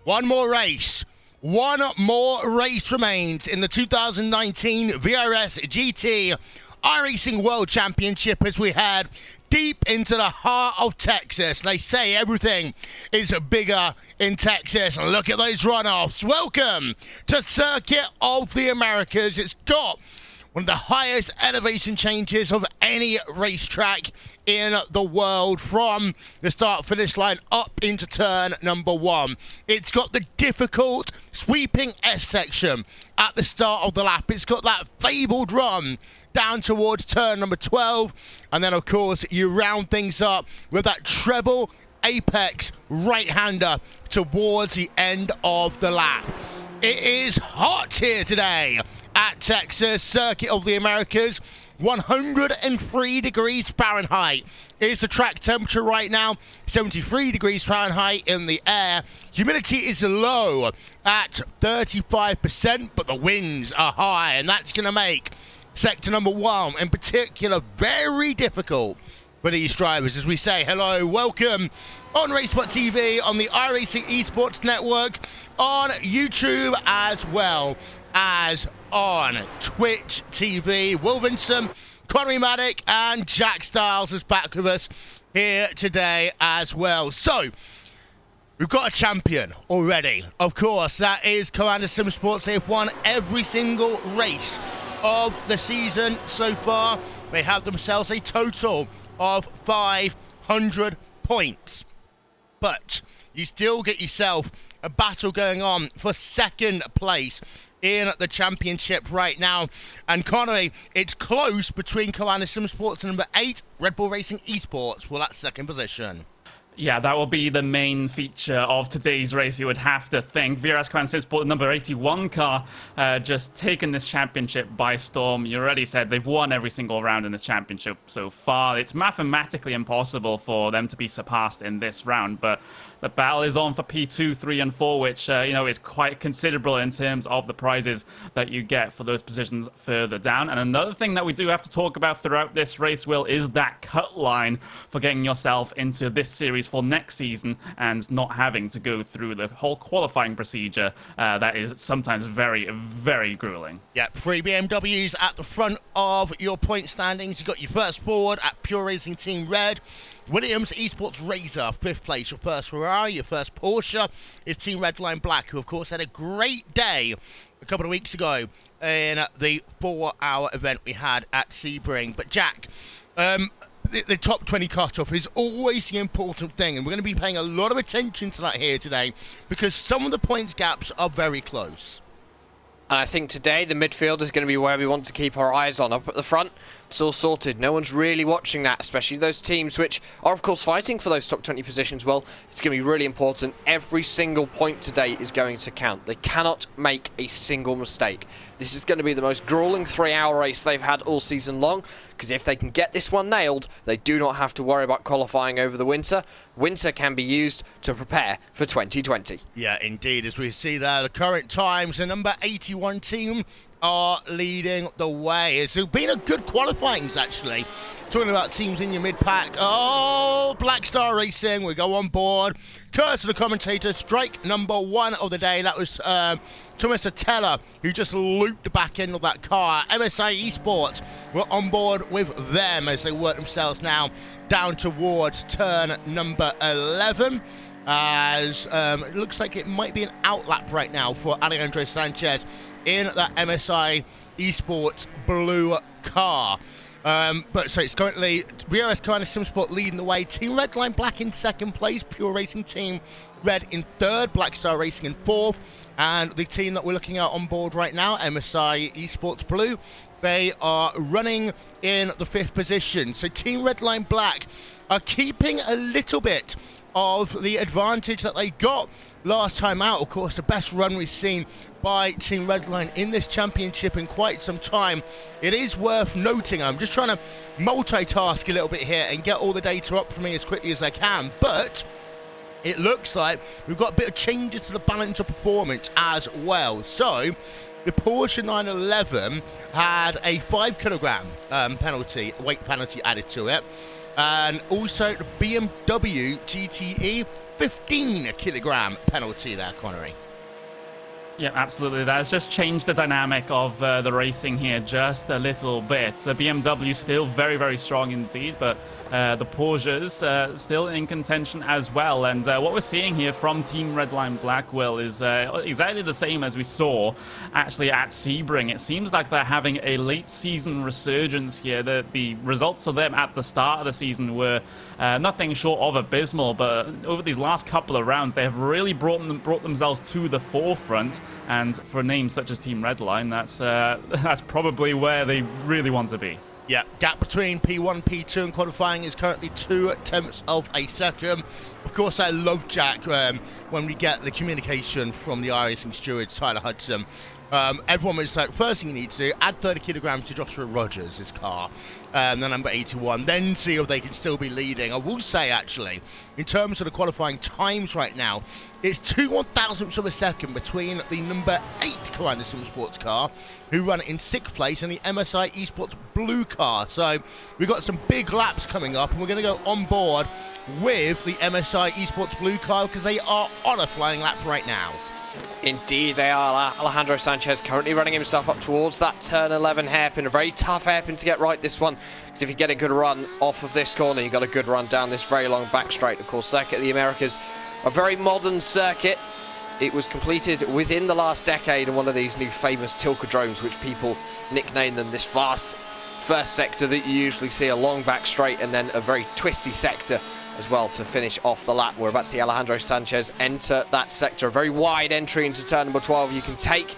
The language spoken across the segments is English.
One more race. One more race remains in the 2019 VRS GT iRacing World Championship as we head deep into the heart of Texas. They say everything is bigger in Texas. And look at those runoffs. Welcome to Circuit of the Americas. It's got one of the highest elevation changes of any racetrack in the world from the start-finish line up into turn number one. It's got the difficult sweeping S section at the start of the lap. It's got that fabled run down towards turn number 12. And then, of course, you round things up with that treble apex right-hander towards the end of the lap. It is hot here today at Texas Circuit of the Americas. 103 degrees Fahrenheit is the track temperature right now. 73 degrees Fahrenheit in the air. Humidity is low at 35%, but the winds are high, and that's going to make sector number one in particular very difficult for these drivers. As we say hello, welcome on Racespot TV, on the iRacing Esports Network, on YouTube, as well as on Twitch TV. Will Vincent, Connery Maddock, and Jack Styles is back with us here today as well. So, we've got a champion already. Of course, that is COTA Simsports. They've won every single race of the season so far. They have themselves a total of 500 points. But you still get yourself a battle going on for second place in the championship right now. And Connery, it's close between COTA Simsports and number 8, Red Bull Racing Esports, for that second position. Yeah, that will be the main feature of today's race, you would have to think. VRS Simsport, the number 81 car, just taken this championship by storm. You already said they've won every single round in this championship so far. It's mathematically impossible for them to be surpassed in this round, but the battle is on for P2, 3, and 4, which, is quite considerable in terms of the prizes that you get for those positions further down. And another thing that we do have to talk about throughout this race, Will, is that cut line for getting yourself into this series for next season and not having to go through the whole qualifying procedure that is sometimes very, very grueling. Yeah, 3 BMWs at the front of your point standings. You've got your first Ford at Pure Racing Team Red. Williams Esports Razor, 5th place. Your first Ferrari, your first Porsche is Team Redline Black, who of course had a great day a couple of weeks ago in the 4-hour event we had at Sebring. But Jack, the top 20 cutoff is always the important thing, and we're going to be paying a lot of attention to that here today because some of the points gaps are very close. And I think today the midfield is going to be where we want to keep our eyes on. Up at the front, it's all sorted. No one's really watching that, especially those teams which are, of course, fighting for those top 20 positions. Well, it's going to be really important. Every single point today is going to count. They cannot make a single mistake. This is going to be the most grueling 3-hour race they've had all season long, because if they can get this one nailed, they do not have to worry about qualifying over the winter. Winter can be used to prepare for 2020. Yeah, indeed. As we see there, the current times, the number 81 team are leading the way. It's been a good qualifyings, actually. Talking about teams in your mid-pack. Oh, Black Star Racing, we go on board. Curse of the commentator, strike number 1 of the day. That was Thomas Atella, who just looped the back end of that car. MSI Esports were on board with them as they work themselves now down towards turn number 11. As it looks like it might be an outlap right now for Alejandro Sanchez in that MSI Esports blue car. But so it's currently VRS COTA Simsport leading the way. Team Redline Black in second place. Pure Racing Team Red in third. Black Star Racing in fourth. And the team that we're looking at on board right now, MSI Esports Blue, they are running in the 5th position. So Team Redline Black are keeping a little bit of the advantage that they got last time out. Of course, the best run we've seen by Team Redline in this championship in quite some time. It is worth noting, I'm just trying to multitask a little bit here and get all the data up for me as quickly as I can, but it looks like we've got a bit of changes to the balance of performance as well. So the Porsche 911 had a 5 kilogram weight penalty added to it. And also the BMW GTE 15-kilogram penalty there, Connery. Yeah, absolutely. That's just changed the dynamic of the racing here just a little bit. BMW still very, very strong indeed, but the Porsches still in contention as well. And what we're seeing here from Team Redline Black, Will, is exactly the same as we saw actually at Sebring. It seems like they're having a late season resurgence here. The results of them at the start of the season were nothing short of abysmal, but over these last couple of rounds, they have really brought themselves to the forefront. And for names such as Team Redline, that's probably where they really want to be. Yeah, gap between P1 and P2 in qualifying is currently 0.2 of a second. Of course, I love Jack when we get the communication from the iRacing steward, Tyler Hudson. Everyone was like, first thing you need to do, add 30 kilograms to Joshua Rogers' car, the number 81, then see if they can still be leading. I will say, actually, in terms of the qualifying times right now, it's 2/1000ths of a second between the number 8 Commander Sim Sports car, who run in 6th place, and the MSI Esports blue car. So we've got some big laps coming up, and we're going to go on board with the MSI Esports blue car because they are on a flying lap right now. Indeed, they are. Alejandro Sanchez currently running himself up towards that turn 11 hairpin. A very tough hairpin to get right, this one, because if you get a good run off of this corner, you've got a good run down this very long back straight. Of course, Circuit of the Americas, a very modern circuit. It was completed within the last decade in one of these new famous Tilkodromes, which people nickname them this vast first sector that you usually see a long back straight and then a very twisty sector as well to finish off the lap. We're about to see Alejandro Sanchez enter that sector. A very wide entry into turn number 12 you can take,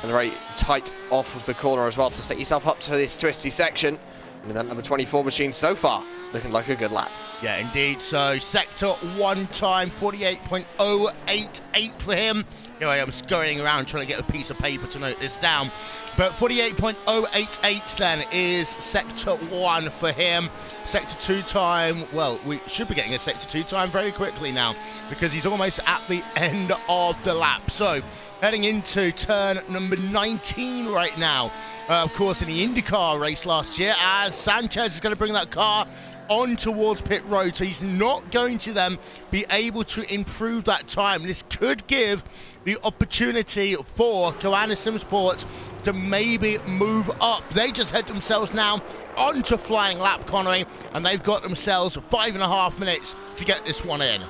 and very tight off of the corner as well to set yourself up to this twisty section. And that number 24 machine so far looking like a good lap. Yeah, indeed. So sector 1 time, 48.088 for him. Here I am scurrying around trying to get a piece of paper to note this down. But 48.088 then is sector 1 for him. Sector 2 time, well, we should be getting a sector 2 time very quickly now because he's almost at the end of the lap. So heading into turn number 19 right now. Of course, in the IndyCar race last year, as Sanchez is going to bring that car on towards pit road, so he's not going to then be able to improve that time. This could give the opportunity for Commander Sim Sports to maybe move up. They just head themselves now onto flying lap, Connery, and they've got themselves 5.5 minutes to get this one in.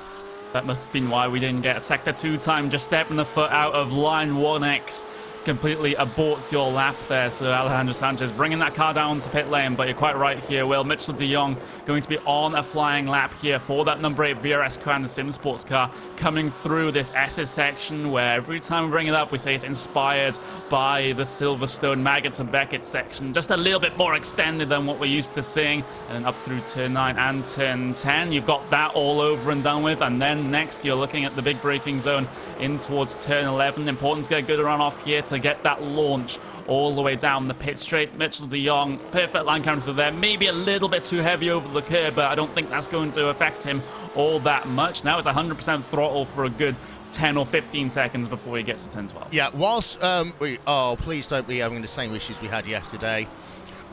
That must have been why we didn't get a sector 2 time, just stepping the foot out of line 1X. Completely aborts your lap there. So Alejandro Sanchez bringing that car down to pit lane, but you're quite right here, Will. Mitchell de Jong going to be on a flying lap here for that number 8 VRS Commander Sim Sports car coming through this SS section, where every time we bring it up we say it's inspired by the Silverstone Maggots and Beckett section, just a little bit more extended than what we're used to seeing. And then up through turn 9 and turn 10 you've got that all over and done with, and then next you're looking at the big braking zone in towards turn 11. Important to get a good run off here to get that launch all the way down the pit straight. Mitchell de Jong, perfect line coming through there, maybe a little bit too heavy over the curb, but I don't think that's going to affect him all that much. Now it's 100% throttle for a good 10 or 15 seconds before he gets to turn 12. Yeah, whilst please don't be having the same issues we had yesterday.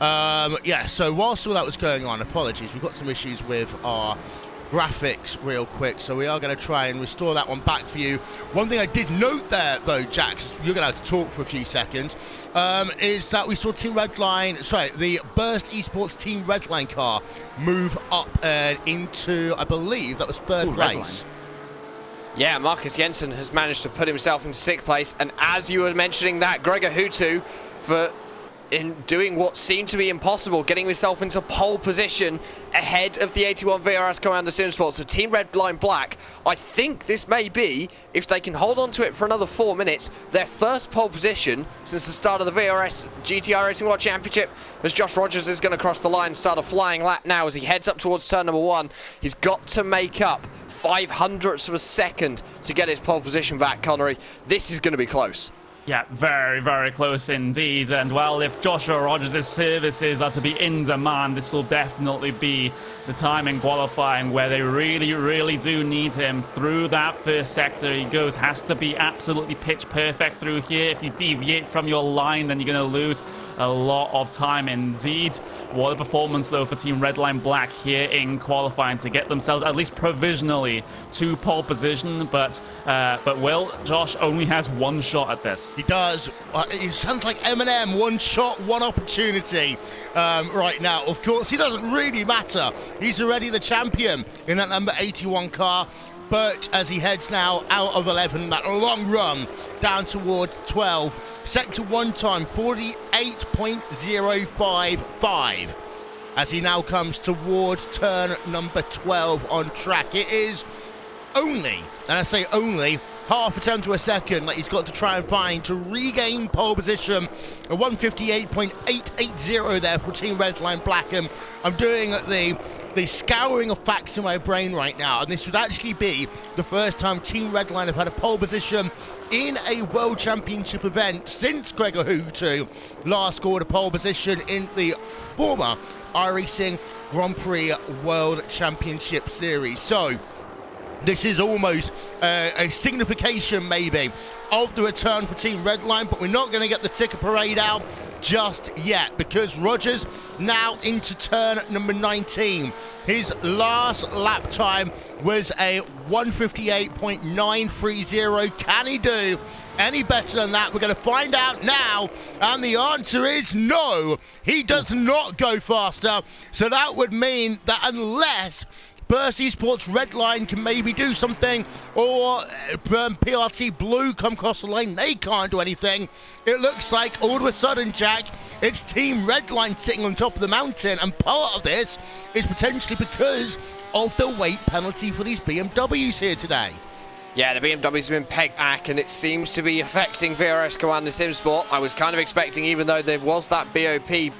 So whilst all that was going on, apologies, we've got some issues with our graphics real quick, so we are going to try and restore that one back for you. One thing I did note there, though, Jax, you're going to have to talk for a few seconds, is that we saw the Burst Esports Team Redline car move up into, I believe, that was third place. Yeah, Marcus Jensen has managed to put himself into 6th place, and as you were mentioning that, Gregor Hutu, in doing what seemed to be impossible, getting himself into pole position ahead of the 81 VRS Commander Sim Sports. So Team Redline Black, I think this may be, if they can hold on to it for another 4 minutes, their first pole position since the start of the VRS GT Racing World Championship, as Josh Rogers is going to cross the line and start a flying lap now as he heads up towards turn number 1. He's got to make up 500ths of a second to get his pole position back, Connery. This is going to be close. Yeah, very, very close indeed. And well, if Joshua Rogers' services are to be in demand, this will definitely be the time in qualifying where they really, really do need him. Through that first sector he goes, has to be absolutely pitch perfect through here. If you deviate from your line, then you're going to lose a lot of time indeed. What a performance though for Team Redline Black here in qualifying to get themselves at least provisionally to pole position. But Will, Josh only has one shot at this. He does. It sounds like Eminem, one shot, one opportunity right now. Of course, he doesn't really matter. He's already the champion in that number 81 car. But as he heads now out of 11, that long run down towards 12, sector 1 time, 48.055. As he now comes towards turn number 12 on track. It is only, and I say only, half a tenth to a second that he's got to try and find to regain pole position. A 158.880 there for Team Redline Black. And I'm doing the scouring of facts in my brain right now, and this would actually be the first time Team Redline have had a pole position in a World Championship event since Gregor Hutu last scored a pole position in the former iRacing Grand Prix World Championship Series. So this is almost a signification, maybe, of the return for Team Redline, but we're not going to get the ticker parade out just yet because Rogers now into turn number 19. His last lap time was a 158.930. Can he do any better than that? We're going to find out now, and the answer is no. He does not go faster, so that would mean that unless Burst Esports Redline can maybe do something, or PRT Blue come across the lane, they can't do anything. It looks like all of a sudden, Jack, it's Team Redline sitting on top of the mountain, and part of this is potentially because of the weight penalty for these BMWs here today. Yeah, the BMW's been pegged back, and it seems to be affecting VRS Commander Simsport. I was kind of expecting, even though there was that BOP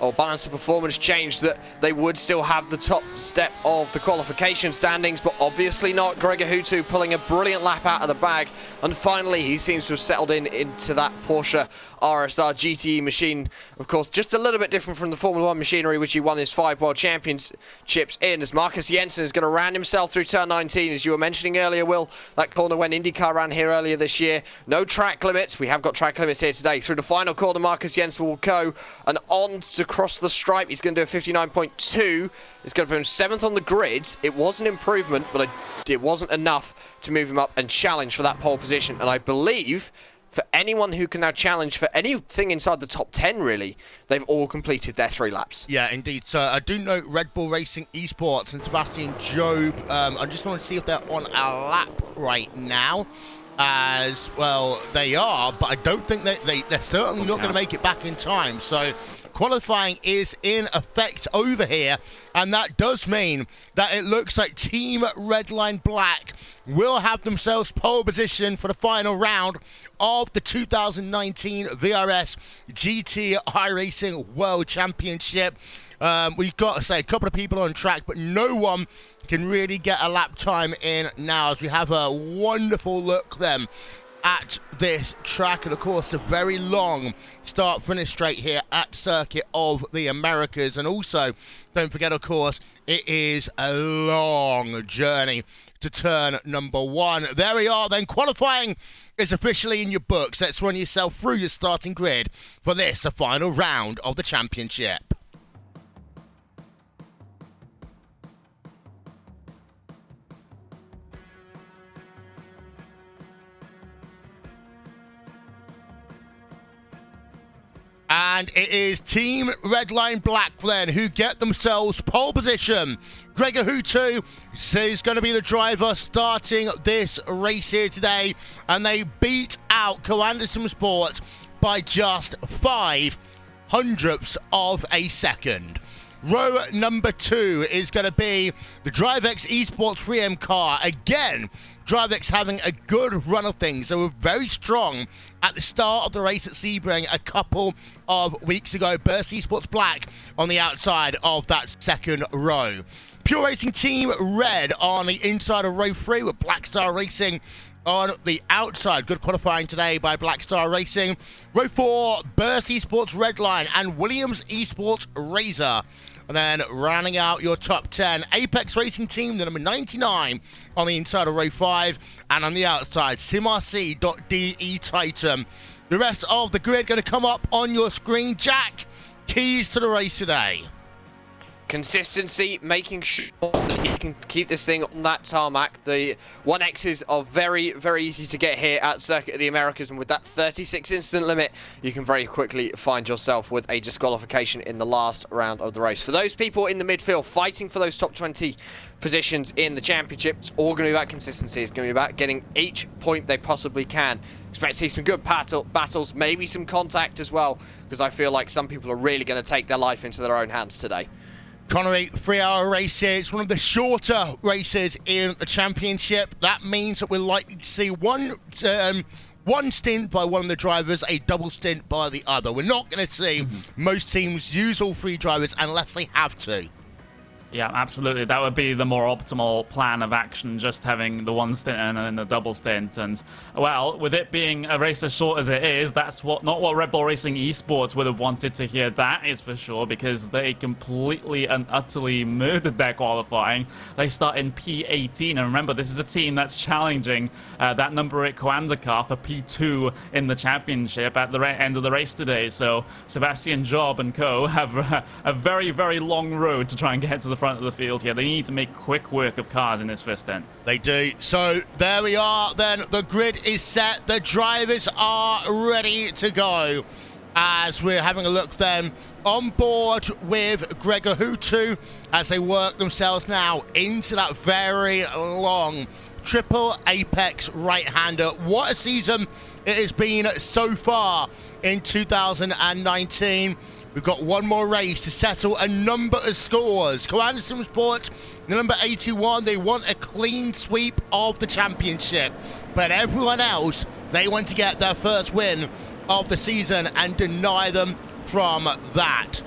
or balance of performance change, that they would still have the top step of the qualification standings, but obviously not. Gregor Hutu pulling a brilliant lap out of the bag, and finally he seems to have settled into that Porsche RSR GTE machine. Of course, just a little bit different from the Formula 1 machinery, which he won his 5 World Championships in, as Marcus Jensen is going to round himself through turn 19. As you were mentioning earlier, Will, that corner when IndyCar ran here earlier this year. No track limits. We have got track limits here today. Through the final corner, Marcus Jensen will go, and on to cross the stripe. He's going to do a 59.2. It's going to put him 7th on the grid. It was an improvement, but it wasn't enough to move him up and challenge for that pole position. And I believe for anyone who can now challenge for anything inside the top 10, really, they've all completed their 3 laps. Yeah, indeed. So I do note Red Bull Racing Esports and Sebastian Job. I just want to see if they're on a lap right now. As well, they are, but I don't think they're certainly not going to make it back in time. So qualifying is in effect over here, and that does mean that it looks like Team Redline Black will have themselves pole position for the final round of the 2019 VRS GT iRacing World Championship. We've got to say a couple of people on track, but no one can really get a lap time in now, as we have a wonderful look then at this track, and of course a very long start finish straight here at Circuit of the Americas. And also don't forget, of course, it is a long journey to turn number 1. There we are then. Qualifying is officially in your books. Let's run yourself through your starting grid for this, the final round of the championship. And it is Team Redline Black then who get themselves pole position. Gregor Hutu is going to be the driver starting this race here today. And they beat out Co-Anderson Sports by just 0.05 of a second. Row number 2 is going to be the DriveX Esports 3M car. Again, DriveX having a good run of things. They were very strong at the start of the race at Sebring a couple of weeks ago. Burst Esports Black on the outside of that second row. Pure Racing Team Red on the inside of row 3 with Black Star Racing on the outside. Good qualifying today by Black Star Racing. Row 4, Burst Esports Redline and Williams Esports Razor. And then rounding out your top 10, Apex Racing Team, the number 99 on the inside of row 5. And on the outside, SimRC.de Titan. The rest of the grid going to come up on your screen. Jack, keys to the race today. Consistency, making sure that you can keep this thing on that tarmac. The 1Xs are very, very easy to get here at Circuit of the Americas, and with that 36 instant limit, you can very quickly find yourself with a disqualification in the last round of the race. For those people in the midfield fighting for those top 20 positions in the championship, it's all going to be about consistency. It's going to be about getting each point they possibly can. Expect to see some good battles, maybe some contact as well, because I feel like some people are really going to take their life into their own hands today. Connery, 3-hour race here. It's one of the shorter races in the championship. That means that we're likely to see one stint by one of the drivers, a double stint by the other. We're not going to see most teams use all 3 drivers unless they have to. Yeah, absolutely. That would be the more optimal plan of action, just having the one stint and then the double stint. And, well, with it being a race as short as it is, that's not what Red Bull Racing Esports would have wanted to hear, that is for sure, because they completely and utterly murdered their qualifying. They start in P18, and remember, this is a team that's challenging that number 8 Coanda car for P2 in the championship at the end of the race today. So Sebastian Job and co have a very, very long road to try and get to the front of the field here. They need to make quick work of cars in this first stint. They do. So there we are then. The grid is set. The drivers are ready to go. As we're having a look then on board with Gregor Hutu as they work themselves now into that very long triple apex right-hander. What a season it has been so far in 2019. We've got one more race to settle a number of scores. Coanda Sport, the number 81, they want a clean sweep of the championship. But everyone else, they want to get their first win of the season and deny them from that.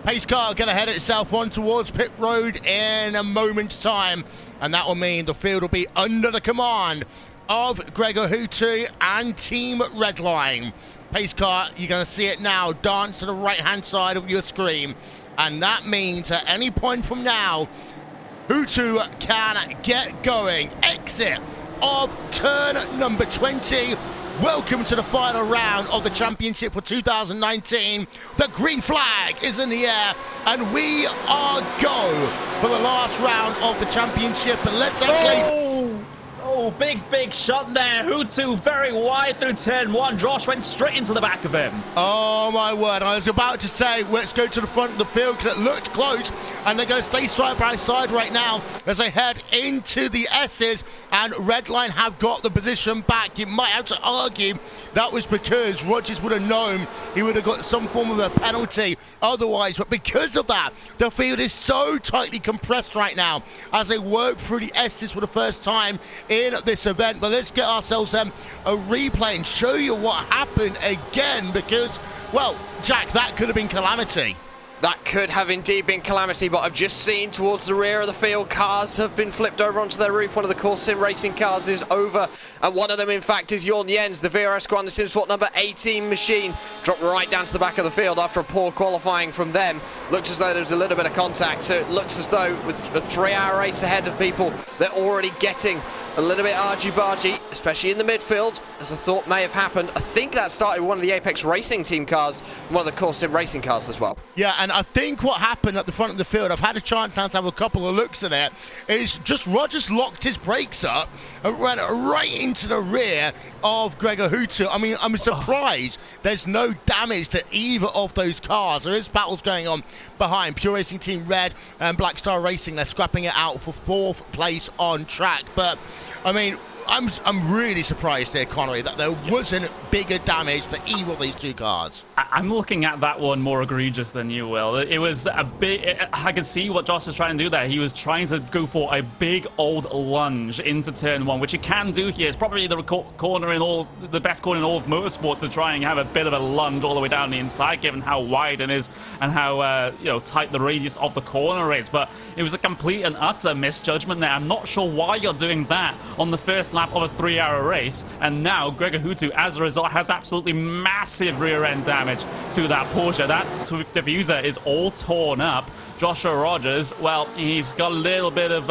Pace car going to head itself on towards pit road in a moment's time. And that will mean the field will be under the command of Gregor Hutu and Team Redline. Pace car, you're going to see it now dance to the right-hand side of your screen. And that means at any point from now, Hutu can get going. Exit of turn number 20. Welcome to the final round of the championship for 2019. The green flag is in the air, and we are go for the last round of the championship. And let's actually... Oh, big shot there. Hutu very wide through turn 1. Josh went straight into the back of him. Oh, my word. I was about to say, let's go to the front of the field because it looked close. And they're going to stay side by side right now as they head into the S's. And Redline have got the position back. You might have to argue that was because Rogers would have known he would have got some form of a penalty otherwise. But because of that, the field is so tightly compressed right now as they work through the S's for the first time in this event. But let's get ourselves a replay and show you what happened again because, well, Jack, that could have been calamity. That could have indeed been calamity, but I've just seen towards the rear of the field, cars have been flipped over onto their roof. One of the Core Sim Racing cars is over, and one of them, in fact, is Jorn Jens, the VRS Coanda Sim Sport number 18 machine. Dropped right down to the back of the field after a poor qualifying from them. Looks as though there was a little bit of contact, so it looks as though with a 3-hour race ahead of people, they're already getting a little bit argy-bargy, especially in the midfield, as I thought may have happened. I think that started with one of the Apex Racing Team cars, and one of the Core Sim Racing cars as well. Yeah, and I think what happened at the front of the field, I've had a chance now to have a couple of looks at it, is just Rogers locked his brakes up and ran right into the rear of Gregor Hutu. I mean, I'm surprised there's no damage to either of those cars. There is battles going on behind. Pure Racing Team Red and Black Star Racing, they're scrapping it out for 4th place on track. But I mean, I'm really surprised here, Connery, that there wasn't bigger damage to either of these two cars. I'm looking at that one more egregious than you will. It was a bit... I could see what Josh was trying to do there. He was trying to go for a big old lunge into turn 1, which you can do here. It's probably the corner in all, the best corner in all of motorsport to try and have a bit of a lunge all the way down the inside, given how wide it is and how tight the radius of the corner is. But it was a complete and utter misjudgment there. I'm not sure why you're doing that that on the first lap of a 3-hour race. And now Gregor Hutu, as a result, has absolutely massive rear-end damage to that Porsche. That diffuser is all torn up. Joshua Rogers, well, he's got a little bit of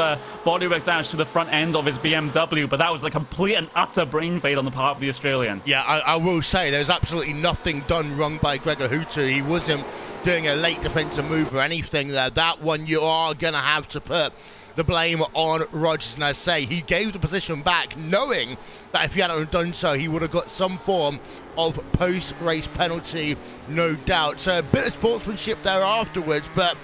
bodywork damage to the front end of his BMW, but that was a complete and utter brain fade on the part of the Australian. Yeah, I will say there's absolutely nothing done wrong by Gregor Hutu. He wasn't doing a late defensive move or anything there. That one you are going to have to put the blame on Rogers. And I say he gave the position back knowing that if he hadn't done so, he would have got some form of post-race penalty, no doubt. So a bit of sportsmanship there afterwards, but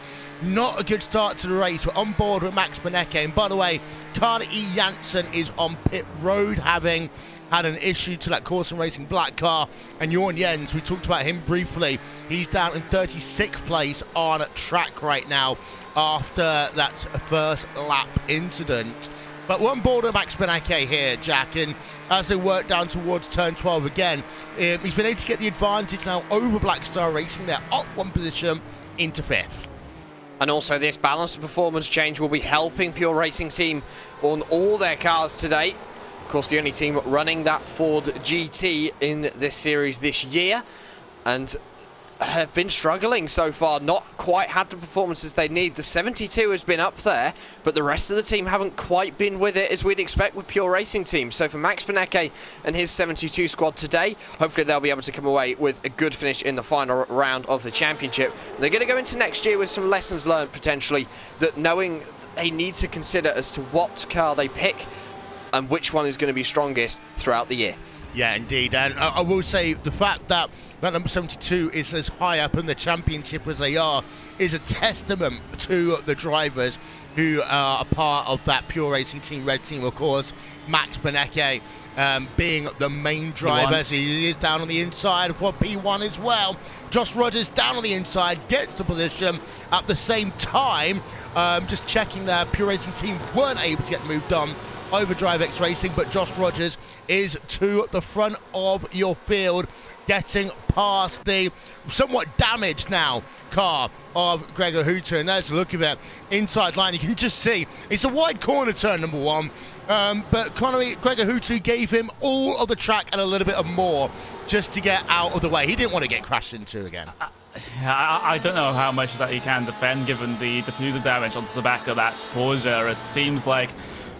not a good start to the race. We're on board with Max Benecke. And by the way, Carter E. Janssen is on pit road, having had an issue to that Corson Racing black car. And Jorn Jens, we talked about him briefly. He's down in 36th place on track right now after that first lap incident. But we're on board with Max Benecke here, Jack, and as they work down towards turn 12 again, he's been able to get the advantage now over Black Star Racing. They're up one position into 5th. And also this balance of performance change will be helping Pure Racing Team on all their cars today. Of course, the only team running that Ford GT in this series this year, and have been struggling so far, not quite had the performances they need. The 72 has been up there, but the rest of the team haven't quite been with it as we'd expect with Pure Racing Team. So for Max Benecke and his 72 squad today, hopefully they'll be able to come away with a good finish in the final round of the championship. They're going to go into next year with some lessons learned potentially, that knowing they need to consider as to what car they pick and which one is going to be strongest throughout the year. Yeah, indeed. And I will say the fact that number 72 is as high up in the championship as they are is a testament to the drivers who are a part of that Pure Racing Team Red Team. Of course, Max Benecke being the main driver. So he is down on the inside for P1 as well. Josh Rogers down on the inside, gets the position. At the same time, just checking there, Pure Racing Team weren't able to get moved on over DriveX Racing, but Josh Rogers is to the front of your field, getting past the somewhat damaged now car of Gregor Hutu. And there's a look of it inside line. You can just see it's a wide corner turn number 1, but Gregor Hutu gave him all of the track and a little bit of more just to get out of the way. He didn't want to get crashed into again. I don't know how much that he can defend given the diffuser damage onto the back of that Porsche. It seems like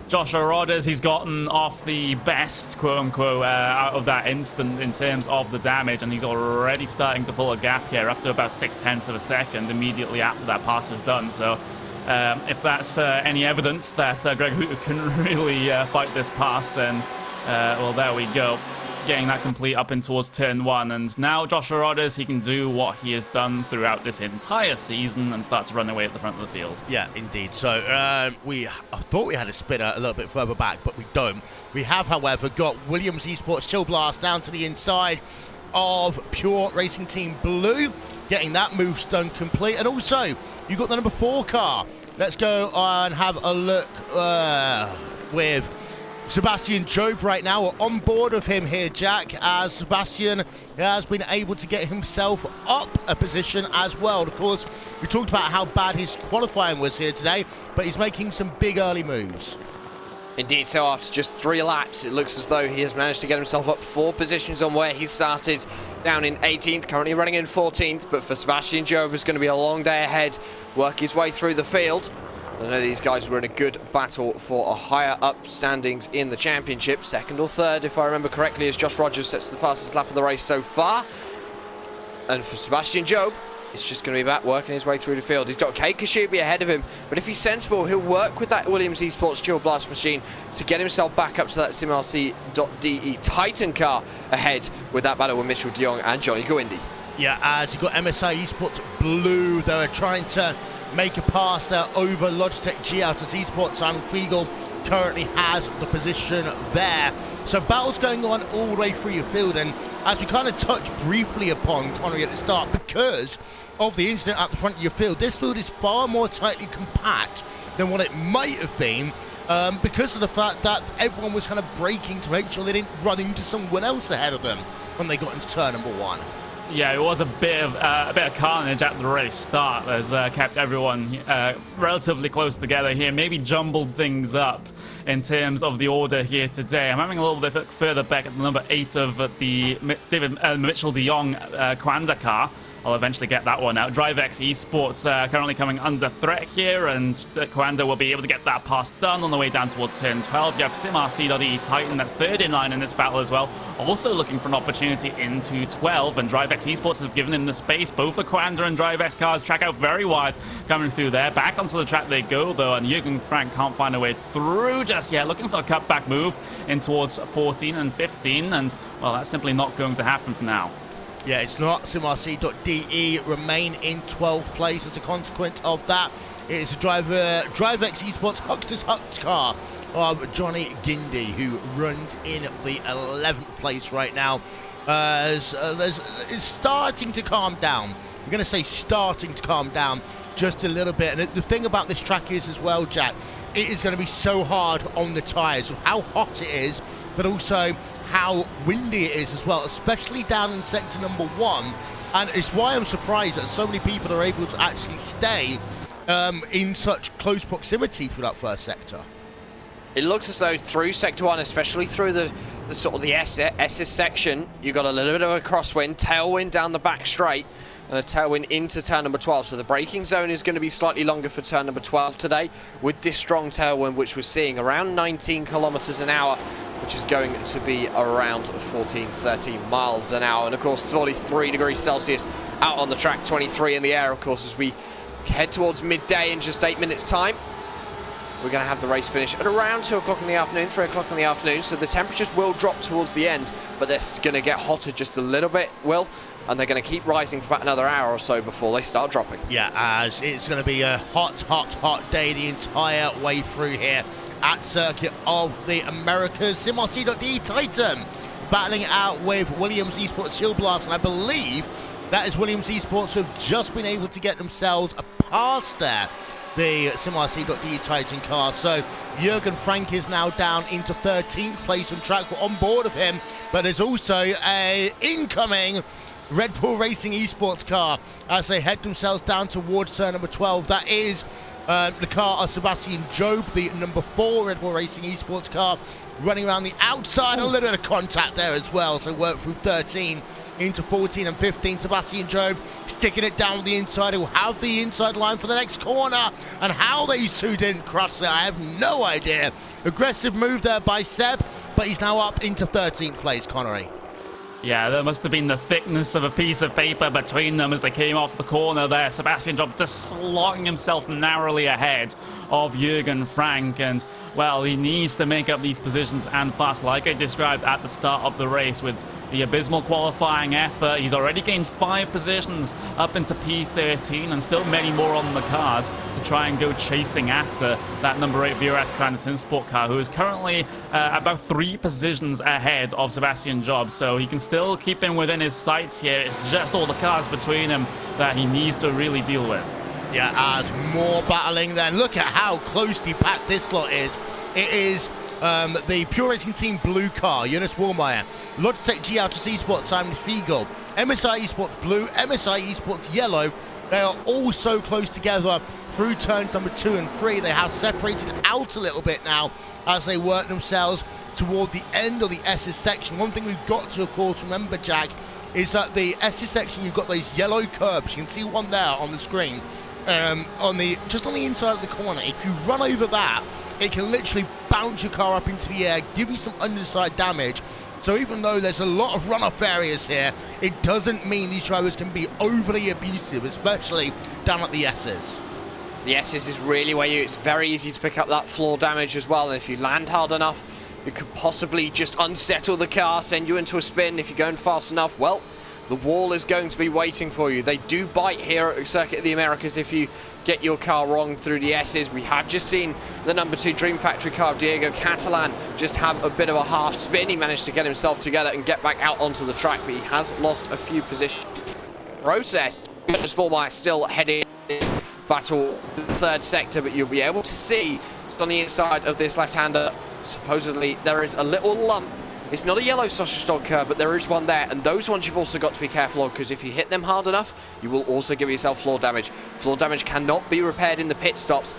Joshua Rogers, he's gotten off the best, quote-unquote, out of that instant in terms of the damage, and he's already starting to pull a gap here, up to about 0.6 of a second immediately after that pass was done. So if that's any evidence that Greg Hutu can really fight this pass, then, well, there we go. Getting that complete up in towards turn 1, and now Joshua Rogers, he can do what he has done throughout this entire season and start to run away at the front of the field. Yeah, indeed. So I thought we had a spinner a little bit further back, but we don't. We have, however, got Williams Esports Chill Blast down to the inside of Pure Racing Team Blue, getting that move done complete. And also, you've got the number 4 car. Let's go and have a look with Sebastian Job right now. We're on board of him here, Jack, as Sebastian has been able to get himself up a position as well. Of course, we talked about how bad his qualifying was here today, but he's making some big early moves. Indeed, so after just 3 laps, it looks as though he has managed to get himself up 4 positions on where he started, down in 18th, currently running in 14th. But for Sebastian Job, it's going to be a long day ahead, work his way through the field. I know these guys were in a good battle for a higher up standings in the championship. 2nd or 3rd, if I remember correctly, as Josh Rogers sets the fastest lap of the race so far. And for Sebastian Job, it's just going to be about working his way through the field. He's got Kate Kashubi ahead of him, but if he's sensible, he'll work with that Williams Esports Chill Blast machine to get himself back up to that SimRC.de Titan car ahead with that battle with Mitchell de Jong and Johnny Gwindi. Yeah, as you've got MSI Esports Blue, they're trying to make a pass there over Logitech G Autos Esports. Simon Fiegel currently has the position there. So battles going on all the way through your field, and as we kind of touched briefly upon, Connery, at the start, because of the incident at the front of your field, this field is far more tightly compact than what it might have been, because of the fact that everyone was kind of braking to make sure they didn't run into someone else ahead of them when they got into turn number 1. Yeah, it was a bit of carnage at the race start. Has kept everyone relatively close together here. Maybe jumbled things up in terms of the order here today. I'm having a little bit further back at the number 8 of the David Mitchell de Jong Kwanzaa car. I'll eventually get that one out. DriveX Esports currently coming under threat here, and Kwanzaa will be able to get that pass done on the way down towards turn 12. You have SimRC.E Titan, that's third in line in this battle as well, also looking for an opportunity into 12, and DriveX Esports has given him the space. Both the Kwanzaa and DriveX cars track out very wide coming through there. Back onto the track they go, though, and Jürgen Frank can't find a way through just yet, looking for a cutback move in towards 14 and 15, and, well, that's simply not going to happen for now. Yeah, it's not. SimRC.de remain in 12th place as a consequence of that. It is a DriveX Esports Huckster's Huck's car of Johnny Gindy, who runs in the 11th place right now. It's starting to calm down. I'm going to say starting to calm down just a little bit. And the thing about this track is as well, Jack, it is going to be so hard on the tyres with how hot it is, but also how windy it is as well, especially down in sector number 1. And it's why I'm surprised that so many people are able to actually stay in such close proximity for that first sector. It looks as though through sector 1, especially through the sort of the SS section, you got a little bit of a crosswind, tailwind down the back straight, and a tailwind into turn number 12. So the braking zone is going to be slightly longer for turn number 12 today, with this strong tailwind, which we're seeing around 19 kilometers an hour, which is going to be around 14, 13 miles an hour. And of course, 43 degrees Celsius out on the track, 23 in the air, of course, as we head towards midday in just 8 minutes time. We're going to have the race finish at around 2 o'clock in the afternoon, 3 o'clock in the afternoon, so the temperatures will drop towards the end, but they're going to get hotter just a little bit, Will, and they're going to keep rising for about another hour or so before they start dropping. Yeah, as it's going to be a hot, hot, hot day the entire way through here at Circuit of the Americas. SimRC.de Titan battling it out with Williams Esports Shield Blast, and I believe that is Williams Esports who have just been able to get themselves past there, the SimRC.de Titan car. So Jürgen Frank is now down into 13th place on track. We're on board of him, but there's also a incoming Red Bull Racing Esports car as they head themselves down towards turn number 12. That is the car of Sebastian Job, the number 4 Red Bull Racing Esports car, running around the outside. A little bit of contact there as well, so work through 13 into 14 and 15. Sebastian Job sticking it down the inside. He'll have the inside line for the next corner, and how these two didn't cross it, I have no idea. Aggressive move there by Seb, but he's now up into 13th place, Connery. Yeah, there must have been the thickness of a piece of paper between them as they came off the corner there. Sebastian Job just slotting himself narrowly ahead of Jürgen Frank. And, well, he needs to make up these positions and fast, like I described at the start of the race with the abysmal qualifying effort. He's already gained 5 positions up into P13 and still many more on the cards to try and go chasing after that number 8 VRS Sim Sport car, who is currently about 3 positions ahead of Sebastian Job. So he can still keep him within his sights here. It's just all the cars between him that he needs to really deal with. Yeah, as more battling then. Look at how closely packed this lot is. It is the Pure Racing Team blue car, Jonas Wohlmeier, Logitech G Autos Esports, Simon Spiegel, MSI Esports blue, MSI Esports yellow. They are all so close together through turns number 2 and 3. They have separated out a little bit now as they work themselves toward the end of the SS section. One thing we've got to, of course, remember, Jack, is that the SS section, you've got those yellow curbs. You can see one there on the screen, just on the inside of the corner. If you run over that, it can literally bounce your car up into the air, give you some underside damage. So even though there's a lot of runoff areas here, it doesn't mean these drivers can be overly abusive, especially down at the S's. The S's is really where it's very easy to pick up that floor damage as well, and if you land hard enough, you could possibly just unsettle the car, send you into a spin. If you're going fast enough, well, the wall is going to be waiting for you. They do bite here at Circuit of the Americas if you get your car wrong through the S's. We have just seen the number 2 Dream Factory car, Diego Catalan, just have a bit of a half spin. He managed to get himself together and get back out onto the track, but he has lost a few positions. Process. Formight still heading battle the 3rd sector, but you'll be able to see just on the inside of this left-hander, supposedly there is a little lump It's not a yellow sausage dog curb, but there is one there, and those ones you've also got to be careful of, because if you hit them hard enough, you will also give yourself floor damage. Floor damage cannot be repaired in the pit stops,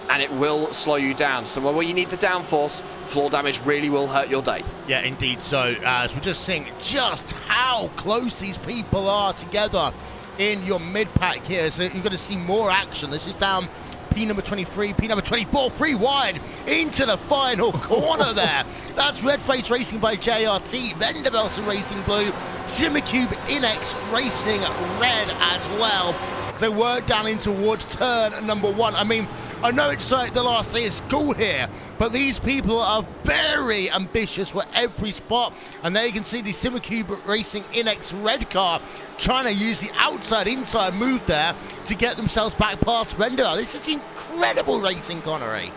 and it will slow you down. Somewhere where you need the downforce, floor damage really will hurt your day. Yeah, indeed. So, as we're just seeing just how close these people are together in your mid-pack here. So you're going to see more action. This is down P number 23, P number 24, free wide into the final corner there. That's Red Face Racing by JRT, Venderbelsen Racing Blue, Simicube Inex Racing Red as well. They work down in towards turn number 1. I mean, I know it's like the last day of school here, but these people are very ambitious for every spot, and there you can see the Simicube Racing Inex red car trying to use the outside-inside move there to get themselves back past Render. This is incredible racing, Connery.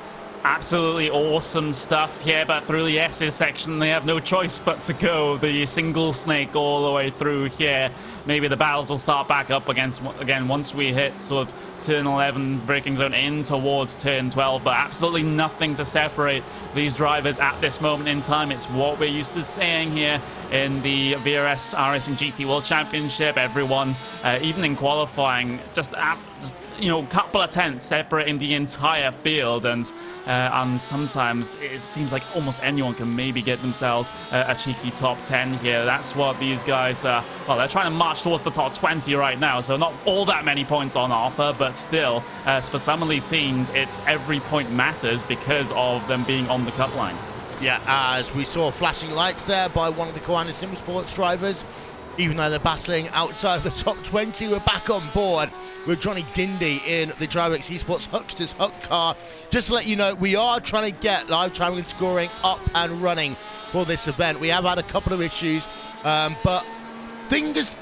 Absolutely awesome stuff here, but through the S's section, they have no choice but to go the single snake all the way through here. Maybe the battles will start back up again once we hit sort of turn 11 braking zone in towards turn 12, but absolutely nothing to separate these drivers at this moment in time. It's what we're used to seeing here in the VRS iRacing GT World Championship. Everyone, even in qualifying, just you know, couple of tenths separating the entire field, and sometimes it seems like almost anyone can maybe get themselves a cheeky top 10 here. That's what these guys are. Well, they're trying to march towards the top 20 right now, so not all that many points on offer, but still, for some of these teams, it's every point matters because of them being on the cut line. Yeah, as we saw flashing lights there by one of the Koana Sim Sports drivers. Even though they're battling outside of the top 20, we're back on board with Johnny Gindy in the DriveX Esports Hucksters Huck car. Just to let you know, we are trying to get live timing and scoring up and running for this event. We have had a couple of issues, but fingers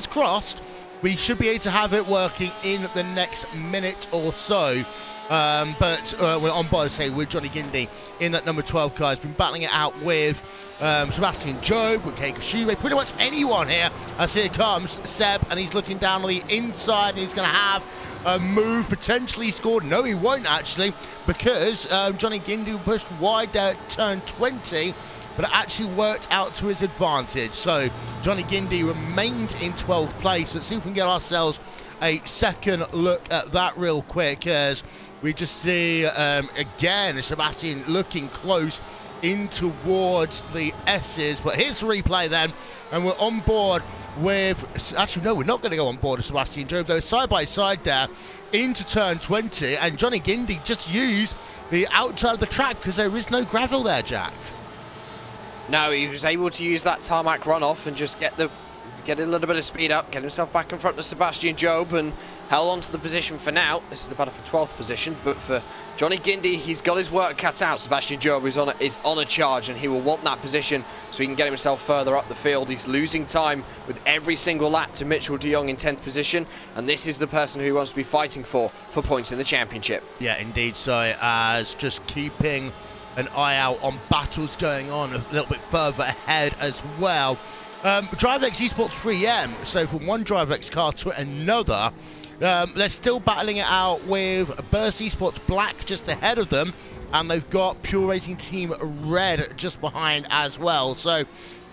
crossed, we should be able to have it working in the next minute or so. But we're on board, say, with Johnny Gindy in that number 12 car. He's been battling it out with Sebastian Job, with Keiko Shube, pretty much anyone here. As here comes Seb, and he's looking down on the inside, and he's going to have a move potentially scored. No, he won't actually, because Johnny Gindy pushed wide there at turn 20, but it actually worked out to his advantage. So Johnny Gindy remained in 12th place. Let's see if we can get ourselves a second look at that real quick, as we just see again Sebastian looking close in towards the S's. But here's the replay then, and we're on board with, actually no, we're not going to go on board with Sebastian Job, though side by side there into turn 20, and Johnny Gindy just used the outside of the track because there is no gravel there, Jack. No, he was able to use that tarmac runoff and just get a little bit of speed up, get himself back in front of Sebastian Job, and held on to the position for now. This is the battle for 12th position, but for Johnny Gindy, he's got his work cut out. Sebastian Job is on a charge, and he will want that position so he can get himself further up the field. He's losing time with every single lap to Mitchell de Jong in 10th position, and this is the person who he wants to be fighting for points in the championship. Yeah, indeed. So as just keeping an eye out on battles going on a little bit further ahead as well. DriveX Esports 3M, so from one DriveX car to another, they're still battling it out with Burst Esports Black just ahead of them, and they've got Pure Racing Team Red just behind as well. So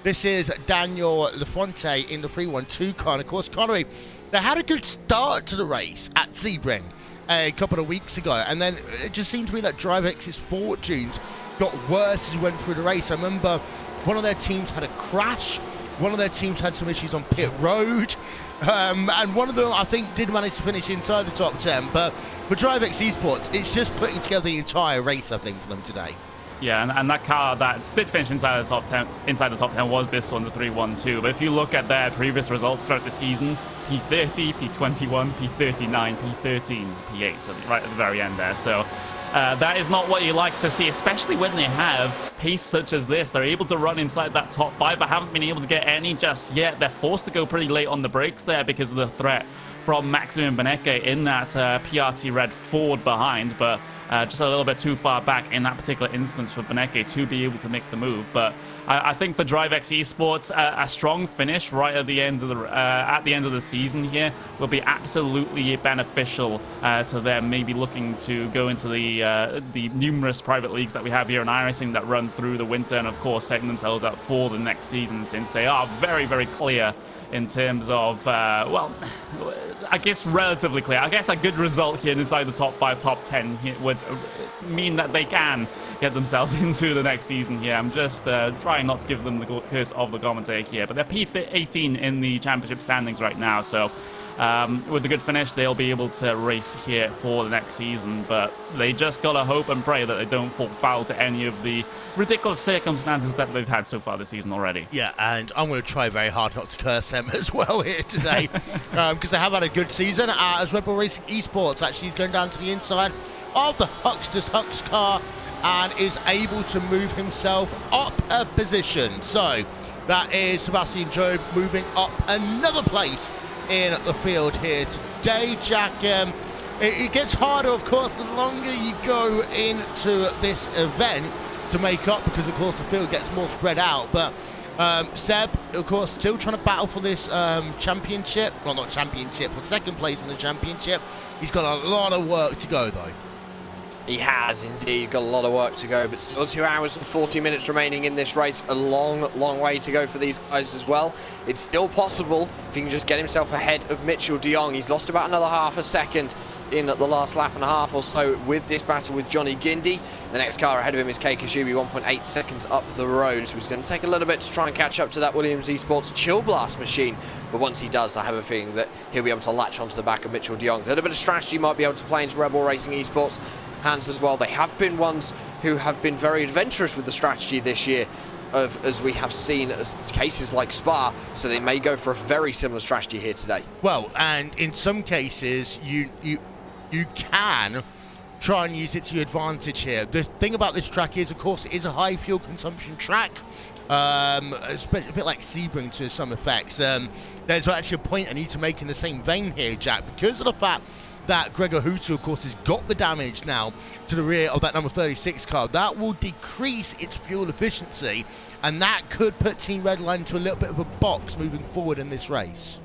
this is Daniel Lafonte in the 312 car, and of course Connery, they had a good start to the race at Sebring a couple of weeks ago, and then it just seemed to be that DriveX's fortunes got worse as we went through the race. I remember one of their teams had a crash, one of their teams had some issues on pit road, and one of them I think did manage to finish inside the top 10, but for DriveX Esports, it's just putting together the entire race, I think, for them today. Yeah, and that car that did finish inside the top 10 was this one, the 312. But if you look at their previous results throughout the season, P30, P21, P39, P13, P8, right at the very end there. So that is not what you like to see, especially when they have pace such as this. They're able to run inside that top 5, but haven't been able to get any just yet. They're forced to go pretty late on the brakes there because of the threat from Maximum Beneke in that PRT Red Ford behind, but just a little bit too far back in that particular instance for Beneke to be able to make the move. But I think for DriveX Esports, a strong finish right at the end of the season here will be absolutely beneficial to them. Maybe looking to go into the numerous private leagues that we have here in iRacing that run them through the winter and, of course, setting themselves up for the next season, since they are very, very clear in terms of, well, I guess relatively clear. I guess a good result here inside the top 5, top 10 would mean that they can get themselves into the next season here. I'm just trying not to give them the curse of the commentator here, but they're P18 in the championship standings right now, so with a good finish, they'll be able to race here for the next season, but they just gotta hope and pray that they don't fall foul to any of the ridiculous circumstances that they've had so far this season already. Yeah, and I'm going to try very hard not to curse them as well here today, because they have had a good season, as Red Bull Racing Esports actually is going down to the inside of the Huckster's Hux car and is able to move himself up a position. So that is Sebastian Job moving up another place in the field here today, Jack. It gets harder, of course, the longer you go into this event to make up, because, of course, the field gets more spread out. But Seb, of course, still trying to battle for this championship. Well, not championship, for second place in the championship. He's got a lot of work to go, though. He has indeed got a lot of work to go, but still 2 hours and 40 minutes remaining in this race. A long, long way to go for these guys as well. It's still possible if he can just get himself ahead of Mitchell de Jong. He's lost about another half a second in the last lap and a half or so with this battle with Johnny Gindi. The next car ahead of him is Kei Kashubi, 1.8 seconds up the road. So it's going to take a little bit to try and catch up to that Williams Esports Chill Blast machine. But once he does, I have a feeling that he'll be able to latch onto the back of Mitchell de Jong. A little bit of strategy might be able to play into Red Bull Racing Esports hands as well. They have been ones who have been very adventurous with the strategy this year, as we have seen cases like Spa, so they may go for a very similar strategy here today. Well, and in some cases, you can try and use it to your advantage here. The thing about this track is, of course, it is a high fuel consumption track. It's a bit like Sebring to some effects. There's actually a point I need to make in the same vein here, Jack, because of the fact that Gregor Hutu, of course, has got the damage now to the rear of that number 36 car. That will decrease its fuel efficiency, and that could put Team Redline into a little bit of a box moving forward in this race.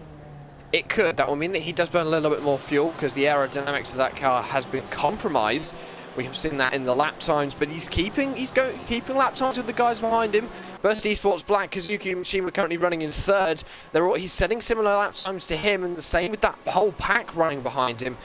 It could. That will mean that he does burn a little bit more fuel, because the aerodynamics of that car has been compromised. We have seen that in the lap times, but he's keeping lap times with the guys behind him. Burst Esports Black, Kazuki and Machine were currently running in third. He's setting similar lap times to him, and the same with that whole pack running behind him.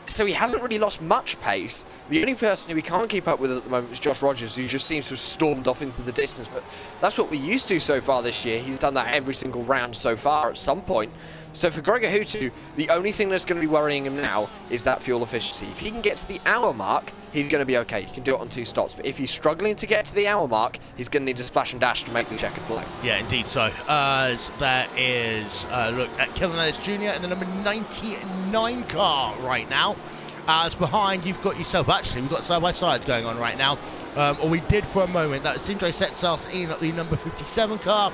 So he hasn't really lost much pace. The only person who we can't keep up with at the moment is Josh Rogers, who just seems to have stormed off into the distance. But that's what we used to so far this year. He's done that every single round so far at some point. So for Gregor Hutu, the only thing that's going to be worrying him now is that fuel efficiency. If he can get to the hour mark, he's going to be okay. He can do it on 2 stops. But if he's struggling to get to the hour mark, he's going to need to splash and dash to make the checkered flag. Yeah, indeed so. That is, look, at Kevin Ellis Jr. in the number 99 car right now. As behind, you've got yourself, actually, we've got side-by-sides going on right now. Or we did for a moment. That Sindre Setsas in the number 57 car.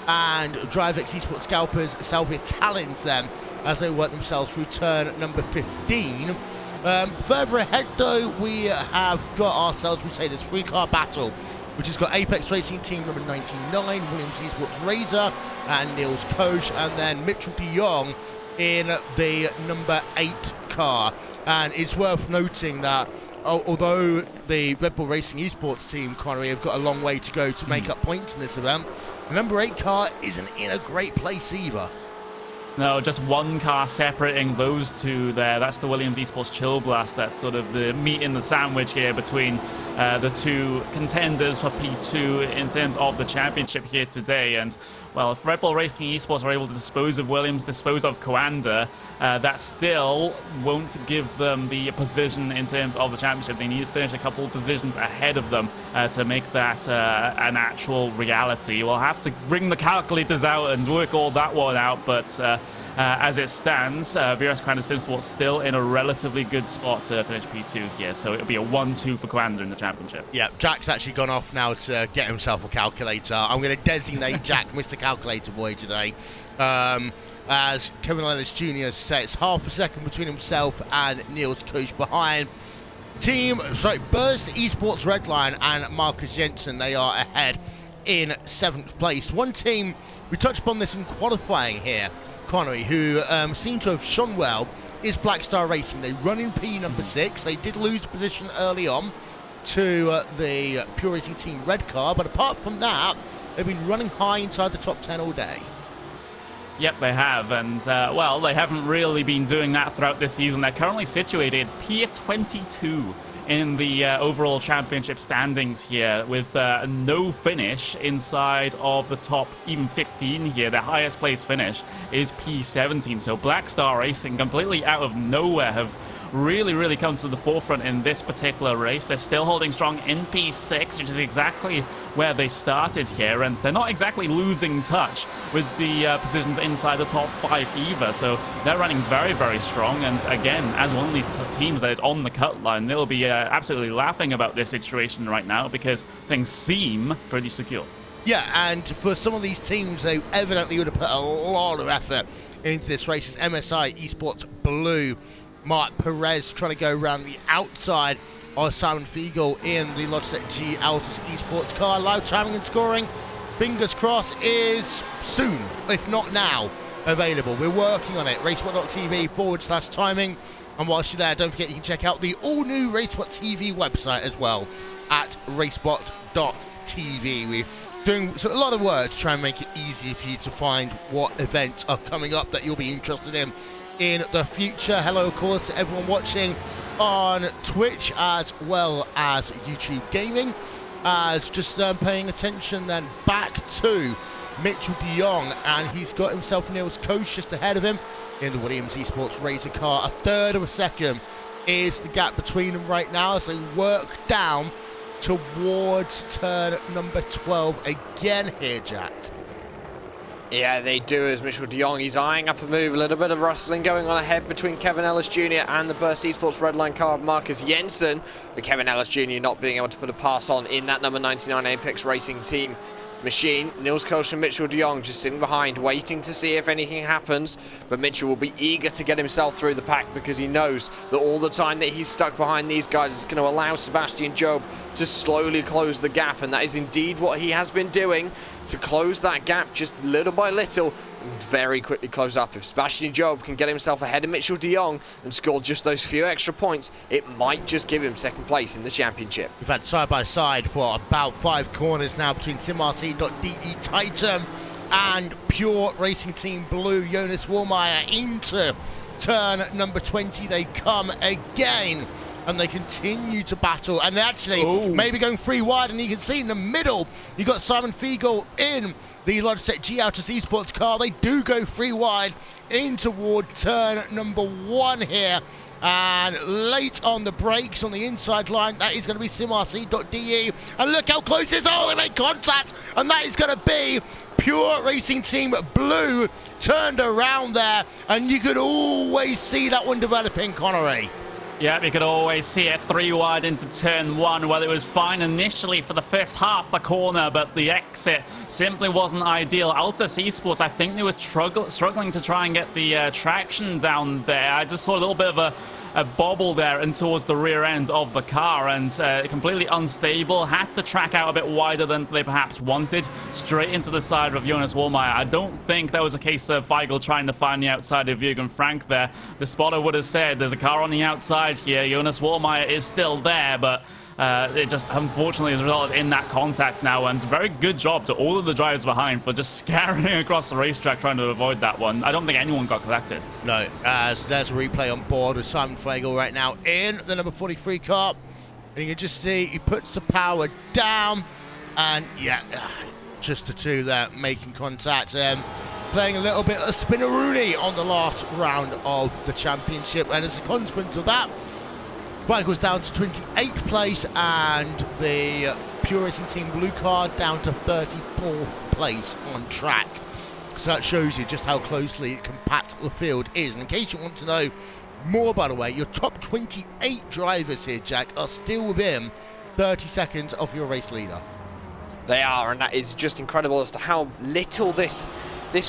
And DriveX Esports Scalpers, Salvia Talents them as they work themselves through turn number 15. Further ahead, though, we have got ourselves, we say, this 3-car battle, which has got Apex Racing Team number 99, Williams Esports Razor, and Niels Koch, and then Mitchell de Jong in the number 8 car. And it's worth noting that although the Red Bull Racing Esports team, Connery, have got a long way to go to make up points in this event, the number 8 car isn't in a great place either. No, just 1 car separating those two there. That's the Williams Esports Chill Blast. That's sort of the meat in the sandwich here between the 2 contenders for P2 in terms of the championship here today. And, well, if Red Bull Racing Esports are able to dispose of Williams, dispose of Coanda, that still won't give them the position in terms of the championship. They need to finish a couple of positions ahead of them to make that an actual reality. We'll have to bring the calculators out and work all that one out, but as it stands, VRS Coanda Simsports still in a relatively good spot to finish P2 here, so it'll be a 1-2 for Coanda in the championship. Yeah, Jack's actually gone off now to get himself a calculator. I'm going to designate Jack Mr. Calculator Boy today. As Kevin Ellis Jr. sets half a second between himself and Niels Koch behind. Burst Esports Redline and Marcus Jensen, they are ahead in 7th place. One team, we touched upon this in qualifying here, Connery, who seem to have shone well, is Black Star Racing. They run in P number 6. They did lose position early on, to the Pure Racing Team red car, but apart from that, they've been running high inside the top 10 all day. Yep, they have, and well, they haven't really been doing that throughout this season. They're currently situated Pier 22 in the overall championship standings here, with no finish inside of the top even 15 here. Their highest place finish is P17, so Black Star Racing completely out of nowhere have really come to the forefront in this particular race. They're still holding strong in P6, which is exactly where they started here, and they're not exactly losing touch with the positions inside the top 5 either, so they're running very strong. And again, as one of these teams that is on the cut line, they'll be absolutely laughing about this situation right now because things seem pretty secure. Yeah, and for some of these teams, they evidently would have put a lot of effort into this race. As MSI Esports Blue, Mark Perez trying to go around the outside of Simon Fiegel in the Logitech G Altus Esports car. Live timing and scoring, fingers crossed, is soon, if not now, available. We're working on it. Racebot.tv/timing. And whilst you're there, don't forget you can check out the all-new Racebot TV website as well at racebot.tv. We're doing a lot of work to try and make it easy for you to find what events are coming up that you'll be interested in the future. Hello, of course, to everyone watching on Twitch as well as YouTube Gaming. As just paying attention then back to Mitchell de Jong, and he's got himself Niels Koch just ahead of him in the Williams Esports Razor car. A third of a second is the gap between them right now as they work down towards turn number 12 again here, Jack. Yeah, they do, as Mitchell de Jong, he's eyeing up a move. A little bit of rustling going on ahead between Kevin Ellis Jr. and the Burst Esports Redline car of Marcus Jensen. But Kevin Ellis Jr. not being able to put a pass on in that number 99 Apex Racing Team machine. Niels Koch and Mitchell de Jong just sitting behind, waiting to see if anything happens. But Mitchell will be eager to get himself through the pack because he knows that all the time that he's stuck behind these guys is going to allow Sebastian Job to slowly close the gap. And that is indeed what he has been doing, to close that gap just little by little and very quickly close up. If Sebastian Job can get himself ahead of Mitchell de Jong and score just those few extra points, it might just give him second place in the championship. We've had side by side for about 5 corners now between SimRC.de Titan and Pure Racing Team Blue. Jonas Wallmeyer into turn number 20. They come again, and they continue to battle, and actually maybe going 3 wide, and you can see in the middle you got Simon Fiegel in the Logitech G Altus Esports car. They do go 3 wide in toward turn number 1 here, and late on the brakes on the inside line, that is going to be SimRC.de, and look how close it is. They make contact, and that is going to be Pure Racing Team Blue turned around there, and you could always see that one developing, Connery. Yeah, you could always see it 3 wide into turn 1. Well, it was fine initially for the first half the corner, but the exit simply wasn't ideal. Altus Esports, I think they were struggling to try and get the traction down there. I just saw a little bit of a bobble there and towards the rear end of the car, and completely unstable. Had to track out a bit wider than they perhaps wanted, straight into the side of Jonas Wallmeyer. I don't think that was a case of Fiegel trying to find the outside of Jürgen Frank there. The spotter would have said there's a car on the outside here. Jonas Wallmeyer is still there, but it just unfortunately has resulted in that contact now, and very good job to all of the drivers behind for just scurrying across the racetrack trying to avoid that one. I don't think anyone got collected. No, as there's a replay on board with Simon Fiegel right now in the number 43 car, and you can just see he puts the power down, and yeah, just the two there making contact, playing a little bit of spinneroonie on the last round of the championship, and as a consequence of that, Fiegel's down to 28th place, and the Pure Racing Team Blue car down to 34th place on track. So that shows you just how closely compact the field is. And in case you want to know more, by the way, your top 28 drivers here, Jack, are still within 30 seconds of your race leader. They are, and that is just incredible as to how little this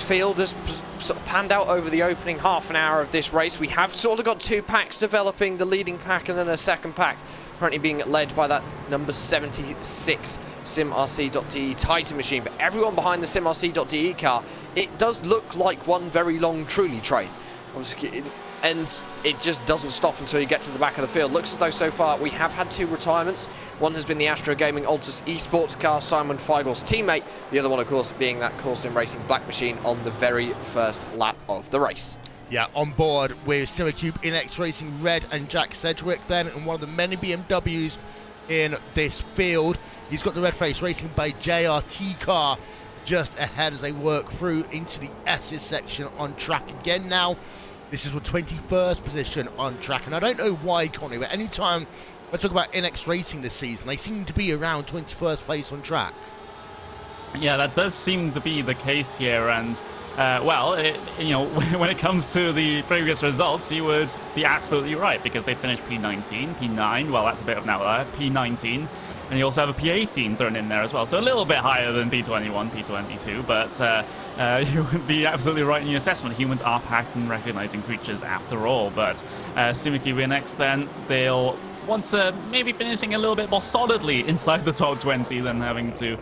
field has sort of panned out over the opening half an hour of this race. We have sort of got 2 packs developing, the leading pack and then a second pack, currently being led by that number 76 SimRC.de Titan machine. But everyone behind the SimRC.de car, it does look like one very long trolley train. Obviously, and it just doesn't stop until you get to the back of the field. Looks as though so far we have had 2 retirements. One has been the Astro Gaming Altus esports car, Simon Feigel's teammate. The other one, of course, being that Sim Racing Black Machine on the very first lap of the race. Yeah, on board with Simacube, Inex Racing, Red and Jack Sedgwick then, and one of the many BMWs in this field. He's got the Red Face Racing by JRT car just ahead as they work through into the S's section on track again now. This is the 21st position on track, and I don't know why, Connie, but anytime I talk about Inex Racing this season, they seem to be around 21st place on track. Yeah, that does seem to be the case here, and well, when it comes to the previous results, you would be absolutely right, because they finished P19, P9, well, that's a bit of an outlier, P19, and you also have a P18 thrown in there as well, so a little bit higher than P21, P22, but you would be absolutely right in your assessment. Humans are packed and recognizing creatures after all, but Simacube Inex then, they'll want to maybe finishing a little bit more solidly inside the top 20 than having to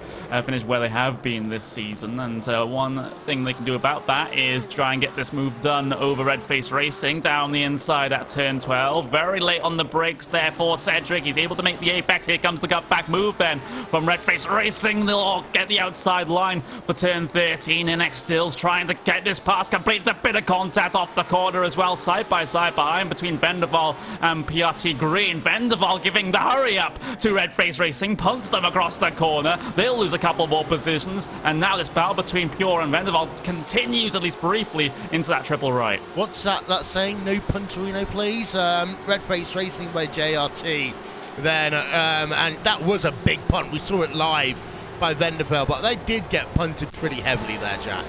finish where they have been this season. And one thing they can do about that is try and get this move done over Red Face Racing down the inside at turn 12. Very late on the brakes there for Cedric. He's able to make the apex. Here comes the cutback move then from Red Face Racing. They'll all get the outside line for turn 13. Inex Stills trying to get this pass complete. A bit of contact off the corner as well, side by side behind between Vendaval and PRT Green. Vendaval giving the hurry up to Red Face Racing, punts them across the corner. They'll lose a couple more positions, and now this battle between Pure and Vendaval continues, at least briefly, into that triple right. What's that saying? No punterino, please. Red Face Racing by JRT. Then, and that was a big punt. We saw it live by Vendaval, but they did get punted pretty heavily there, Jack.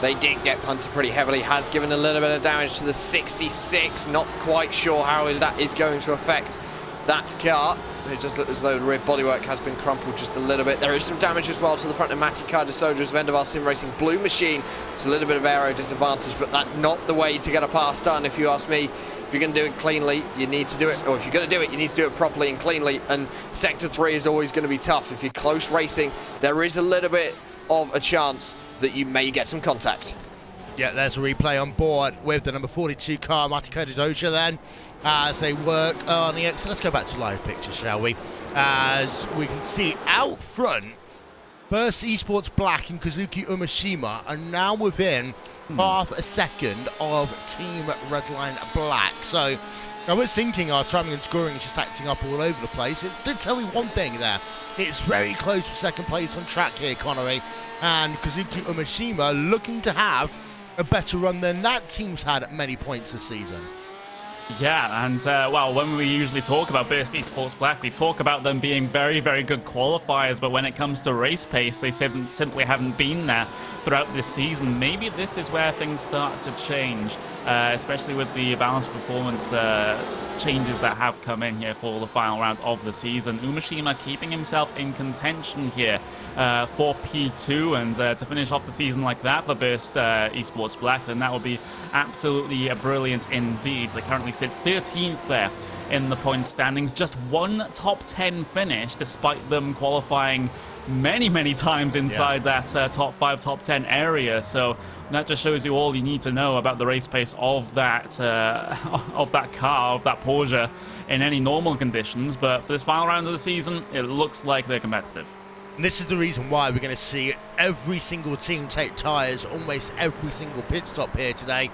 They did get punted pretty heavily, has given a little bit of damage to the 66. Not quite sure how that is going to affect that car. It just looks as though the rear bodywork has been crumpled just a little bit. There is some damage as well to the front of Matty Car de Soldier's Vendaval Sim Racing Blue Machine. It's a little bit of aero disadvantage, but that's not the way to get a pass done, if you ask me. If you're going to do it cleanly, you need to do it, or if you're going to do it, you need to do it properly and cleanly, and Sector 3 is always going to be tough. If you're close racing, there is a little bit of a chance that you may get some contact. Yeah, there's a replay on board with the number 42 car, Matty Car de Soldier then, as they work on the exit. Let's go back to live picture, shall we? As we can see out front, Burst Esports Black and Kazuki Umeshima are now within half a second of Team Redline Black. So I was thinking our timing and scoring is just acting up all over the place. It did tell me one thing there. It's very close for second place on track here, Connery. And Kazuki Umeshima looking to have a better run than that team's had at many points this season. Yeah, and well, when we usually talk about Burst Esports Black, we talk about them being very, very good qualifiers, but when it comes to race pace, they simply haven't been there throughout this season. Maybe this is where things start to change, especially with the balanced performance changes that have come in here for the final round of the season. Umeshima keeping himself in contention here for P2, and to finish off the season like that for Burst Esports Black, then that would be absolutely brilliant indeed. They currently sit 13th there in the point standings, just one top 10 finish despite them qualifying many times inside that top 5, top 10 area. So that just shows you all you need to know about the race pace of that car, of that Porsche in any normal conditions. But for this final round of the season, it looks like they're competitive. And this is the reason why we're going to see every single team take tyres, almost every single pit stop here today.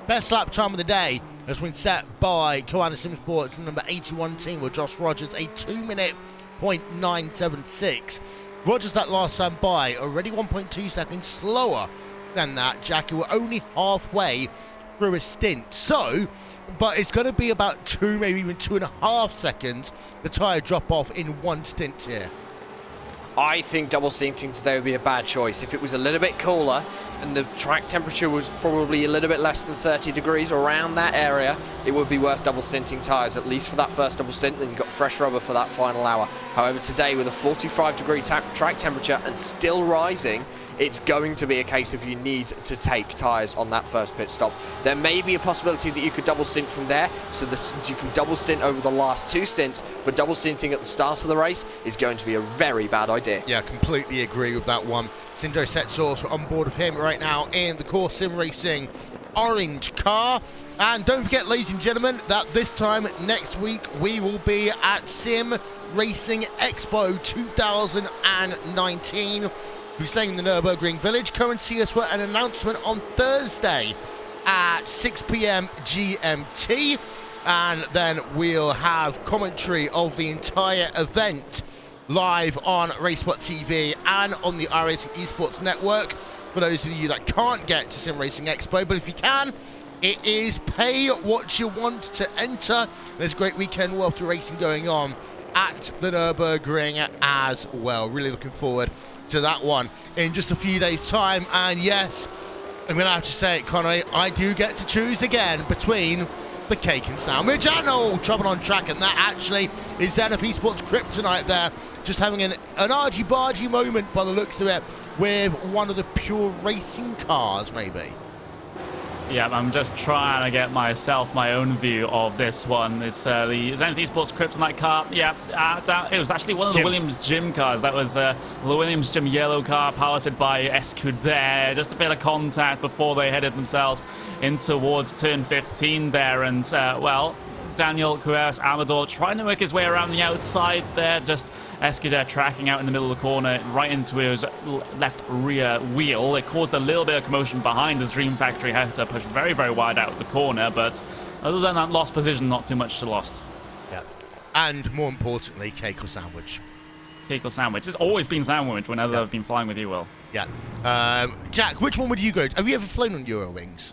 Best lap time of the day has been set by COTA Sim Sports number 81 team with Josh Rogers, a 2-minute .976. Rogers that last time by already 1.2 seconds slower than that. Jackie were only halfway through a stint. So, but it's going to be about 2, maybe even 2.5 seconds the tyre drop off in one stint here. I think double stinting today would be a bad choice. If it was a little bit cooler and the track temperature was probably a little bit less than 30 degrees or around that area, it would be worth double stinting tyres, at least for that first double stint, then you've got fresh rubber for that final hour. However, today with a 45-degree track temperature and still rising, it's going to be a case of you need to take tyres on that first pit stop. There may be a possibility that you could double stint from there, so you can double stint over the last 2 stints, but double stinting at the start of the race is going to be a very bad idea. Yeah, completely agree with that one. Sindro Setsource on board with him right now in the Sim Racing orange car. And don't forget, ladies and gentlemen, that this time next week we will be at Sim Racing Expo 2019. We're staying in the Nürburgring Village. Come and see us for an announcement on Thursday at 6 p.m. GMT. And then we'll have commentary of the entire event live on RaceSpot TV and on the iRacing Esports Network for those of you that can't get to Sim Racing Expo. But if you can, it is pay what you want to enter. There's a great weekend worth of racing going on at the Nürburgring as well. Really looking forward to that one in just a few days' time. And yes, I'm going to have to say it, Conway, I do get to choose again between the cake and sandwich and trouble on track, and that actually is Zenith Esports Kryptonite there, just having an argy-bargy moment by the looks of it with one of the pure racing cars, maybe. Yeah, I'm just trying to get myself my own view of this one. It's the Zenith Esports Kryptonite car. Yeah, it was actually one of the Williams Gym cars. That was the Williams Gym yellow car piloted by Escuder. Just a bit of contact before they headed themselves in towards turn 15 there. And, well, Daniel Cuevas Amador trying to work his way around the outside there. Just Escuder tracking out in the middle of the corner right into his left rear wheel. It caused a little bit of commotion behind as Dream Factory had to push very, very wide out of the corner. But other than that lost position, not too much to lost. Yeah. And more importantly, cake or sandwich. Cake or sandwich. It's always been sandwich whenever I've been flying with you, Will. Yeah. Jack, which one would you go to? Have you ever flown on Eurowings?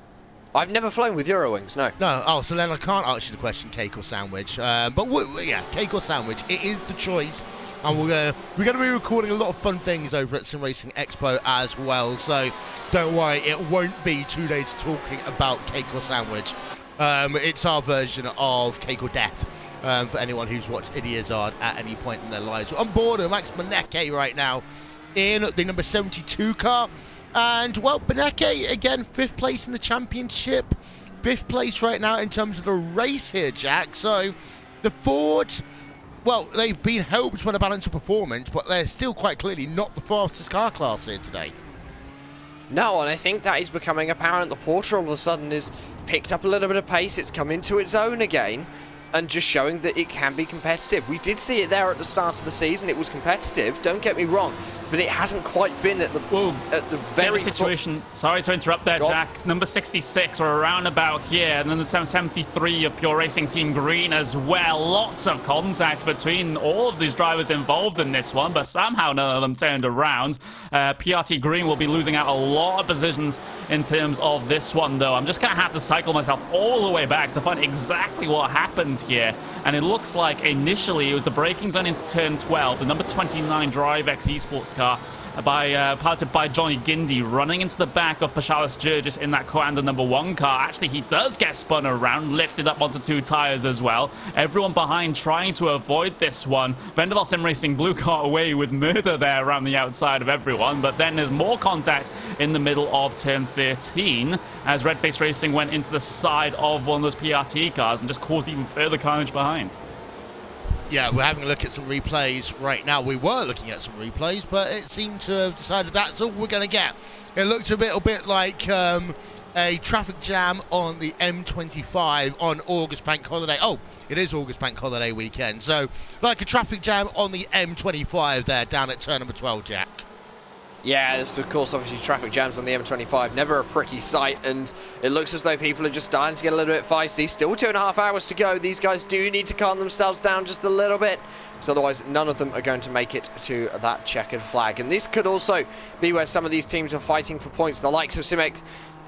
I've never flown with Eurowings, no. No. Oh, so then I can't ask you the question, cake or sandwich. But yeah, cake or sandwich. It is the choice. And we're going to be recording a lot of fun things over at Sim Racing Expo as well. So don't worry, it won't be 2 days talking about cake or sandwich. It's our version of cake or death for anyone who's watched Idiazard at any point in their lives. We're on board with Max Benecke right now in the number 72 car. And, well, Benecke, again, 5th place in the championship. 5th place right now in terms of the race here, Jack. So the Fords, well, they've been helped by the balance of performance, but they're still quite clearly not the fastest car class here today. No, and I think that is becoming apparent. The Porter all of a sudden is picked up a little bit of pace. It's come into its own again and just showing that it can be competitive. We did see it there at the start of the season. It was competitive, don't get me wrong, but it hasn't quite been at the very situation. Sorry to interrupt there, Jack. Number 66 or around about here, and then the 73 of Pure Racing Team Green as well. Lots of contact between all of these drivers involved in this one, but somehow none of them turned around. PRT Green will be losing out a lot of positions in terms of this one, though. I'm just going to have to cycle myself all the way back to find exactly what happened here. And it looks like initially it was the braking zone into turn 12, the number 29 DriveX Esports car piloted by Johnny Gindi, running into the back of Paschalis Jurgis in that Coanda number 1 car. Actually, he does get spun around, lifted up onto 2 tires as well. Everyone behind trying to avoid this one. Vendaval Sim Racing Blue car away with murder there around the outside of everyone, but then there's more contact in the middle of turn 13 as Red Face Racing went into the side of one of those PRT cars and just caused even further carnage behind. Yeah, we're having a look at some replays right now. We were looking at some replays, but it seemed to have decided that's all we're going to get. It looked a little bit like a traffic jam on the M25 on August Bank Holiday. Oh, it is August Bank Holiday weekend. So, like a traffic jam on the M25 there down at turn number 12, Jack. Yeah, there's of course obviously traffic jams on the M25, never a pretty sight, and it looks as though people are just starting to get a little bit feisty. Still 2.5 hours to go. These guys do need to calm themselves down just a little bit, because otherwise none of them are going to make it to that checkered flag. And this could also be where some of these teams are fighting for points. The likes of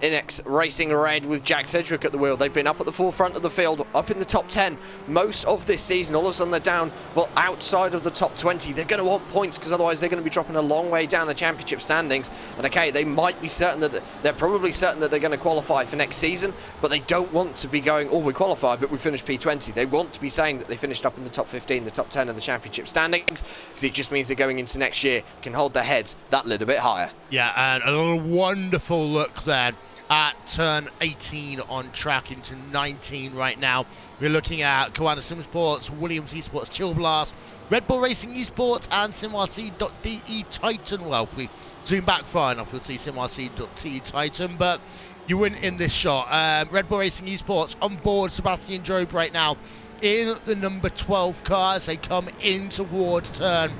Inex Racing Red with Jack Sedgwick at the wheel. They've been up at the forefront of the field, up in the top 10 most of this season. All of a sudden they're down, well, outside of the top 20. They're going to want points because otherwise they're going to be dropping a long way down the championship standings. And okay, they might be certain that they're probably certain that they're going to qualify for next season, but they don't want to be going, oh, we qualified, but we finished P20. They want to be saying that they finished up in the top 15, the top 10 of the championship standings, because it just means they're going into next year, can hold their heads that little bit higher. Yeah, and a wonderful look there at turn 18 on track into 19 right now. We're looking at Coanda Sim Sports, Williams Esports Chill Blast, Red Bull Racing Esports, and SimRC.de Titan. Well, if we zoom back far enough, we'll see SimRC.de Titan, but You win in this shot. Red Bull Racing Esports on board Sebastian Job right now in the number 12 car as they come in towards turn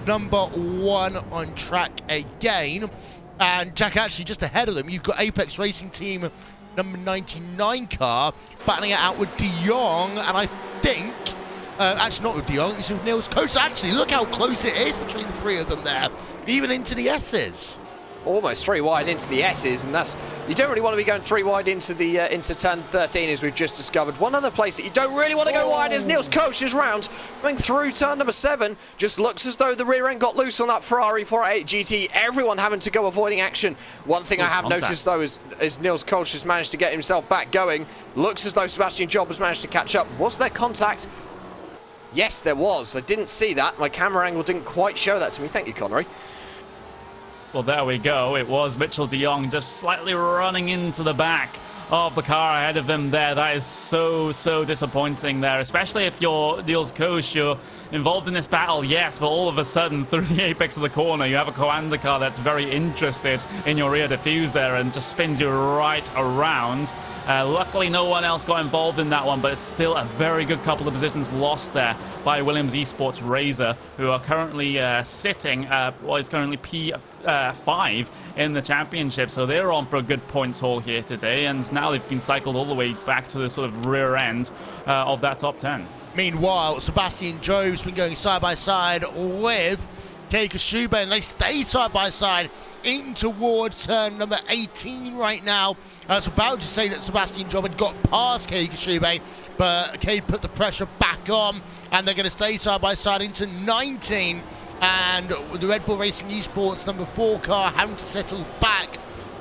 number 1 on track again. And Jack, actually just ahead of them, you've got Apex Racing Team number 99 car battling it out with De Jong, and I think actually not with De Jong, it's with Niels COTA. Actually, look how close it is between the three of them there, even into the S's. Almost 3 wide into the S's, and that's, you don't really want to be going 3 wide into the into turn 13, as we've just discovered. One other place that you don't really want to go wide is Niels COTA's round, going through turn number 7. Just looks as though the rear end got loose on that Ferrari 488 GT. Everyone having to go avoiding action. One thing I have noticed though is Niels COTA's managed to get himself back going. Looks as though Sebastian Job has managed to catch up. Was there contact? Yes, there was. I didn't see that. My camera angle didn't quite show that to me. Thank you, Connery. Well, there we go. It was Mitchell de Jong just slightly running into the back of the car ahead of him there. That is so disappointing there, especially if you're Niels COTA, you're involved in this battle, yes, but all of a sudden through the apex of the corner you have a Coanda car that's very interested in your rear diffuser and just spins you right around. Luckily no one else got involved in that one, but it's still a very good couple of positions lost there by Williams Esports Razor, who are currently sitting, is currently P5 in the championship, so they're on for a good points haul here today, and now they've been cycled all the way back to the sort of rear end of that top 10. Meanwhile, Sebastian Job's been going side by side with Keiko Shube, and they stay side by side in towards turn number 18 right now. I was about to say that Sebastian Job had got past Keiko Shube, but Cade put the pressure back on, and they're going to stay side by side into 19. And the Red Bull Racing Esports number 4 car having to settle back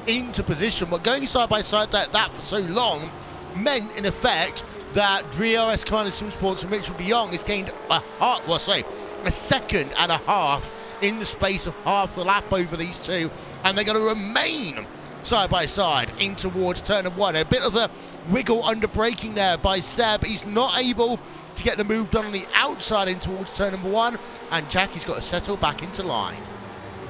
into position. But going side by side like that for so long meant, in effect, that VRS Commando Sim Sports and Mitchell de Jong has gained a second and a half in the space of half a lap over these two, and they're going to remain side by side in towards turn of 1. A bit of a wiggle under braking there by Seb. He's not able to get the move done on the outside in towards turn number 1, and Jackie's got to settle back into line.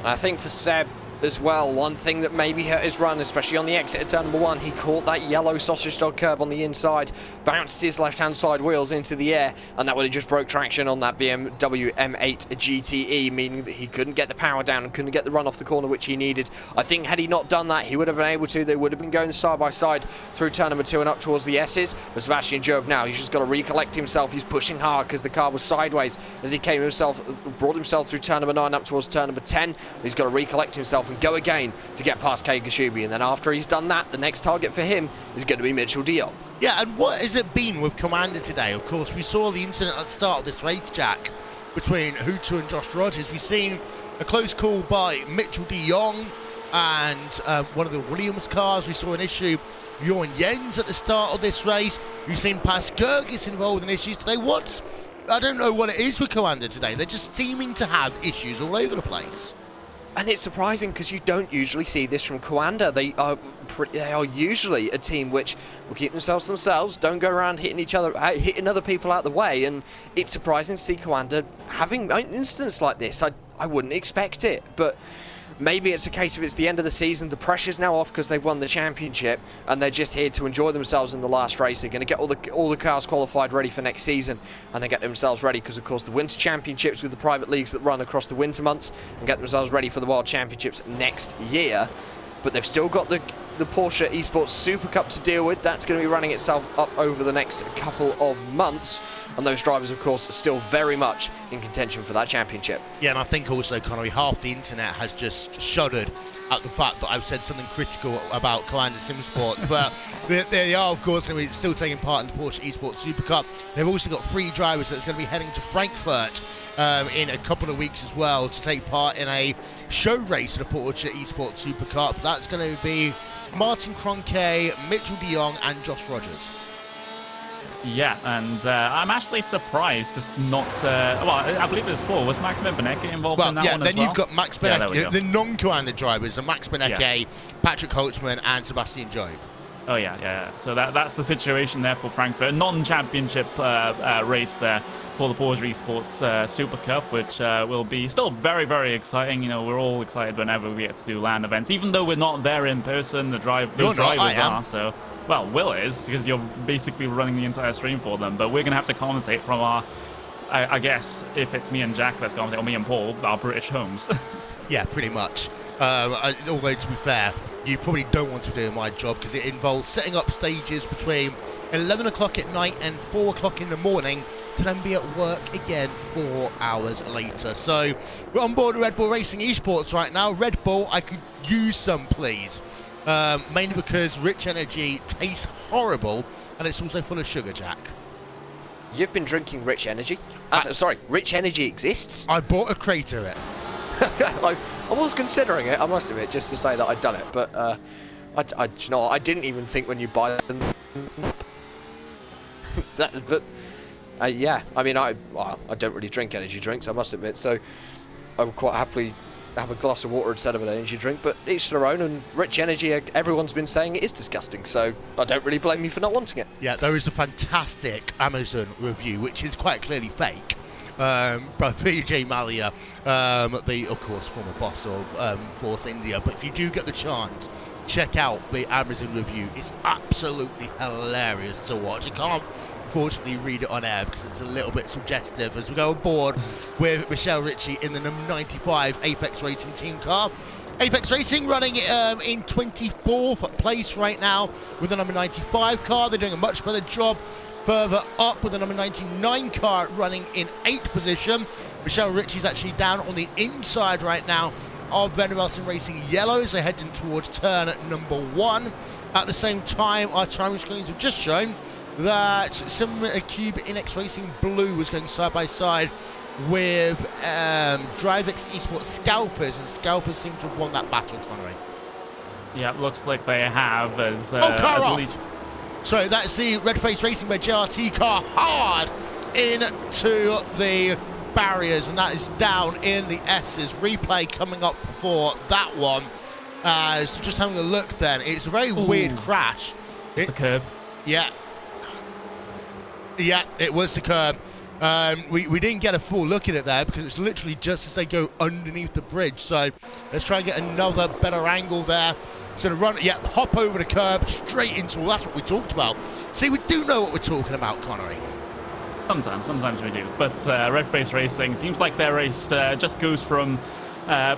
I think for Seb as well, one thing that maybe hurt his run, especially on the exit of turn number 1, he caught that yellow sausage dog curb on the inside, bounced his left-hand side wheels into the air, and that would have just broke traction on that BMW M8 GTE, meaning that he couldn't get the power down and couldn't get the run off the corner which he needed. I think had he not done that, he would have been able to. They would have been going side by side through turn number 2 and up towards the S's. But Sebastian Job now, he's just got to recollect himself. He's pushing hard because the car was sideways as he brought himself through turn number 9 up towards turn number 10. He's got to recollect himself and go again to get past Keiko Shube, and then after he's done that, the next target for him is going to be Mitchell de Jong. Yeah, and what has it been with Commander today? Of course, we saw the incident at the start of this race, Jack, between Hutu and Josh Rogers. We've seen a close call by Mitchell de Jong and one of the Williams cars. We saw an issue with Johan Jens at the start of this race. We've seen Pas Gergis involved in issues today. I don't know what it is with Commander today. They're just seeming to have issues all over the place. And it's surprising because you don't usually see this from Coanda. They are usually a team which will keep themselves to themselves, don't go around hitting other people out the way. And it's surprising to see Coanda having an instance like this. I wouldn't expect it, but maybe it's a case of it's the end of the season, the pressure's now off because they've won the championship and they're just here to enjoy themselves in the last race. They're going to get all the cars qualified ready for next season, and they get themselves ready because of course the winter championships with the private leagues that run across the winter months, and get themselves ready for the world championships next year. But they've still got the Porsche Esports Super Cup to deal with. That's going to be running itself up over the next couple of months. And those drivers, of course, are still very much in contention for that championship. Yeah, and I think also, Connery, half the internet has just shuddered at the fact that I've said something critical about Coanda Sim Sports. But they are, of course, going to be still taking part in the Porsche Esports Super Cup. They've also got 3 drivers that's going to be heading to Frankfurt in a couple of weeks as well to take part in a show race of the Porsche Esports Super Cup. That's going to be Martin Kroenke, Mitchell de Jong, and Josh Rogers. Yeah, and I'm actually surprised it's not... well, I believe it was 4. Was Max Benecke involved in that one as well? Yeah, then you've got Max Benecke. Yeah, the non-Coanda drivers are Max Benecke, Patrick Holtzman, and Sebastian Job. Oh yeah. So that's the situation there for Frankfurt. A non-championship race there for the Porsche Esports Super Cup, which will be still very, very exciting. You know, we're all excited whenever we get to do LAN events, even though we're not there in person. Those drivers are. So, well, Will is, because you're basically running the entire stream for them. But we're gonna have to commentate from our, I guess, if it's me and Jack, let's commentate, or me and Paul, our British homes. Yeah, pretty much. Although, to be fair, you probably don't want to do my job because it involves setting up stages between 11 o'clock at night and 4 o'clock in the morning to then be at work again 4 hours later. So we're on board Red Bull Racing Esports right now. Red Bull, I could use some, please. Mainly because Rich Energy tastes horrible and it's also full of sugar, Jack. You've been drinking Rich Energy? Sorry, Rich Energy exists? I bought a crate of it. I was considering it, I must admit, just to say that I'd done it, but you know, I didn't even think when you buy them. Yeah, I mean, I don't really drink energy drinks, I must admit, so I would quite happily have a glass of water instead of an energy drink, but each their own, and Rich Energy, everyone's been saying it is disgusting, so I don't really blame you for not wanting it. Yeah, there is a fantastic Amazon review, which is quite clearly fake. By Vijay Mallya, the, of course, former boss of Force India. But if you do get the chance, check out the Amazon review. It's absolutely hilarious to watch. I can't, unfortunately, read it on air because it's a little bit suggestive as we go aboard with Michelle Ritchie in the number 95 Apex Racing team car. Apex Racing running in 24th place right now with the number 95 car. They're doing a much better job further up with the number 99 car running in 8th position. Michelle Ritchie's actually down on the inside right now of Venerelson Racing Yellow as they're heading towards turn number 1. At the same time, our timing screens have just shown that Simulator Cube Inex Racing Blue was going side by side with DriveX Esports Scalpers, and Scalpers seem to have won that battle, Connery. Yeah, it looks like they have, as car off. So that's the Red Face Racing by JRT car hard into the barriers, and that is down in the S's. Replay coming up for that one. So just having a look then, it's a very weird crash. It's the curb. Yeah. Yeah, it was the curb. We didn't get a full look at it there because it's literally just as they go underneath the bridge. So let's try and get another better angle there. So to run, yeah, hop over the curb, straight into, well, that's what we talked about. See, we do know what we're talking about, Connery. Sometimes we do. But Red Face Racing seems like their race just goes from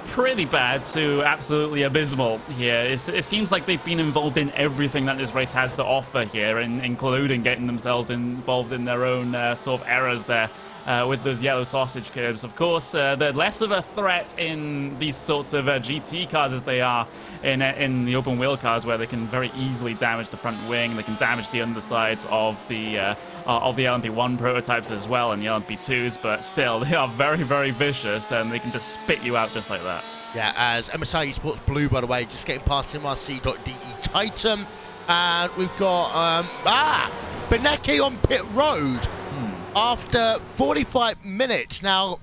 pretty bad to absolutely abysmal here. It seems like they've been involved in everything that this race has to offer here, including getting themselves involved in their own sort of errors there. With those yellow sausage curbs. Of course, they're less of a threat in these sorts of GT cars as they are in the open wheel cars, where they can very easily damage the front wing. They can damage the undersides of the LMP1 prototypes as well, and the LMP2s, but still, they are very, very vicious, and they can just spit you out just like that. Yeah, as MSI Esports Blue, by the way, just getting past MRC.de Titan, and we've got Beneke on pit road. After 45 minutes. Now,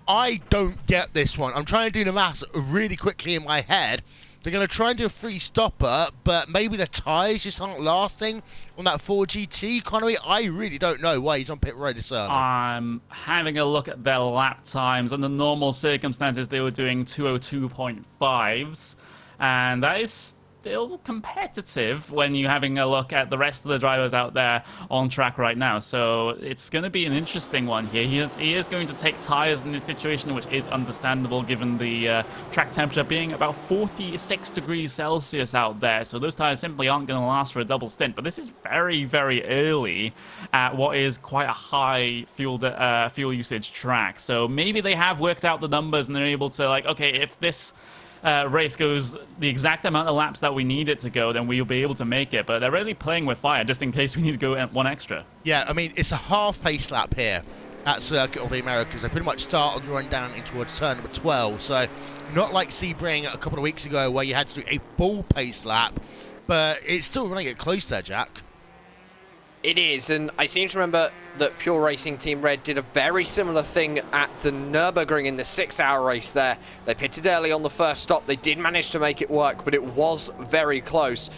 I don't get this one. I'm trying to do the maths really quickly in my head. They're going to try and do a free stopper, but maybe the tyres just aren't lasting on that 4GT. Connery, I really don't know why he's on pit road this early. I'm having a look at their lap times. Under normal circumstances, they were doing 202.5s, and that is still competitive when you're having a look at the rest of the drivers out there on track right now. So it's going to be an interesting one here. He is going to take tires in this situation, which is understandable given the track temperature being about 46 degrees Celsius out there. So those tires simply aren't going to last for a double stint. But this is very, very early at what is quite a high fuel usage track. So maybe they have worked out the numbers and they're able to, like, okay, if this race goes the exact amount of laps that we need it to go, then we'll be able to make it. But they're really playing with fire just in case we need to go one extra. Yeah, I mean, it's a half pace lap here at Circuit of the Americas. They pretty much start on the run down in towards turn number 12. So not like Sebring a couple of weeks ago where you had to do a full pace lap, but it's still running it close there, Jack. It is, and I seem to remember that Pure Racing Team Red did a very similar thing at the Nürburgring in the 6-hour race there. They pitted early on the first stop. They did manage to make it work, but it was very close.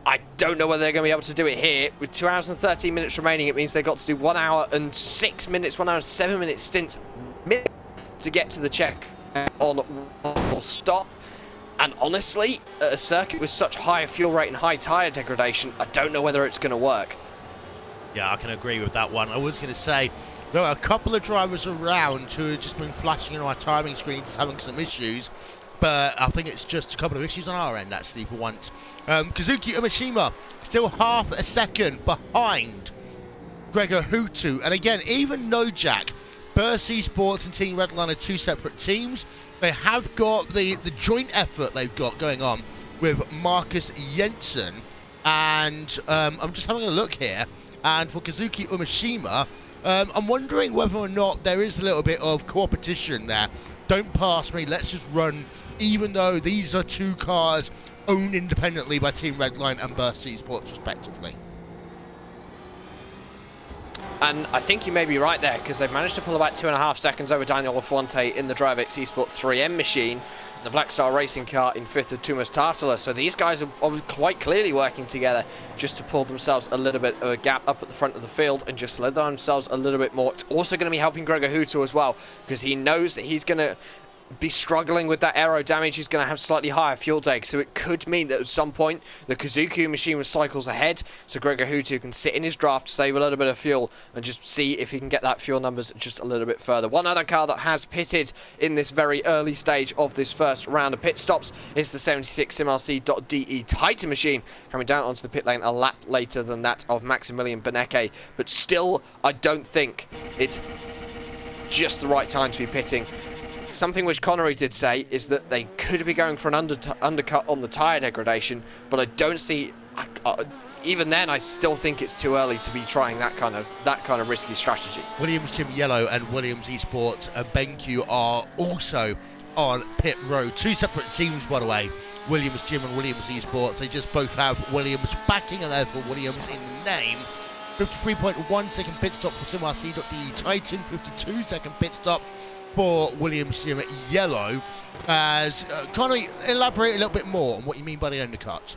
I don't know whether they're going to be able to do it here. With 2 hours and 13 minutes remaining, it means they've got to do 1 hour and 6 minutes, 1 hour and 7 minute stints to get to the check on one stop. And honestly, at a circuit with such high fuel rate and high tyre degradation, I don't know whether it's going to work. Yeah, I can agree with that one. I was going to say, there are a couple of drivers around who have just been flashing on our timing screens having some issues, but I think it's just a couple of issues on our end, actually, for once. Kazuki Umeshima still half a second behind Gregor Hutu. And again, even Jack, Burst Esports and Team Redline are two separate teams. They have got the joint effort they've got going on with Marcus Jensen. And I'm just having a look here. And for Kazuki Umeshima, I'm wondering whether or not there is a little bit of competition there. Don't pass me, let's just run, even though these are two cars owned independently by Team Redline and Burst Esports, respectively. And I think you may be right there, because they've managed to pull about 2.5 seconds over Daniel Lafuente in the DriveX Esports 3M machine, the Black Star Racing car in 5th of Tumas Tartala. So these guys are quite clearly working together just to pull themselves a little bit of a gap up at the front of the field and just solidify themselves a little bit more. It's also going to be helping Gregor Hutu as well, because he knows that he's going to be struggling with that aero damage. He's going to have slightly higher fuel take, so it could mean that at some point the Kazuki machine cycles ahead, so Gregor Hutu can sit in his draft, save a little bit of fuel, and just see if he can get that fuel numbers just a little bit further. One other car that has pitted in this very early stage of this first round of pit stops is the 76 SimRC.de Titan machine, coming down onto the pit lane a lap later than that of Maximilian Beneke, but still I don't think it's just the right time to be pitting. Something which Connery did say is that they could be going for an undercut on the tyre degradation, but I don't see. Even then, I still think it's too early to be trying that kind of risky strategy. Williams Jim Yellow and Williams Esports and BenQ are also on pit road. Two separate teams, by the way. Williams Jim and Williams Esports. They just both have Williams backing, and therefore Williams in the name. 53.1 second pit stop for SimRC.de Titan. 52 second pit stop for Williams Jim Yellow. As Connie, elaborate a little bit more on what you mean by the undercut.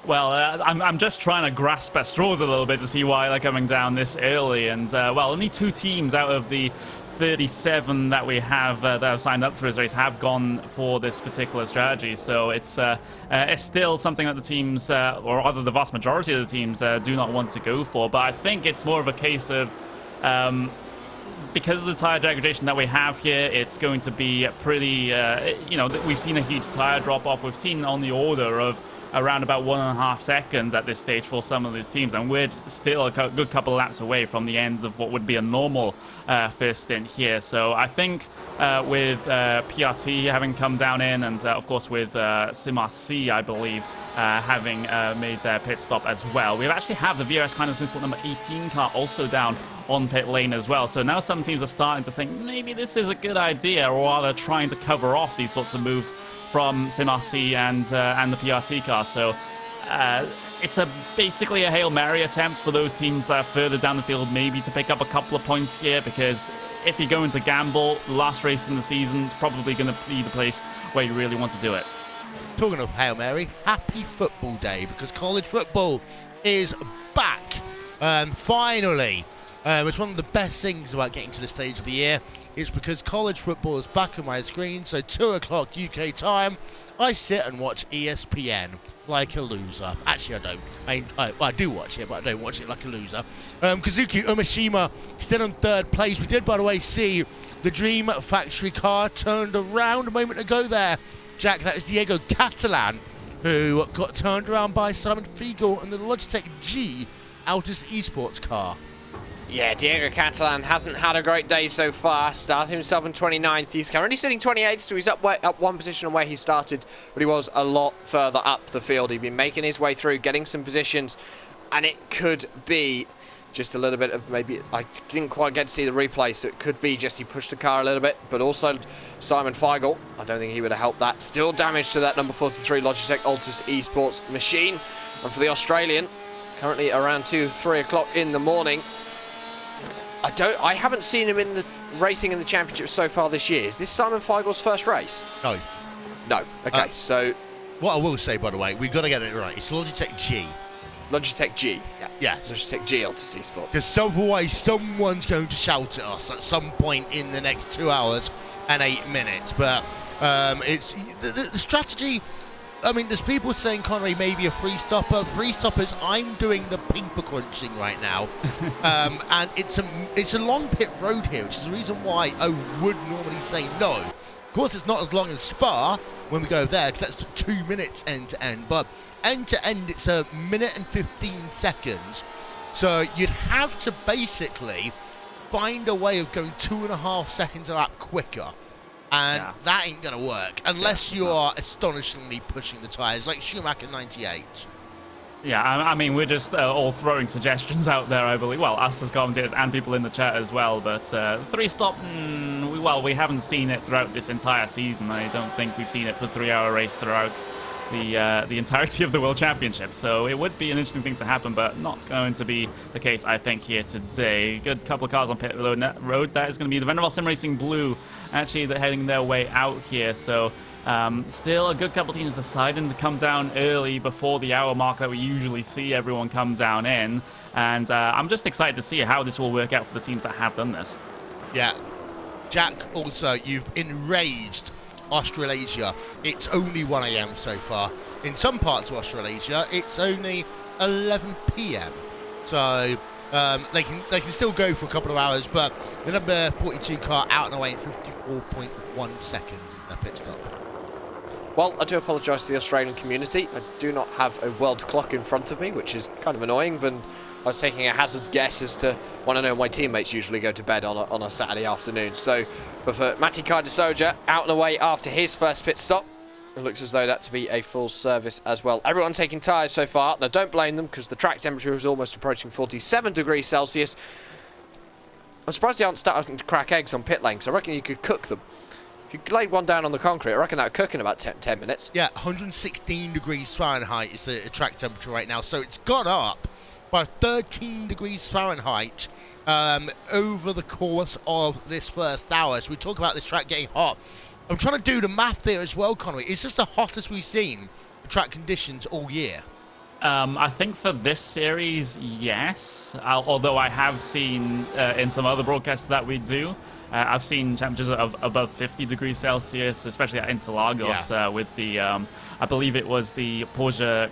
Well, I'm just trying to grasp at straws a little bit to see why they're coming down this early. And, well, only 2 teams out of the 37 that we have that have signed up for this race have gone for this particular strategy. So it's still something that the teams, or rather the vast majority of the teams, do not want to go for. But I think it's more of a case of because of the tire degradation that we have here, it's going to be pretty, we've seen a huge tire drop off. We've seen on the order of around about 1.5 seconds at this stage for some of these teams, and we're still a good couple of laps away from the end of what would be a normal first stint here. So I think with PRT having come down in, and of course with SimRC, I believe, having made their pit stop as well, we actually have the VRS Kind of Sport number 18 car also down on pit lane as well. So now some teams are starting to think maybe this is a good idea, or are they trying to cover off these sorts of moves from SimRC and the PRT car. So it's basically a Hail Mary attempt for those teams that are further down the field, maybe to pick up a couple of points here, because if you're going to gamble, the last race in the season is probably going to be the place where you really want to do it. Talking of Hail Mary, happy football day, because college football is back. Finally, it's one of the best things about getting to this stage of the year. It's because college football is back on my screen, so 2 o'clock UK time, I sit and watch ESPN like a loser. Actually, I don't. I do watch it, but I don't watch it like a loser. Kazuki Umeshima still in 3rd place. We did, by the way, see the Dream Factory car turned around a moment ago there. Jack, that is Diego Catalan, who got turned around by Simon Fiegel and the Logitech G Altus Esports car. Yeah, Diego Catalan hasn't had a great day so far. Started himself in 29th. He's currently sitting 28th, so he's up one position on where he started, but he was a lot further up the field. He'd been making his way through, getting some positions, and it could be just a little bit of maybe, I didn't quite get to see the replay, so it could be just he pushed the car a little bit, but also Simon Feigl, I don't think he would have helped that. Still damage to that number 43 Logitech Altus Esports machine. And for the Australian, currently around 2-3 o'clock in the morning, I haven't seen him in the racing in the championship so far this year. Is this Simon Feigl's first race? No. No. Okay, so What I will say, by the way, we've got to get it right. It's Logitech G. Logitech G. Yeah. Yes. Logitech G Ultra Sports. Because otherwise, someone's going to shout at us at some point in the next 2 hours and 8 minutes. But it's the strategy. I mean, there's people saying Connery maybe a free stopper. Free stoppers, I'm doing the paper crunching right now. And it's a long pit road here, which is the reason why I would normally say no. Of course, it's not as long as Spa when we go there, because that's 2 minutes end to end. But end to end, it's a minute and 15 seconds. So you'd have to basically find a way of going 2.5 seconds a lap quicker. And that ain't going to work unless you are astonishingly pushing the tyres, like Schumacher 98. Yeah, I mean, we're just all throwing suggestions out there, I believe. Well, us as commentators and people in the chat as well. But three-stop, we haven't seen it throughout this entire season. I don't think we've seen it for a 3-hour race throughout the entirety of the World Championship. So it would be an interesting thing to happen, but not going to be the case, I think, here today. Good couple of cars on pit road. That is going to be the Vanderbilt Sim Racing Blue. Actually, they're heading their way out here. So still a good couple of teams deciding to come down early before the hour mark that we usually see everyone come down in. And I'm just excited to see how this will work out for the teams that have done this. Yeah. Jack, also, you've enraged Australasia. It's only 1 a.m. so far. In some parts of Australasia, it's only 11 p.m. So they can still go for a couple of hours, but the number 42 car out and away in 54.1 seconds is their pit stop. Well, I do apologise to the Australian community. I do not have a world clock in front of me, which is kind of annoying, but I was taking a hazard guess as to when I know my teammates usually go to bed on a Saturday afternoon. So, but for Matti Kaidasoja, out and away after his first pit stop, it looks as though that to be a full service as well. Everyone taking tyres so far. Now, don't blame them because the track temperature is almost approaching 47 degrees Celsius. I'm surprised they aren't starting to crack eggs on pit lane, because I reckon you could cook them. If you laid one down on the concrete, I reckon that would cook in about 10 minutes. Yeah, 116 degrees Fahrenheit is the track temperature right now, so it's gone up by 13 degrees Fahrenheit over the course of this first hour. So we talk about this track getting hot. I'm trying to do the math there as well, Conway. It's just the hottest we've seen the track conditions all year. I think for this series, yes. Although I have seen in some other broadcasts that we do, I've seen temperatures of above 50 degrees Celsius, especially at Interlagos with the, I believe it was the Porsche,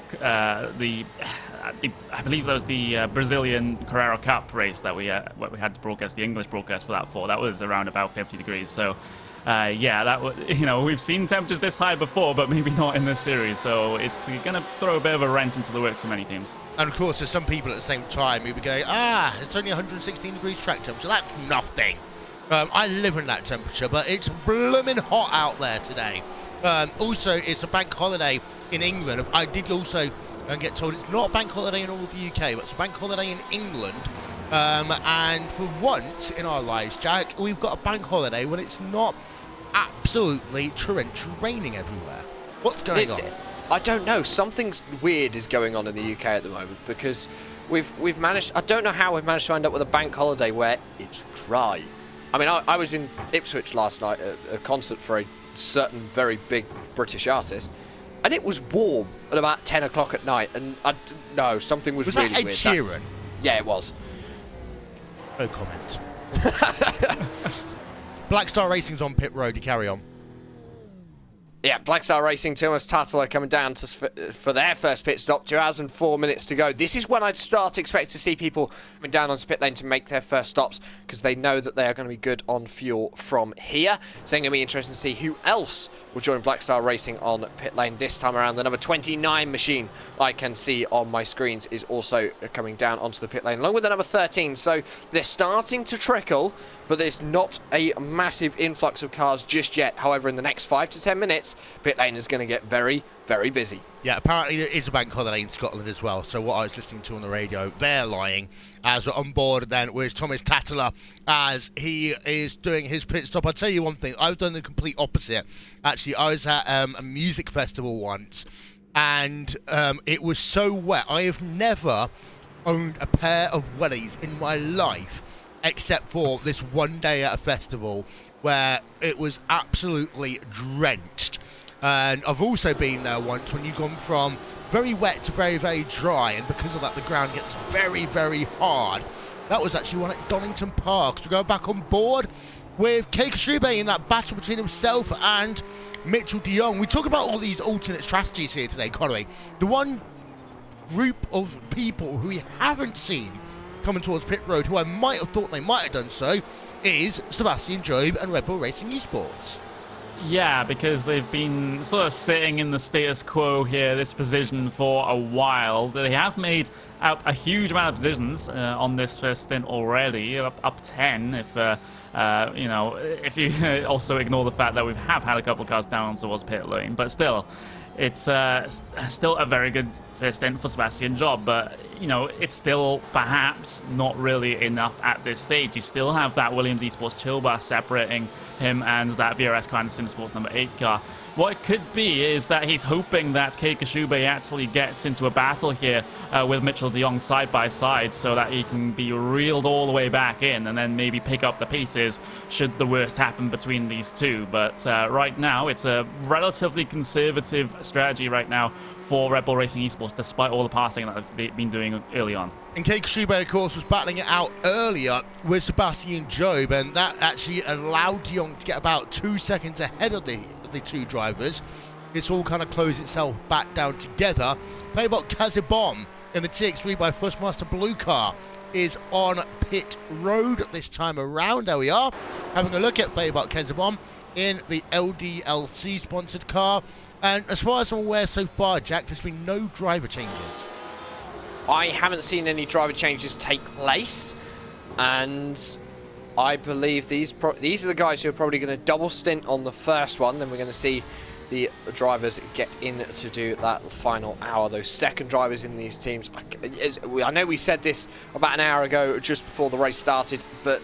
I believe that was the Brazilian Carrera Cup race that we had to broadcast, the English broadcast for that for. That was around about 50 degrees. So, yeah, that would, we've seen temperatures this high before, but maybe not in this series. So it's going to throw a bit of a wrench into the works for many teams. And of course, there's some people at the same time who would go, it's only 116 degrees track temperature. That's nothing. I live in that temperature, but it's blooming hot out there today. Also, it's a bank holiday in England. I did also get told it's not a bank holiday in all of the UK, but it's a bank holiday in England. And for once in our lives, Jack, we've got a bank holiday when it's not absolutely torrential raining everywhere. What's going on? I don't know. Something's weird is going on in the UK at the moment, because we've managed. I don't know how we've managed to end up with a bank holiday where it's dry. I mean, I was in Ipswich last night at a concert for a certain very big British artist, and it was warm at about 10 o'clock at night, and no, something was really weird. Was that Ed Sheeran? Yeah, it was. No comment. Black Star Racing's on pit road. You carry on. Yeah, Black Star Racing, Thomas Tatler coming down for their first pit stop. 2 hours and 4 minutes to go. This is when I'd start to expect to see people coming down onto pit lane to make their first stops, because they know that they are going to be good on fuel from here. It's going to be interesting to see who else will join Black Star Racing on pit lane this time around. The number 29 machine I can see on my screens is also coming down onto the pit lane, along with the number 13. So they're starting to trickle, but there's not a massive influx of cars just yet. However, in the next 5 to 10 minutes, pit lane is going to get very, very busy. Yeah, apparently there is a bank holiday in Scotland as well. So what I was listening to on the radio, they're lying. As we're on board then with Thomas Tatler as he is doing his pit stop. I'll tell you one thing, I've done the complete opposite. Actually, I was at a music festival once, and it was so wet. I have never owned a pair of wellies in my life, except for this one day at a festival where it was absolutely drenched. And I've also been there once when you've gone from very wet to very, very dry, and because of that the ground gets very, very hard. That was actually one at Donington Park. So we're going back on board with COTA Strube in that battle between himself and Mitchell de Jong. We talk about all these alternate strategies here today, Conway. The one group of people who we haven't seen coming towards pit road, who I might have thought they might have done so, is Sebastian Job and Red Bull Racing Esports. Yeah, because they've been sort of sitting in the status quo here, this position, for a while. They have made out a huge amount of positions on this first stint already, up 10 if, you know, if you also ignore the fact that we have had a couple of cars down towards pit lane. But still, it's still a very good first stint for Sebastian Job, but, you know, it's still perhaps not really enough at this stage. You still have that Williams Esports chill bar separating him and that VRS Kind Sim Sports number 8 car. What it could be is that he's hoping that COTA Strube actually gets into a battle here with Mitchell de Jong side by side, so that he can be reeled all the way back in and then maybe pick up the pieces should the worst happen between these two. But right now, it's a relatively conservative strategy right now for Red Bull Racing Esports, despite all the passing that they've been doing early on. And COTA Strube, of course, was battling it out earlier with Sebastian Job, and that actually allowed de Jong to get about 2 seconds ahead of the two drivers. It's all kind of closed itself back down together. Playbot Kazibom in the TX3 by Fushmaster Blue car is on pit road this time around. There we are, having a look at Playbot Kazibom in the LDLC sponsored car. And as far as I'm aware so far, Jack, there's been no driver changes. I haven't seen any driver changes take place, and I believe these are the guys who are probably going to double stint on the first one. Then we're going to see the drivers get in to do that final hour. Those second drivers in these teams. I know we said this about an hour ago, just before the race started, but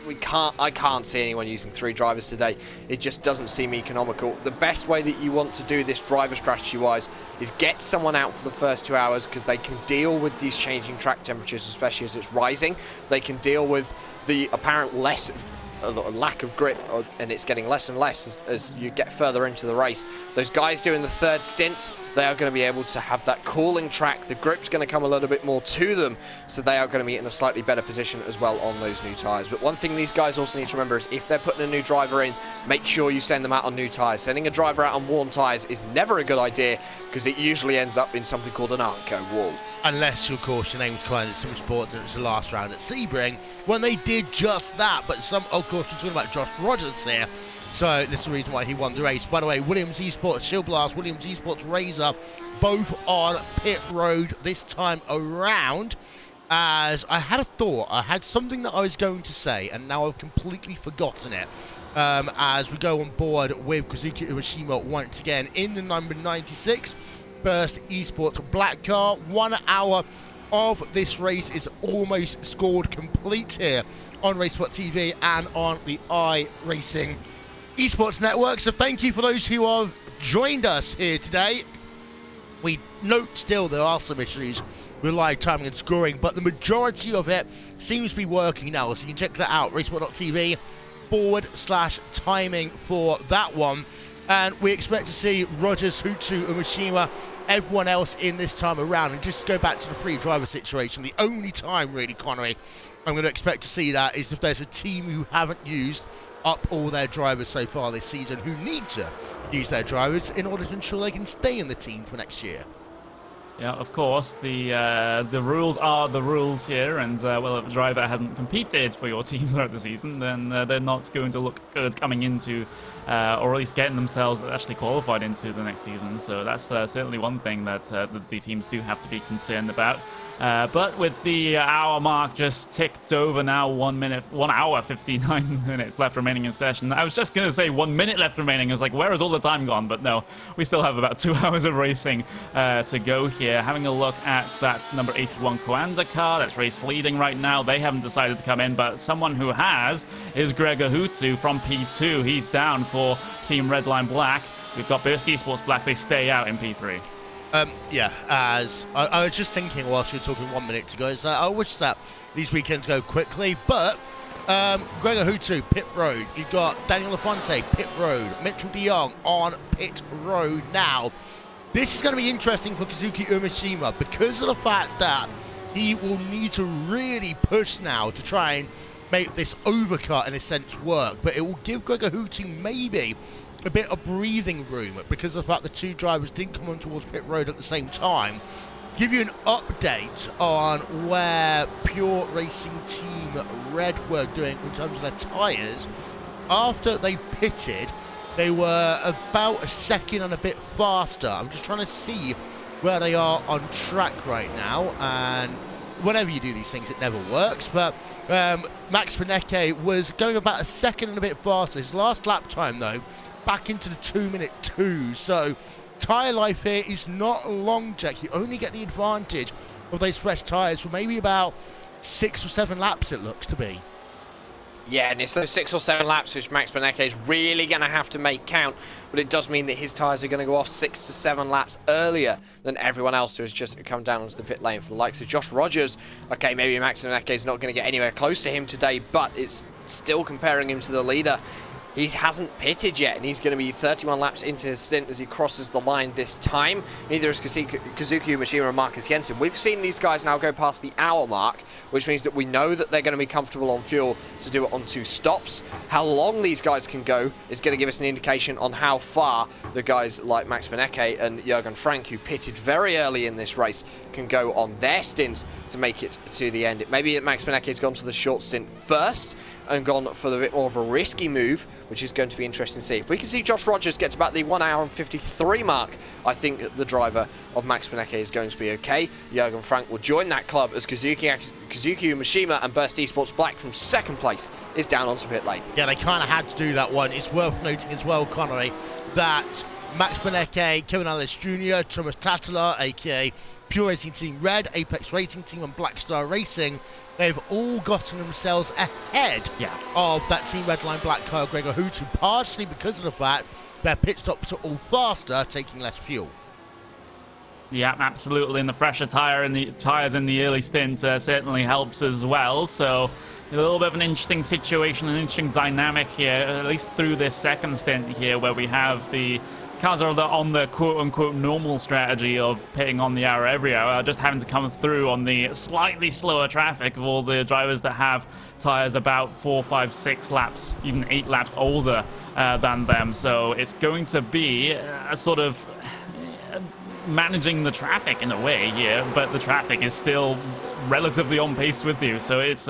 I can't see anyone using 3 drivers today. It just doesn't seem economical. The best way that you want to do this driver strategy-wise is get someone out for the first 2 hours, because they can deal with these changing track temperatures, especially as it's rising. They can deal with the apparent lack of grip, and it's getting less and less as you get further into the race. Those guys doing the third stint, they are going to be able to have that cooling track. The grip's going to come a little bit more to them, so they are going to be in a slightly better position as well on those new tyres. But one thing these guys also need to remember is if they're putting a new driver in, make sure you send them out on new tyres. Sending a driver out on worn tyres is never a good idea, because it usually ends up in something called an Arco wall. Unless, of course, your name's Kind of Sim Sports and it's the last round at Sebring, when they did just that. But of course, we're talking about Josh Rogers here, so this is the reason why he won the race. By the way, Williams Esports Shield Blast, Williams Esports Razor, both on pit road this time around. As I had a thought, I had something that I was going to say, and now I've completely forgotten it. As we go on board with Kazuki Iwashima once again in the number 96. First Esports Black car. 1 hour of this race is almost scored complete here on RaceSpot TV and on the iRacing Esports Network. So thank you for those who have joined us here today. We note still there are some issues with live timing and scoring, but the majority of it seems to be working now. So you can check that out, RaceSpot.tv/timing for that one. And we expect to see Rogers, Hutsu, Umashima, everyone else in this time around. And just to go back to the free driver situation, the only time really, Connery, I'm going to expect to see that is if there's a team who haven't used up all their drivers so far this season, who need to use their drivers in order to ensure they can stay in the team for next year. Yeah, of course, the rules are the rules here, and well, if a driver hasn't competed for your team throughout the season, then they're not going to look good coming into, or at least getting themselves actually qualified into the next season. So that's certainly one thing that the teams do have to be concerned about. But with the hour mark just ticked over now, 1 hour 59 minutes left remaining in session. I was just going to say 1 minute left remaining. I was like, where has all the time gone? But no, we still have about 2 hours of racing to go here. Having a look at that number 81 Coanda car that's race leading right now. They haven't decided to come in, but someone who has is Gregor Hutu from P2. He's down for Team Redline Black. We've got Burst Esports Black. They stay out in P3. Yeah, as I was just thinking whilst you were talking 1 minute ago, is that I wish that these weekends go quickly, but Gregor Hutu, pit road. You've got Daniel Lafonte, pit road. Mitchell de Jong on pit road now. This is going to be interesting for Kazuki Umeshima because of the fact that he will need to really push now to try and make this overcut in a sense work. But it will give Gregor Hutu maybe a bit of breathing room because of the fact the two drivers didn't come on towards pit road at the same time. Give you an update on where Pure Racing Team Red were doing in terms of their tyres. After they pitted, they were about a second and a bit faster. I'm just trying to see where they are on track right now, and whenever you do these things it never works, but Max Benecke was going about a second and a bit faster. His last lap time though, back into the 2-minute 2, so tyre life here is not long, Jack. You only get the advantage of those fresh tyres for maybe about 6 or 7 laps, it looks to be. Yeah, and it's those 6 or 7 laps which Max Benecke is really going to have to make count, but it does mean that his tyres are going to go off 6 to 7 laps earlier than everyone else who has just come down onto the pit lane. For the likes of Josh Rogers, okay, maybe Max Benecke is not going to get anywhere close to him today, but it's still comparing him to the leader. He hasn't pitted yet, and he's going to be 31 laps into his stint as he crosses the line this time. Neither is Kazuki Umeshima and Marcus Jensen. We've seen these guys now go past the hour mark, which means that we know that they're going to be comfortable on fuel to do it on 2 stops. How long these guys can go is going to give us an indication on how far the guys like Max Benecke and Jürgen Frank, who pitted very early in this race, can go on their stints to make it to the end. It may be that Max Benecke has gone for the short stint first and gone for the bit more of a risky move, which is going to be interesting to see. If we can see Josh Rogers get to about the 1 hour and 53 mark, I think the driver of Max Benecke is going to be okay. Jürgen Frank will join that club as Kazuki Umeshima and Burst Esports Black from 2nd place is down onto pit lane. Yeah, they kind of had to do that one. It's worth noting as well, Connery, that Max Benecke, Kevin Ellis Jr., Thomas Tattler, aka Pure Racing Team Red, Apex Racing Team and Black Star Racing, they've all gotten themselves ahead of that Team Redline Black car, Gregor Hutu, partially because of the fact their pit stops are all faster, taking less fuel. Yeah, absolutely. And the fresher tyres in the early stint certainly helps as well. So a little bit of an interesting situation, an interesting dynamic here, at least through this second stint here, where we have the cars are on the quote-unquote normal strategy of pitting on the hour every hour, just having to come through on the slightly slower traffic of all the drivers that have tyres about 4, 5, 6 laps, even 8 laps older than them. So it's going to be a sort of managing the traffic in a way here, but the traffic is still relatively on pace with you. So it's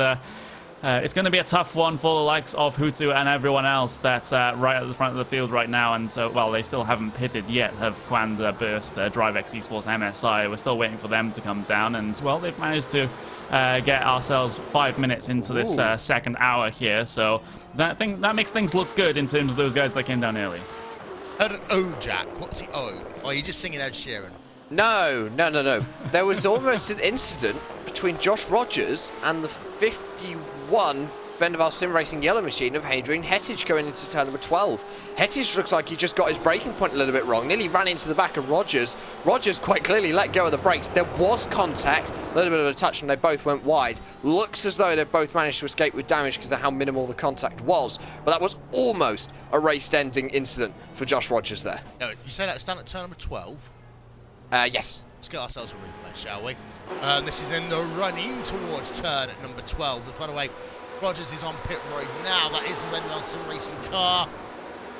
going to be a tough one for the likes of Hutu and everyone else that's right at the front of the field right now. And so, well, they still haven't pitted yet, have Quanda, Burst, DriveX Esports, MSI. We're still waiting for them to come down. And, well, they've managed to get ourselves 5 minutes into this second hour here. So that makes things look good in terms of those guys that came down early. Heard an O, Jack. What's the O? Oh, you're just singing Ed Sheeran. No. There was almost an incident between Josh Rogers and the 51 Vendaval Sim Racing yellow machine of Hadrian Hettich going into turn number 12. Hettich looks like he just got his braking point a little bit wrong, nearly ran into the back of Rogers. Rogers quite clearly let go of the brakes. There was contact, a little bit of a touch, and they both went wide. Looks as though they both managed to escape with damage because of how minimal the contact was. But that was almost a race-ending incident for Josh Rogers there. No, you say that stand at turn number 12? Yes. Let's get ourselves a replay, shall we? This is in the running towards turn at number 12. But by the way, Rogers is on pit road now. That is the Vendaval Sim Racing car.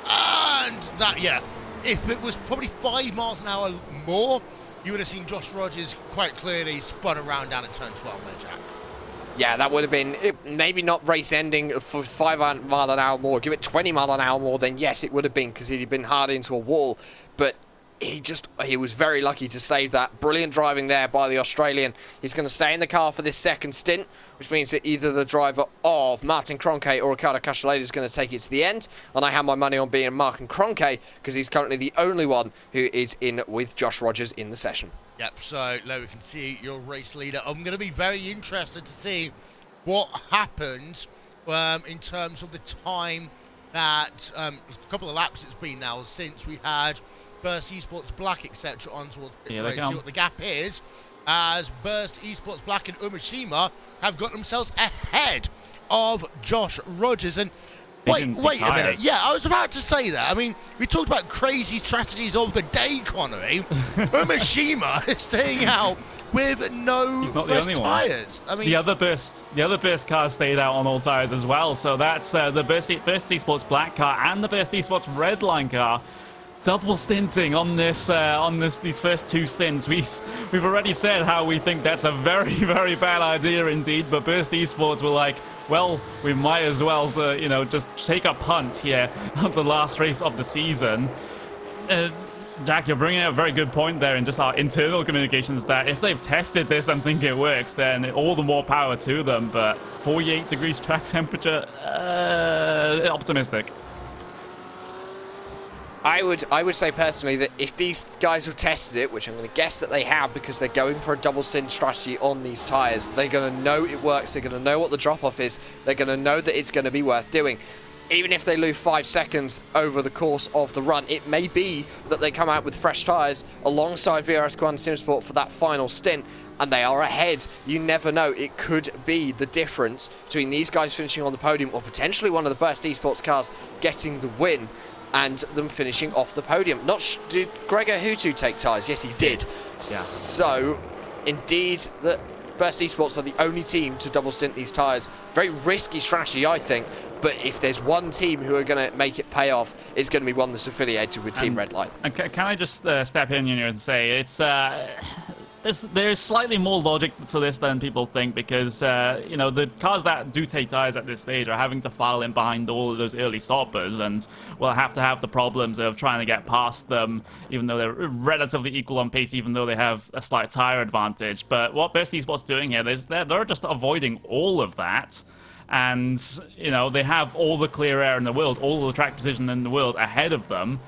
And that, if it was probably 5 miles an hour more, you would have seen Josh Rogers quite clearly spun around down at turn 12 there, Jack. Yeah, that would have been maybe not race ending for 5 mile an hour more. Give it 20 mile an hour more, then yes, it would have been, because he'd been hard into a wall. But he was very lucky to save that. Brilliant driving there by the Australian. He's going to stay in the car for this second stint, which means that either the driver of Martin Kroenke or Ricardo Castellada is going to take it to the end. And I have my money on being Martin Kroenke, because he's currently the only one who is in with Josh Rogers in the session. Yep, so there we can see your race leader. I'm going to be very interested to see what happens in terms of the time that a couple of laps it's been now since we had Burst Esports Black, etc. on towards pit road. See what the gap is, as Burst Esports Black and Umeshima have got themselves ahead of Josh Rogers. And wait a minute. Yeah, I was about to say that. I mean, we talked about crazy strategies of the day, Connery. Umeshima is staying out with no fresh tyres. I mean, the other burst car stayed out on all tyres as well. So that's the Burst Esports black car and the Burst Esports red line car. Double stinting on these first 2 stints. We've already said how we think that's a very, very bad idea indeed. But Burst Esports were like, well, we might as well, just take a punt here on the last race of the season. Jack, you're bringing up a very good point there in just our internal communications, that if they've tested this and think it works, then all the more power to them. But 48 degrees track temperature, optimistic. I would say personally that if these guys have tested it, which I'm going to guess that they have because they're going for a double stint strategy on these tyres, they're going to know it works, they're going to know what the drop-off is, they're going to know that it's going to be worth doing. Even if they lose 5 seconds over the course of the run, it may be that they come out with fresh tyres alongside VRS Command Simsport for that final stint, and they are ahead. You never know. It could be the difference between these guys finishing on the podium or potentially one of the Burst Esports cars getting the win and them finishing off the podium. Did Gregor Hutu take tyres? Yes, he did. Yeah. So, indeed, the Burst Esports are the only team to double stint these tyres. Very risky strategy, I think. But if there's one team who are going to make it pay off, it's going to be one that's affiliated with Team Redline. And can I just step in here and say it's there's slightly more logic to this than people think, because the cars that do take tyres at this stage are having to file in behind all of those early stoppers, and will have to have the problems of trying to get past them, even though they're relatively equal on pace, even though they have a slight tyre advantage. But what Burst Esports doing here is they're just avoiding all of that. And, they have all the clear air in the world, all the track position in the world ahead of them.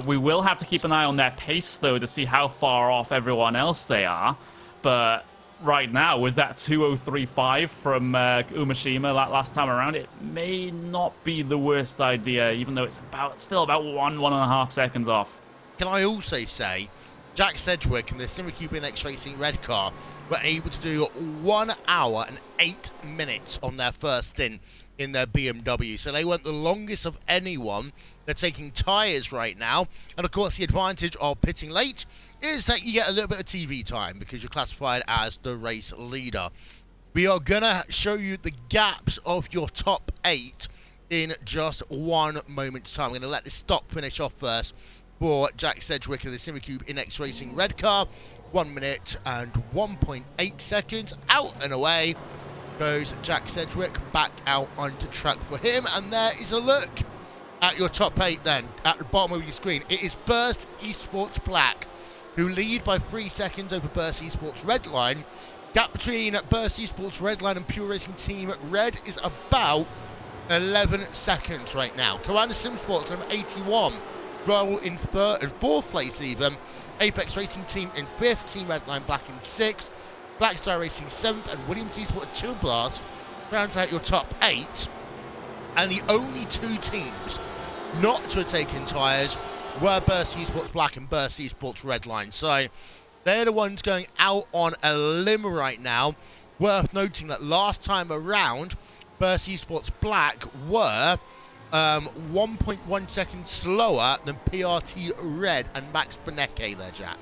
We will have to keep an eye on their pace, though, to see how far off everyone else they are. But right now, with that 2:03.5 from Umeshima last time around, it may not be the worst idea, even though it's still about 1.5 seconds off. Can I also say, Jack Sedgwick and the Simracube NX Racing red car were able to do 1 hour and 8 minutes on their first stint in their BMW. So they went the longest of anyone. They're taking tyres right now. And of course, the advantage of pitting late is that you get a little bit of TV time because you're classified as the race leader. We are going to show you the gaps of your top 8 in just one moment's time. I'm going to let this stop finish off first for Jack Sedgwick and the Simracube NX Racing red car. 1 minute and 1.8 seconds. Out and away goes Jack Sedgwick, back out onto track for him. And there is a look at your top 8 then, at the bottom of your screen. It is Burst Esports Black, who lead by 3 seconds over Burst Esports Redline. Gap between Burst Esports Redline and Pure Racing Team Red is about 11 seconds right now. Commander Simsports, number 81, roll in 3rd and 4th place even. Apex Racing Team in 5th, Team Redline Black in 6th, Black Star Racing 7th, and Williams Esports Chill Blast rounds out your top 8. And the only 2 teams not to have taken tyres were Burst Esports Black and Burst Esports Redline. So they're the ones going out on a limb right now. Worth noting that last time around, Burst Esports Black were 1.1 seconds slower than PRT Red and Max Benecke there, Jack.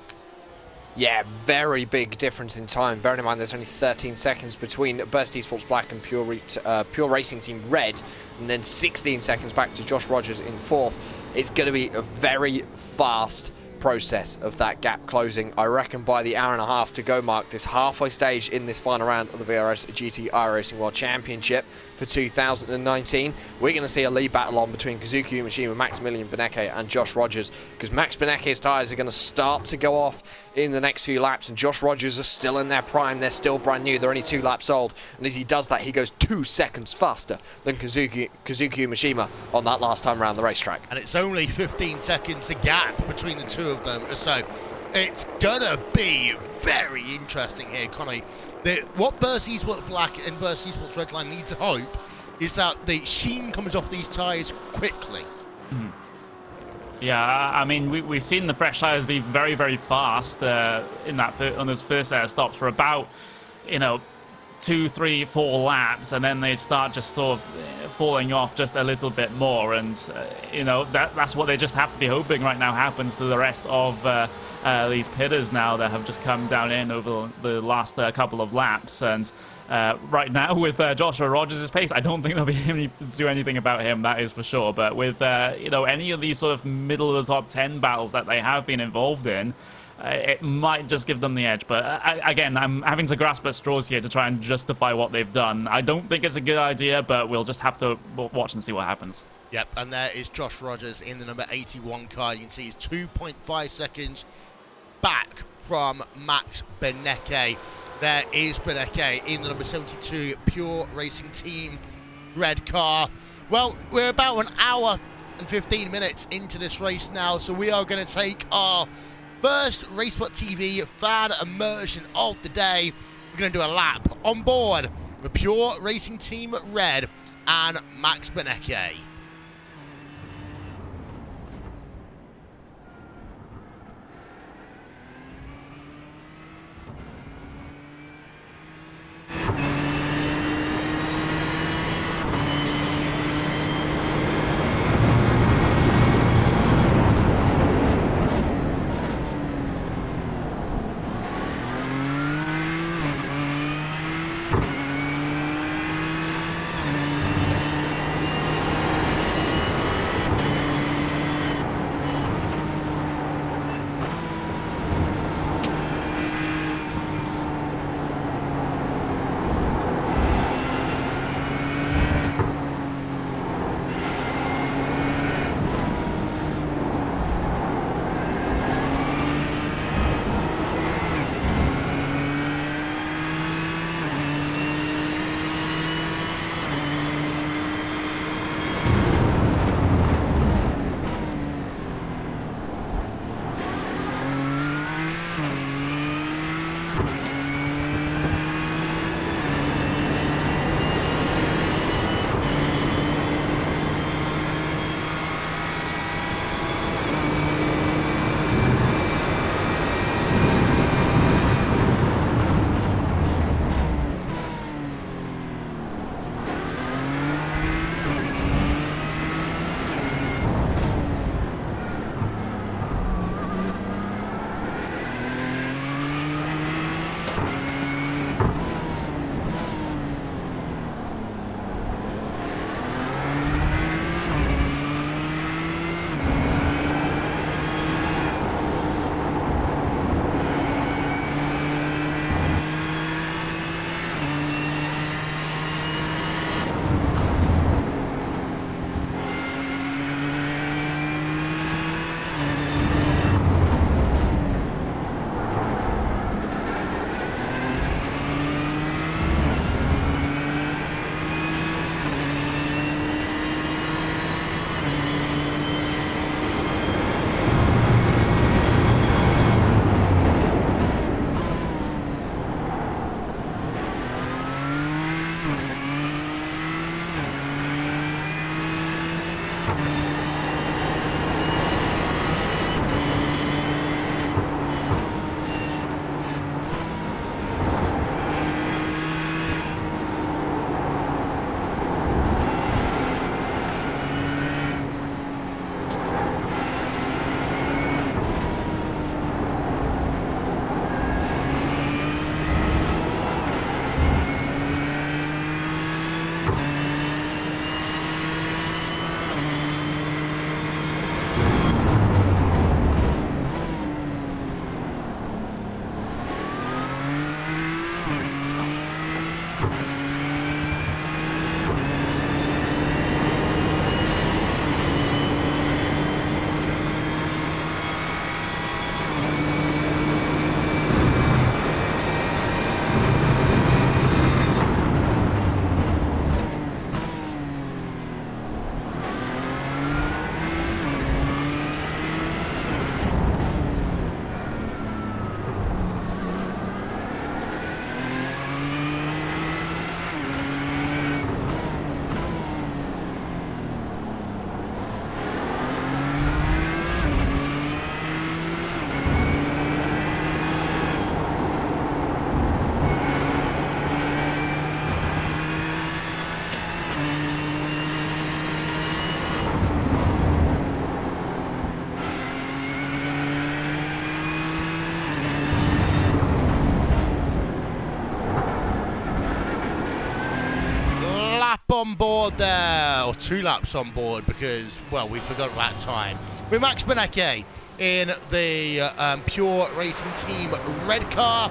Yeah, very big difference in time. Bearing in mind there's only 13 seconds between Burst Esports Black and Pure Racing Team Red, and then 16 seconds back to Josh Rogers in 4th. It's going to be a very fast process of that gap closing. I reckon by the hour and a half to go mark, this halfway stage in this final round of the VRS GT iRacing World Championship for 2019, we're going to see a lead battle on between Kazuki Umeshima, Maximilian Benecke and Josh Rogers, because Max Benecke's tyres are going to start to go off in the next few laps, and Josh Rogers are still in their prime. They're still brand new. They're only 2 laps old, and as he does that, he goes 2 seconds faster than Kazuki Umeshima on that last time around the racetrack. And it's only 15 seconds the gap between the 2 of them, so it's gonna be very interesting here, Connie. What Burst Esports Black and Burst Esports Redline need to hope is that the sheen comes off these tyres quickly. Yeah, I mean, we've seen the fresh tyres be very, very fast on those first set of stops for about, 2, 3, 4 laps, and then they start just sort of falling off just a little bit more. And you know, that's what they just have to be hoping right now happens to the rest of these pitters now that have just come down in over the last couple of laps. And right now with Joshua Rogers' pace, I don't think they'll be able to do anything about him, that is for sure. But with you know, any of these sort of middle of the top 10 battles that they have been involved in, it might just give them the edge. But again, I'm having to grasp at straws here to try and justify what they've done. I don't think it's a good idea, but we'll just have to watch and see what happens. Yep, and there is Josh Rogers in the number 81 car. You can see he's 2.5 seconds back from Max Benecke. There is Benecke in the number 72 Pure Racing Team red car. Well, we're about an hour and 15 minutes into this race now, so we are going to take our first Racebot TV fan immersion of the day. We're going to do a lap on board the Pure Racing Team Red and Max Benecke. on board there, or 2 laps on board because, well, we forgot about time. With Max Benecke in the Pure Racing Team red car.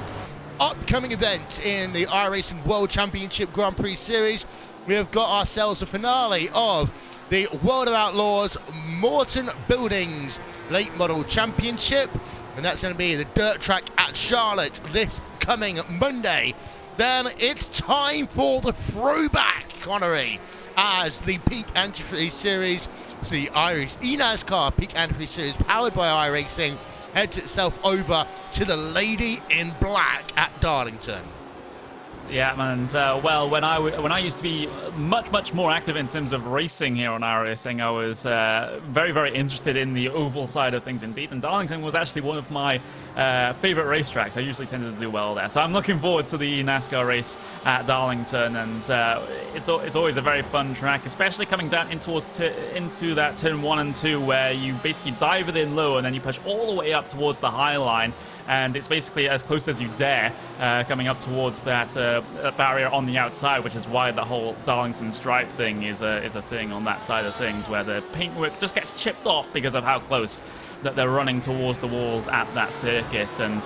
Upcoming event in the iRacing World Championship Grand Prix Series, we have got ourselves a finale of the World of Outlaws Morton Buildings Late Model Championship, and that's going to be the dirt track at Charlotte this coming Monday. Then it's time for the throwback, Connery, as the Peak Antifreeze Series, the Irish eNASCAR Peak Antifreeze Series powered by iRacing, heads itself over to the Lady in Black at Darlington. Yeah, and well, when I used to be much more active in terms of racing here on iRacing, I was very, very interested in the oval side of things indeed, and Darlington was actually one of my favorite racetracks. I usually tended to do well there, so I'm looking forward to the NASCAR race at Darlington, and it's always a very fun track, especially coming down into that turn 1 and 2, where you basically dive it in low and then you push all the way up towards the high line. And it's basically as close as you dare coming up towards that barrier on the outside, which is why the whole Darlington stripe thing is a thing on that side of things, where the paintwork just gets chipped off because of how close that they're running towards the walls at that circuit. And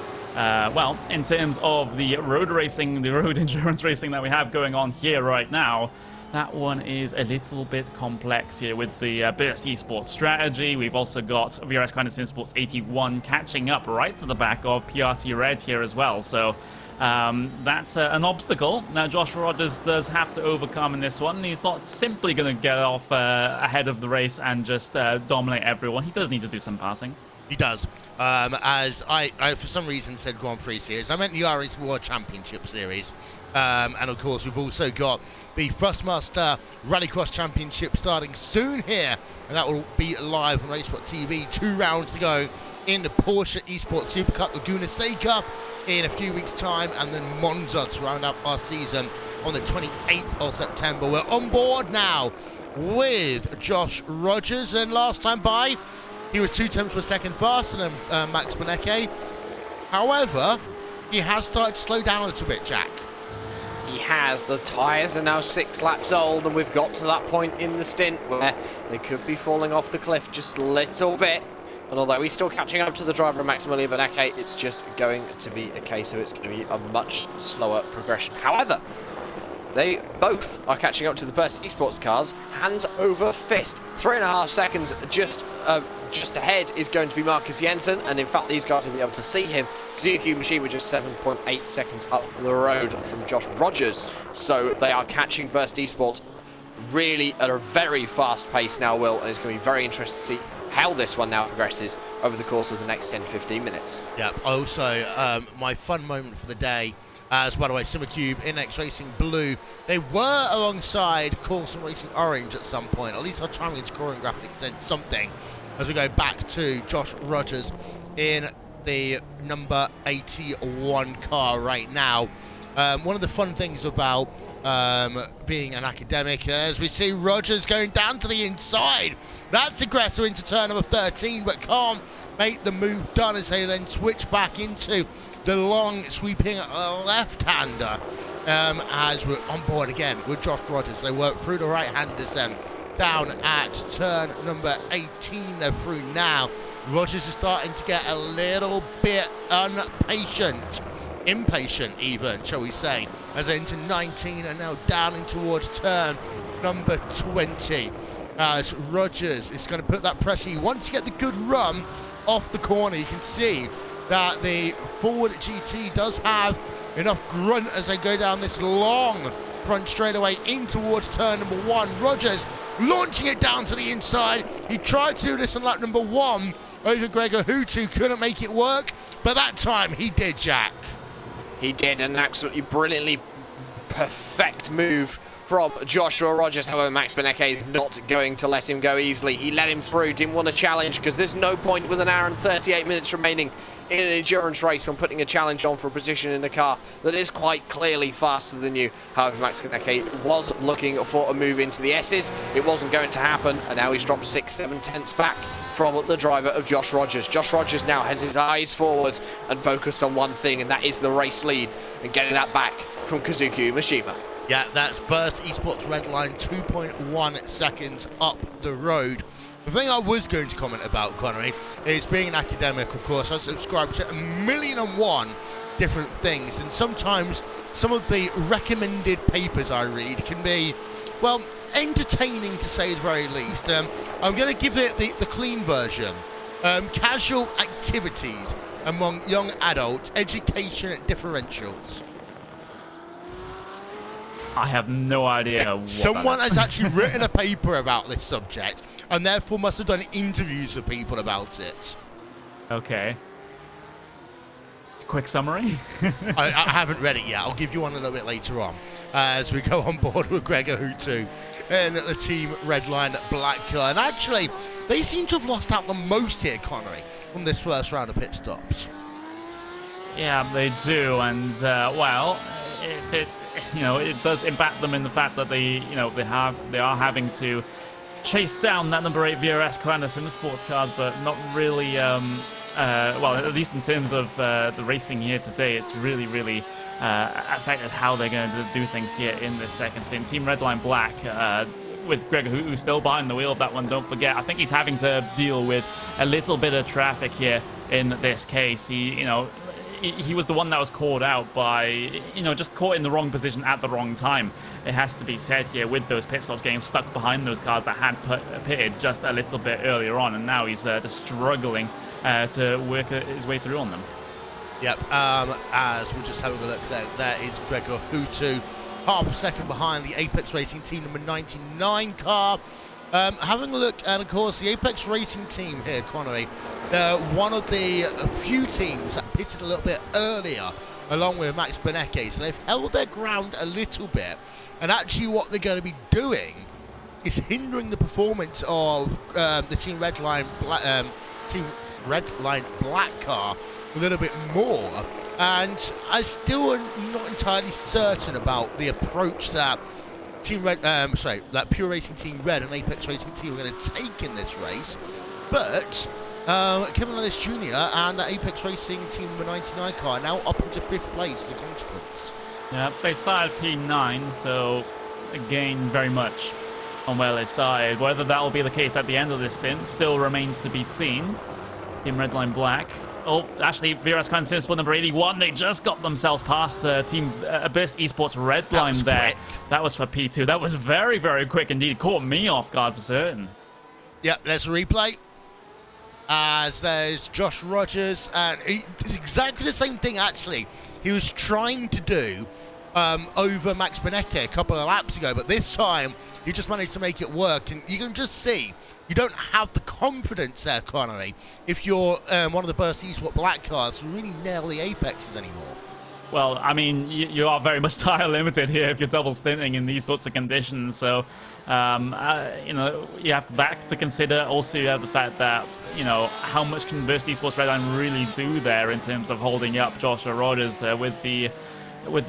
well, in terms of the road racing, the road endurance racing that we have going on here right now, that one is a little bit complex here with the Burst Esports strategy. We've also got VRS Sim Sports 81 catching up right to the back of PRT Red here as well. So that's an obstacle now Josh Rogers does have to overcome in this one. He's not simply going to get off ahead of the race and just dominate everyone. He does need to do some passing. He does. As I for some reason said Grand Prix Series, I meant the iRacing World Championship Series. And of course, we've also got the Thrustmaster Rallycross Championship starting soon here, and that will be live on Racesport TV. 2 rounds to go in the Porsche Esports Super Cup Laguna Seca in a few weeks' time, and then Monza to round up our season on the 28th of September. We're on board now with Josh Rogers, and last time by, he was 2 tenths per second faster than Max Benecke. However, he has started to slow down a little bit, Jack. He has. The tyres are now 6 laps old, and we've got to that point in the stint where they could be falling off the cliff just a little bit. And although he's still catching up to the driver of Maximilian Benecke, it's just going to be a case of it's going to be a much slower progression. However, they both are catching up to the Burst Esports cars, hands over fist. 3.5 seconds just ahead is going to be Marcus Jensen, and in fact these guys will be able to see him. Kazuki Machine was just 7.8 seconds up the road from Josh Rogers, so they are catching Burst Esports really at a very fast pace now, Will, and it's going to be very interesting to see how this one now progresses over the course of the next 10-15 minutes. Yeah, also my fun moment for the day, as by the way, Simmercube, Inex Racing Blue, they were alongside Coulson Racing Orange at some point, at least our timing and scoring graphic said something, as we go back to Josh Rogers in the number 81 car right now. One of the fun things about being an academic, as we see Rogers going down to the inside. That's aggressive into turn number 13, but can't make the move done as they then switch back into the long sweeping left-hander. As we're on board again with Josh Rogers. They work through the right-handers then down at turn number 18. They're through now. Rogers is starting to get a little bit impatient even, shall we say, as they're into 19 and now down in towards turn number 20. As Rogers is going to put that pressure. He wants to get the good run off the corner. You can see that the Ford GT does have enough grunt as they go down this long front straightaway in towards turn number 1. Rogers launching it down to the inside. He tried to do this on lap number 1 over Gregor Hutu, couldn't make it work, but that time he did, Jack. He did, an absolutely brilliantly perfect move from Joshua Rogers. However, Max Benecke is not going to let him go easily. He let him through, didn't want to challenge, because there's no point with an hour and 38 minutes remaining in an endurance race on putting a challenge on for a position in a car that is quite clearly faster than you. However, Max Benecke was looking for a move into the S's. It wasn't going to happen, and now he's dropped 6-7 tenths back from the driver of Josh Rogers. Josh Rogers now has his eyes forward and focused on one thing, and that is the race lead and getting that back from Kazuki Umeshima. Yeah, that's Burst Esports Redline, 2.1 seconds up the road. The thing I was going to comment about, Connery, is being an academic, of course, I subscribe to 1,000,001 different things, and sometimes some of the recommended papers I read can be, well, entertaining to say the very least. I'm going to give it the clean version. Casual activities among young adults, education differentials. I have no idea what Someone that is. has actually written a paper about this subject and therefore must have done interviews with people about it. Okay. Quick summary? I haven't read it yet. I'll give you one a little bit later on as we go on board with Gregor Hutu and the team Redline Black car. And actually, they seem to have lost out the most here, Connery, from this first round of pit stops. Yeah, they do, and well, if it, it does impact them in the fact that they are having to chase down that number 8 VRS Commanders in the sports cars, but not really. Well, at least in terms of the racing here today, it's really affected how they're going to do things here in this second stint. Team Redline Black, with Gregor who's still behind the wheel of that one, don't forget. I think he's having to deal with a little bit of traffic here in this case. He was the one that was caught out by, just caught in the wrong position at the wrong time. It has to be said here, with those pit stops getting stuck behind those cars that had pitted just a little bit earlier on, and now he's just struggling to work his way through on them. Yep, as we're just having a look there is Gregor Hutu, half a second behind the Apex Racing Team number 99 car. Having a look, and of course the Apex Racing team here, Connery, one of the few teams that pitted a little bit earlier, along with Max Benecke, so they've held their ground a little bit, and actually what they're going to be doing is hindering the performance of the Team Redline Black car a little bit more, and I still am not entirely certain about the approach that Team Red, that Pure Racing Team Red and Apex Racing Team are going to take in this race, but Kevin Ellis Jr. and the Apex Racing Team number 99 car now up into 5th place as a consequence. Yeah, they started P9, so again, very much on where they started. Whether that will be the case at the end of this stint still remains to be seen. Team Redline Black. Oh, actually, VRS Command Simsport number 81, they just got themselves past the Team Burst Esports Redline there. Quick. That was for P2. That was very quick indeed. Caught me off guard for certain. Yeah, there's a replay. As there's Josh Rogers, and it's exactly the same thing, actually, he was trying to do over Max Benecke a couple of laps ago, but this time he just managed to make it work, and you can just see you don't have the confidence there, Connery, if you're one of the Burst Esports Black cars to really nail the apexes anymore. Well, I mean, you are very much tire limited here if you're double stinting in these sorts of conditions. So, you have that to consider. Also, you have the fact that, how much can Burst Esports Redline really do there in terms of holding up Joshua Rogers with the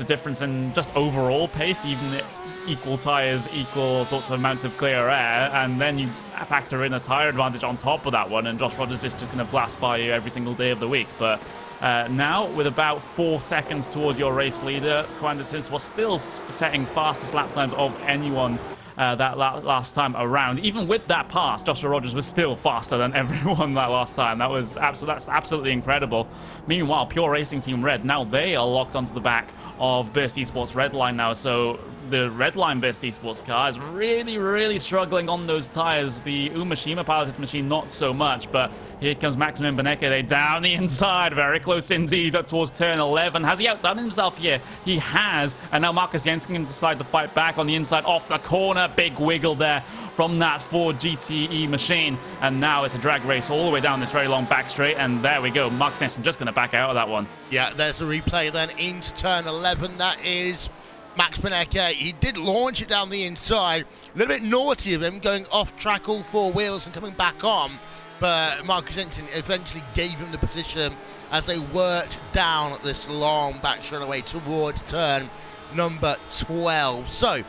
difference in just overall pace, even equal tires, equal sorts of amounts of clear air, and then you factor in a tire advantage on top of that one, and Josh Rogers is just going to blast by you every single day of the week. But now, with about 4 seconds towards your race leader, Commander Sims was still setting fastest lap times of anyone that last time around. Even with that pass, Joshua Rogers was still faster than everyone that last time. That's absolutely incredible. Meanwhile, Pure Racing Team Red, now they are locked onto the back of Burst Esports Redline now. So the Redline Burst Esports car is really struggling on those tires. The Umashima piloted machine, not so much, but here comes Maximum Benecke down the inside, very close indeed towards turn 11. Has he outdone himself here? He has, and now Marcus Jensen can decide to fight back on the inside off the corner. Big wiggle there from that Ford GTE machine, and now it's a drag race all the way down this very long back straight, and there we go. Marcus Jensen just going to back out of that one. Yeah, there's a replay then into turn 11. That is Max Benecke. He did launch it down the inside. A little bit naughty of him, going off track all 4 wheels and coming back on. But Marcus Jensen eventually gave him the position as they worked down this long back straightaway towards turn number 12. So,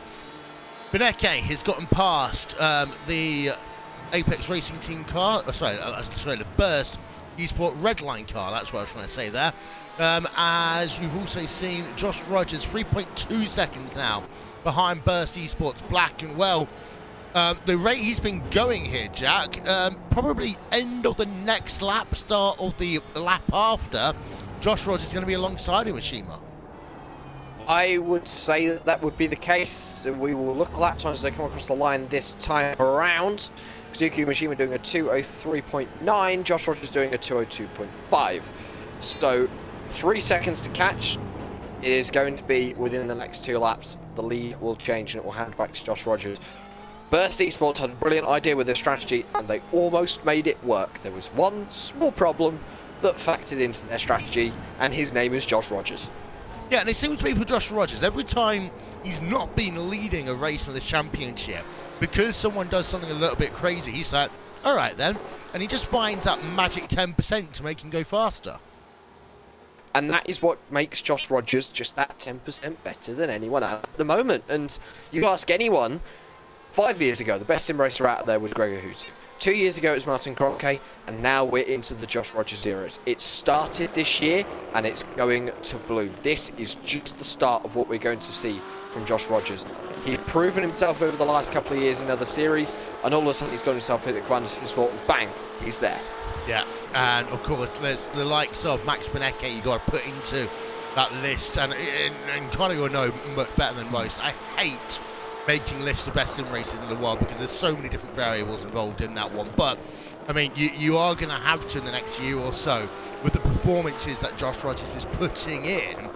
Benecke has gotten past the Apex Racing Team car. The Burst Esports Redline car. That's what I was trying to say there. As we've also seen Josh Rogers, 3.2 seconds now behind Burst Esports Black. And well, the rate he's been going here, Jack, probably end of the next lap, start of the lap after, Josh Rogers is going to be alongside him with Shima. I would say that that would be the case. We will look at lap times as they come across the line this time around. Kazuki Mishima doing a 2:03.9, Josh Rogers doing a 2:02.5. So 3 seconds to catch. It is going to be within the next 2 laps. The lead will change and it will hand back to Josh Rogers. Burst Esports had a brilliant idea with their strategy and they almost made it work. There was one small problem that factored into their strategy, and his name is Josh Rogers. Yeah, and it seems to be for Josh Rogers, every time he's not been leading a race in this championship, because someone does something a little bit crazy, he's like, all right then, and he just finds that magic 10% to make him go faster. And that is what makes Josh Rogers just that 10% better than anyone at the moment. And you ask anyone, 5 years ago, the best sim racer out there was Gregor Hoots. 2 years ago, it was Martin Kroenke, and now we're into the Josh Rogers era. It started this year, and it's going to bloom. This is just the start of what we're going to see from Josh Rogers. He's proven himself over the last couple of years in other series, and all of a sudden he's got himself hit at Commander Sport, and bang, he's there. Yeah, and of course, the likes of Max Benecke you got to put into that list, and Connor will know better than most. I hate making lists of best sim races in the world because there's so many different variables involved in that one. But I mean, you are going to have to in the next year or so, with the performances that Josh Rogers is putting in,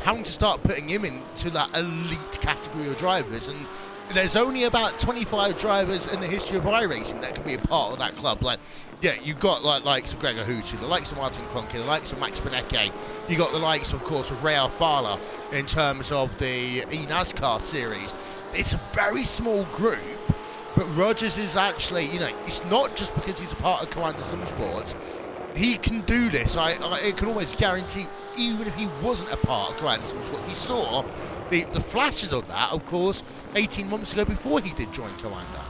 having to start putting him into that elite category of drivers. And there's only about 25 drivers in the history of iRacing that can be a part of that club. Like, yeah, you've got likes of Gregor Hootu, the likes of Martin Kroenke, the likes of Max Benecke. You got the likes, of course, of Ray Alfala in terms of the eNASCAR series. It's a very small group, but Rogers is actually, it's not just because he's a part of Commander Sports. He can do this. I can almost guarantee, even if he wasn't a part of Commander Sports, we saw the flashes of that, of course, 18 months ago before he did join Commander.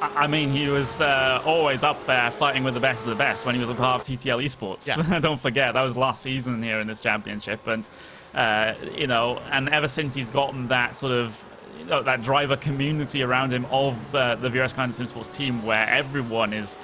I mean, he was always up there fighting with the best of the best when he was a part of TTL Esports. Yeah. Don't forget, that was last season here in this championship. And, and ever since he's gotten that sort of, that driver community around him of the VRS Kind of Sim Sports team, where everyone is,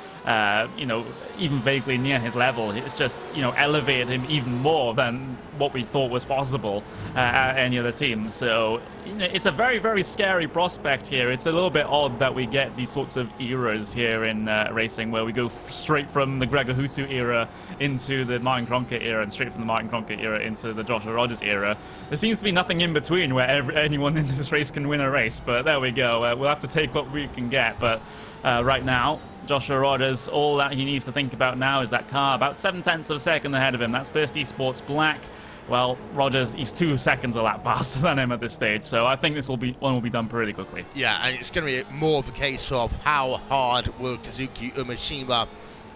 even vaguely near his level. It's just, elevated him even more than what we thought was possible at any other team. So, it's a very, very scary prospect here. It's a little bit odd that we get these sorts of eras here in racing, where we go straight from the Gregor Hootu era into the Martin Kroenke era, and straight from the Martin Kroenke era into the Joshua Rogers era. There seems to be nothing in between where anyone in this race can win a race, but there we go. We'll have to take what we can get, but right now, Joshua Rogers, all that he needs to think about now is that car about 0.7 of a second ahead of him. That's Burst Esports Black. Well, Rogers, he's 2 seconds a lap faster than him at this stage, so I think one will be done pretty quickly. Yeah, and it's going to be more of a case of how hard will Kazuki Umeshima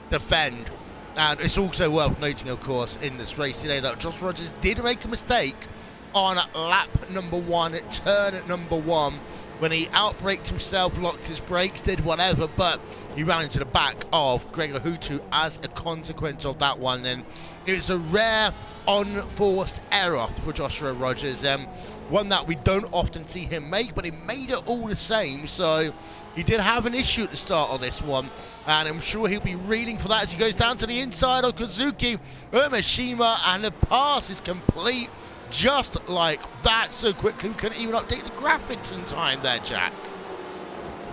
defend. And it's also worth noting, of course, in this race today that Josh Rogers did make a mistake on lap number 1, turn number 1, when he outbraked himself, locked his brakes, did whatever, but he ran into the back of Gregor Hootu as a consequence of that one. And it was a rare, unforced error for Joshua Rogers, one that we don't often see him make, but he made it all the same. So he did have an issue at the start of this one, and I'm sure he'll be reading for that as he goes down to the inside of Kazuki Umeshima, and the pass is complete just like that. So quickly we couldn't even update the graphics in time there, Jack.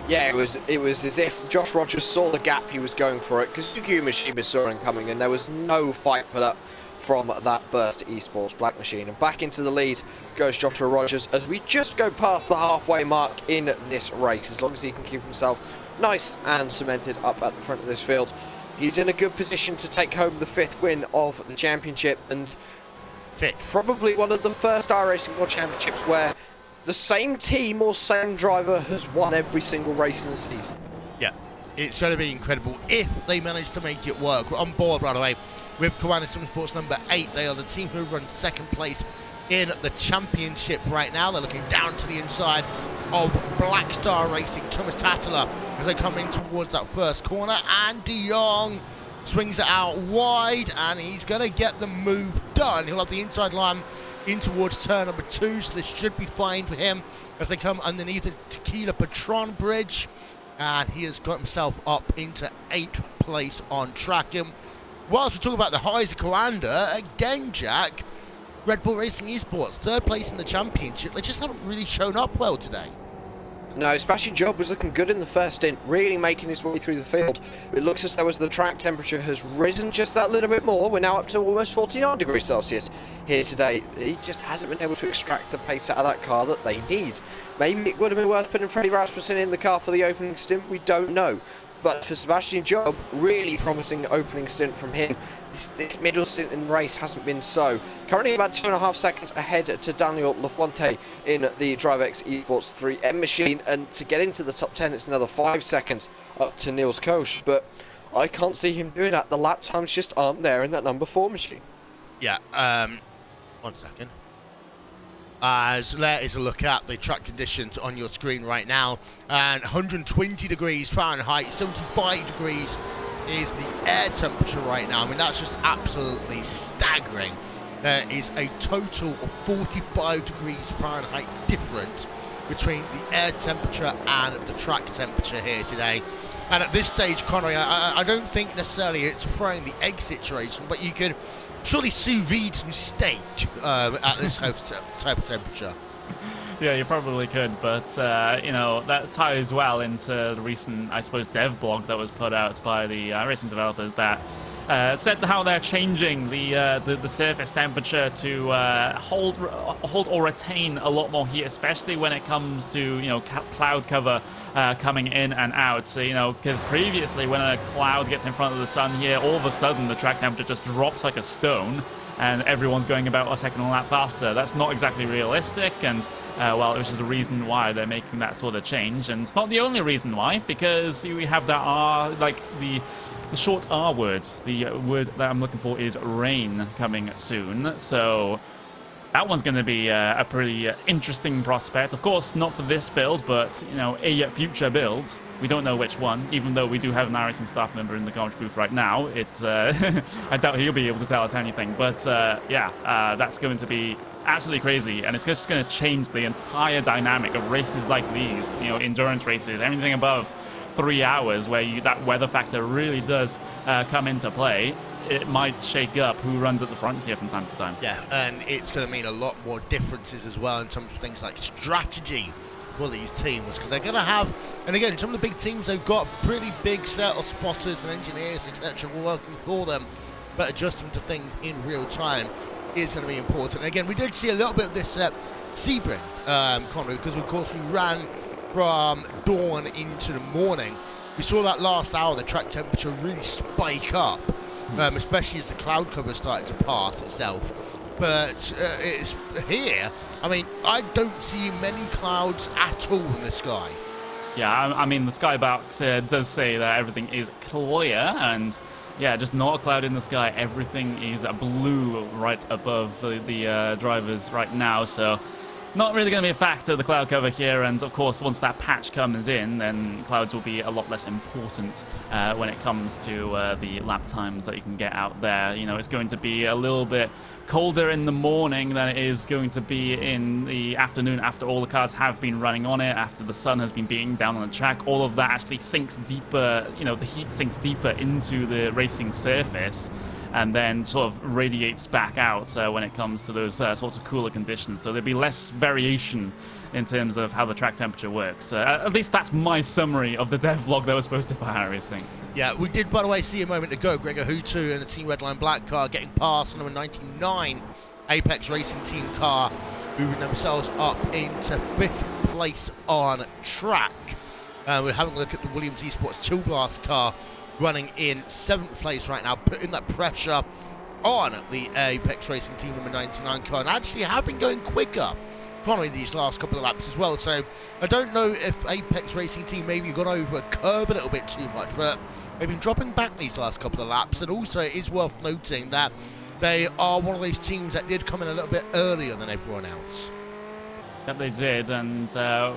Yeah, it was as if Josh Rogers saw the gap, he was going for it. Kazuki Umeshima saw him coming, and there was no fight put up from that Burst Esports Black machine. And back into the lead goes Joshua Rogers as we just go past the halfway mark in this race. As long as he can keep himself nice and cemented up at the front of this field, he's in a good position to take home the 5th win of the championship, and probably one of the first iRacing World Championships where the same team or same driver has won every single race in the season. Yeah, it's going to be incredible if they manage to make it work. We're on board, by the way, with Commander Sim Sports number 8. They are the team who run 2nd place in the championship right now. They're looking down to the inside of Black Star Racing, Thomas Tattler, as they come in towards that first corner, and De Jong swings it out wide, and he's going to get the move done. He'll have the inside line in towards turn number 2, so this should be fine for him as they come underneath the Tequila Patron Bridge. And he has got himself up into 8th place on track. And whilst we're talking about the highs of Coanda, again, Jack, Red Bull Racing Esports, 3rd place in the championship. They just haven't really shown up well today. No, Sebastian Job was looking good in the first stint, really making his way through the field. It looks as though as the track temperature has risen just that little bit more, we're now up to almost 49 degrees Celsius here today. He just hasn't been able to extract the pace out of that car that they need. Maybe it would have been worth putting Freddie Rasmussen in the car for the opening stint, we don't know. But for Sebastian Job, really promising opening stint from him. This middle stint in the race hasn't been so. Currently about 2.5 seconds ahead to Daniel Lafuente in the DriveX Esports 3M machine, and to get into the top 10 it's another 5 seconds up to Niels Koch, but I can't see him doing that. The lap times just aren't there in that number 4 machine. Yeah, 1 second. As there is a look at the track conditions on your screen right now, and 120 degrees Fahrenheit, 75 degrees is the air temperature right now. I mean, that's just absolutely staggering. There is a total of 45 degrees Fahrenheit difference between the air temperature and the track temperature here today. And at this stage, Connery, I don't think necessarily it's throwing the egg situation, but you could surely sous vide some steak at this type of temperature. Yeah, you probably could, but you know, that ties well into the recent, I suppose, dev blog that was put out by the racing developers that said how they're changing the surface temperature to hold or retain a lot more heat, especially when it comes to, you know, cloud cover coming in and out. So, you know, because previously when a cloud gets in front of the sun here, all of a sudden the track temperature just drops like a stone, and everyone's going about a second and a lap faster. That's not exactly realistic, and well, which is the reason why they're making that sort of change. And it's not the only reason why, because we have that R, like the short R words. The word that I'm looking for is rain coming soon. So that one's going to be a pretty interesting prospect. Of course, not for this build, but, you know, a future build. We don't know which one, even though we do have an iRacing staff member in the commentary booth right now. It's I doubt he'll be able to tell us anything. But yeah, that's going to be absolutely crazy, and it's just going to change the entire dynamic of races like these. You know, endurance races, anything above 3 hours, where that weather factor really does come into play. It might shake up who runs at the front here from time to time. Yeah, and it's going to mean a lot more differences as well in terms of things like strategy for these teams, because they're going to have, and again, some of the big teams, they've got a pretty big set of spotters and engineers, etc., working for them, but adjusting to things in real time is going to be important. And again, we did see a little bit of this Sebring, Connery, because of course we ran from dawn into the morning. We saw that last hour, the track temperature really spike up, especially as the cloud cover started to part itself. But it's here, I mean, I don't see many clouds at all in the sky. Yeah, I mean, the skybox does say that everything is clear, and yeah, just not a cloud in the sky. Everything is blue right above the drivers right now, so not really going to be a factor, the cloud cover here. And of course, once that patch comes in, then clouds will be a lot less important when it comes to the lap times that you can get out there. You know, it's going to be a little bit colder in the morning than it is going to be in the afternoon, after all the cars have been running on it, after the sun has been beating down on the track. All of that actually sinks deeper, you know, the heat sinks deeper into the racing surface, and then sort of radiates back out when it comes to those sorts of cooler conditions. So there'll be less variation in terms of how the track temperature works. At least that's my summary of the dev vlog that was posted by iRacing. Yeah, we did, by the way, see a moment ago Gregor Hutu and the Team Redline Black car getting past number 99 Apex Racing Team car, moving themselves up into 5th place on track. We're having a look at the Williams Esports Chill Blast car, running in 7th place right now, putting that pressure on the Apex Racing Team number 99 car, and actually have been going quicker, Connery, these last couple of laps as well. So I don't know if Apex Racing Team maybe got over a curb a little bit too much, but they've been dropping back these last couple of laps. And also it is worth noting that they are one of those teams that did come in a little bit earlier than everyone else. Yep, they did, and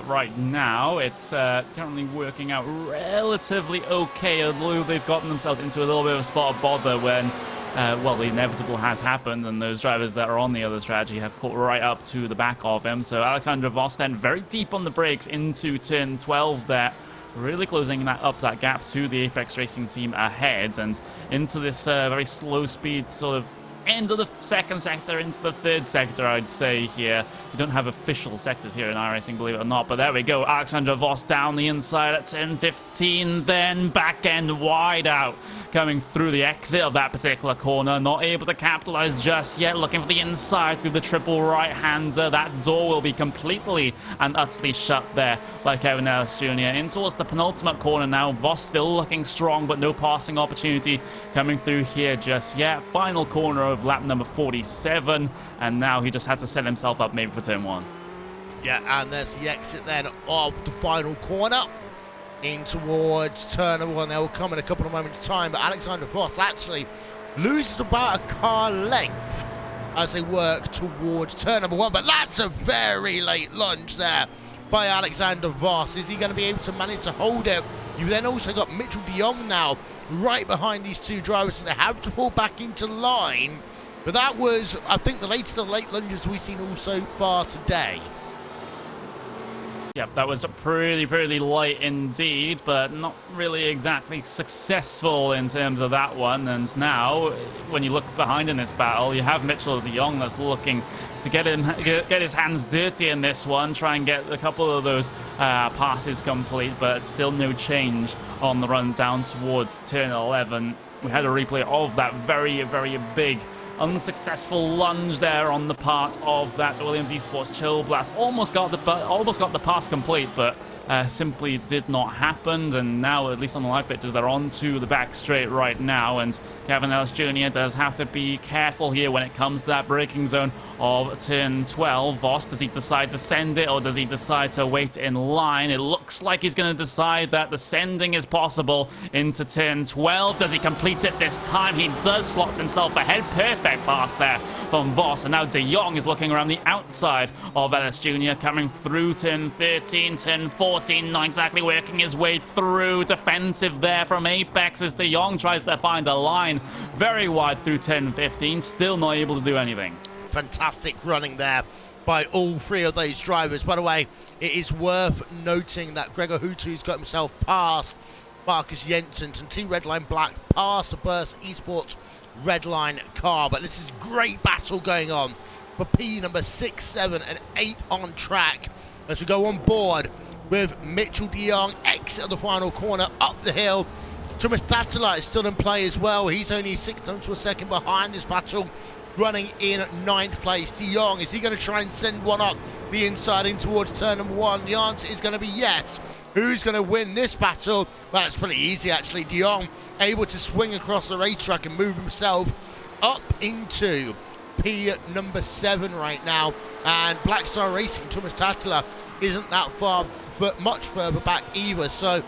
right now it's currently working out relatively okay, although they've gotten themselves into a little bit of a spot of bother when well, the inevitable has happened, and those drivers that are on the other strategy have caught right up to the back of him. So Alexander Voss then very deep on the brakes into turn 12 there, really closing that gap to the Apex Racing team ahead, and into this very slow speed sort of end of the second sector into the third sector, I'd say here. We don't have official sectors here in iRacing, believe it or not, but there we go. Alexander Voss down the inside at turn 15, then back end wide out, coming through the exit of that particular corner, not able to capitalize just yet, looking for the inside through the triple right-hander. That door will be completely and utterly shut there by Kevin Ellis Jr. In towards the penultimate corner now. Voss still looking strong, but no passing opportunity coming through here just yet. Final corner of lap number 47, and now he just has to set himself up maybe for turn 1. Yeah, and there's the exit then of the final corner in towards turn 1. They will come in a couple of moments' time, but Alexander Voss actually loses about a car length as they work towards turn number 1, but that's a very late lunge there by Alexander Voss. Is he going to be able to manage to hold it? You then also got Mitchell de Jong now right behind these two drivers, so they have to pull back into line. But that was, I think, the latest of the late lunges we've seen all so far today. Yep, that was pretty light indeed, but not really exactly successful in terms of that one. And now, when you look behind in this battle, you have Mitchell de Jong that's looking to get his hands dirty in this one, try and get a couple of those passes complete, but still no change on the run down towards turn 11. We had a replay of that very big unsuccessful lunge there on the part of that Williams Esports Chill Blast. Almost got the pass complete, but simply did not happen. And now, at least on the live pictures, they're onto the back straight right now, and Kevin Ellis Jr. does have to be careful here when it comes to that braking zone of turn 12. Voss, does he decide to send it, or does he decide to wait in line? It looks like he's going to decide that the sending is possible into turn 12. Does he complete it this time? He does, slots himself ahead. Perfect pass there from Voss, and now de Jong is looking around the outside of Ellis Jr. coming through turn 13, turn 14, not exactly working his way through. Defensive there from Apex as de Jong tries to find a line very wide through turn 15, still not able to do anything. Fantastic running there by all three of those drivers. By the way, it is worth noting that Gregor Hutu's got himself past Marcus Jensen and Team Redline Black past the Burst Esports Redline car. But this is a great battle going on for P number 6, 7 and 8 on track as we go on board with Mitchell de Jong, exit of the final corner, up the hill. Thomas Tatala is still in play as well. He's only 6 tenths to a second behind this battle, running in 9th place. De Jong, is he going to try and send one up the inside in towards turn number 1? The answer is going to be yes. Who's going to win this battle? Well, it's pretty easy actually. De Jong able to swing across the racetrack and move himself up into P number 7 right now. And Black Star Racing, Thomas Tatala, isn't that far, but much further back either. So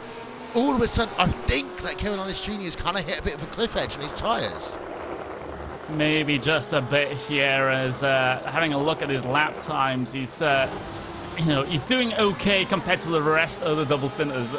all of a sudden, I think that Kevin Ellis Jr. has kind of hit a bit of a cliff edge on his tyres. Maybe just a bit here, as having a look at his lap times, he's he's doing okay compared to the rest of the double stinters,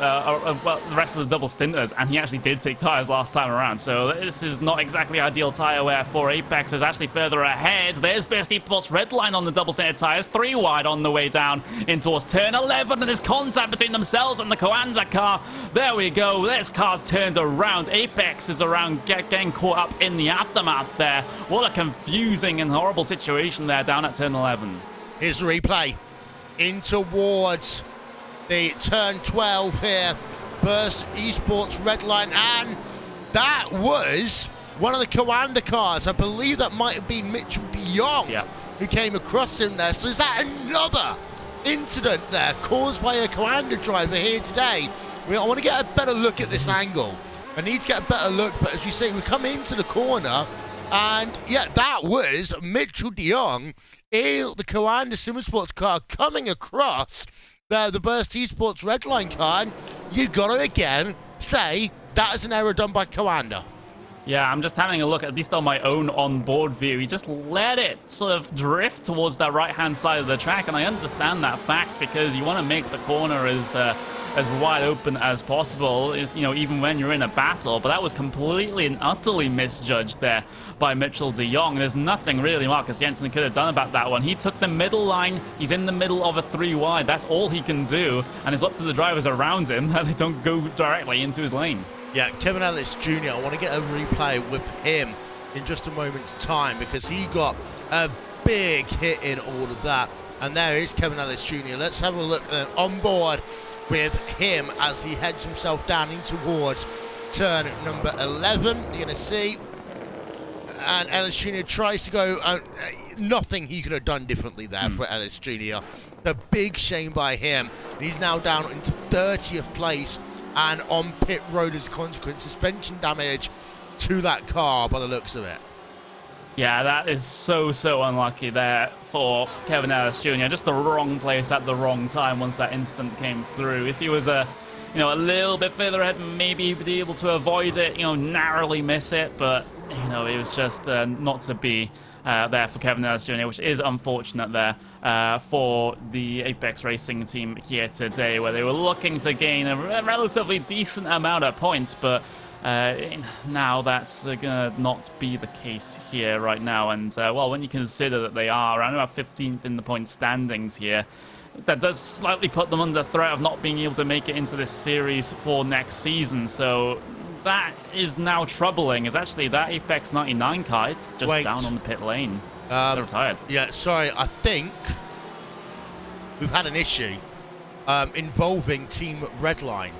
well, the rest of the double stinters, and he actually did take tires last time around, so this is not exactly ideal tire wear for Apex. Is actually further ahead. There's Burst Esports Redline on the double stinted tires, 3 wide on the way down in towards turn 11, and there's contact between themselves and the Coanda car. There we go. This car's turned around. Apex is around getting caught up in the aftermath there. What a confusing and horrible situation there down at turn 11. Here's the replay in towards the turn 12 here. Burst Esports Redline, and that was one of the Coanda cars. I believe that might have been Mitchell de Jong who came across him there. So is that another incident there caused by a Coanda driver here today? I want to get a better look at this angle. I need to get a better look, but as you say, we come into the corner, and yeah, that was Mitchell de Jong in the Coanda Simmersports car coming across the Burst Esports Redline car, and you got to again say that is an error done by Coanda. Yeah, I'm just having a look, at least on my own onboard view. He just let it sort of drift towards that right-hand side of the track, and I understand that fact because you want to make the corner as as wide open as possible, is, you know, even when you're in a battle. But that was completely and utterly misjudged there by Mitchell de Jong. There's nothing really Marcus Jensen could have done about that one. He took the middle line. He's in the middle of a 3 wide. That's all he can do. And it's up to the drivers around him that they don't go directly into his lane. Yeah, Kevin Ellis Jr., I want to get a replay with him in just a moment's time because he got a big hit in all of that. And there is Kevin Ellis Jr. Let's have a look on board with him as he heads himself down in towards turn number 11. You're going to see. And Ellis Jr. tries to go. Nothing he could have done differently there for Ellis Jr. A big shame by him. He's now down into 30th place and on pit road as a consequence. Suspension damage to that car by the looks of it. Yeah, that is so unlucky there for Kevin Ellis Jr. Just the wrong place at the wrong time once that incident came through. If he was a little bit further ahead, maybe he'd be able to avoid it, narrowly miss it, but it was just not to be there for Kevin Ellis Jr., which is unfortunate there for the Apex Racing team here today, where they were looking to gain a relatively decent amount of points, but now that's gonna not be the case here right now. And well, when you consider that they are around about 15th in the point standings here, that does slightly put them under threat of not being able to make it into this series for next season. So that is now troubling. Is actually that Apex 99 car, it's just down on the pit lane. They're retired. Yeah, sorry, I think we've had an issue involving Team Redline.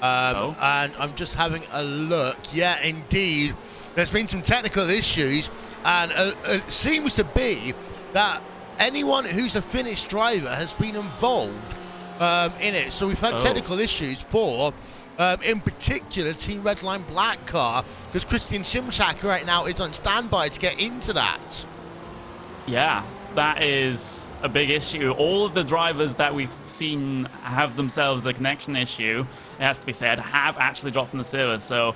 And I'm just having a look. Yeah, indeed. There's been some technical issues, and it seems to be that anyone who's a finished driver has been involved in it. So we've had technical issues for, in particular, Team Redline Black car, because Christian Shimshak right now is on standby to get into that. Yeah, that is a big issue. All of the drivers that we've seen have themselves a connection issue, it has to be said, have actually dropped from the server. So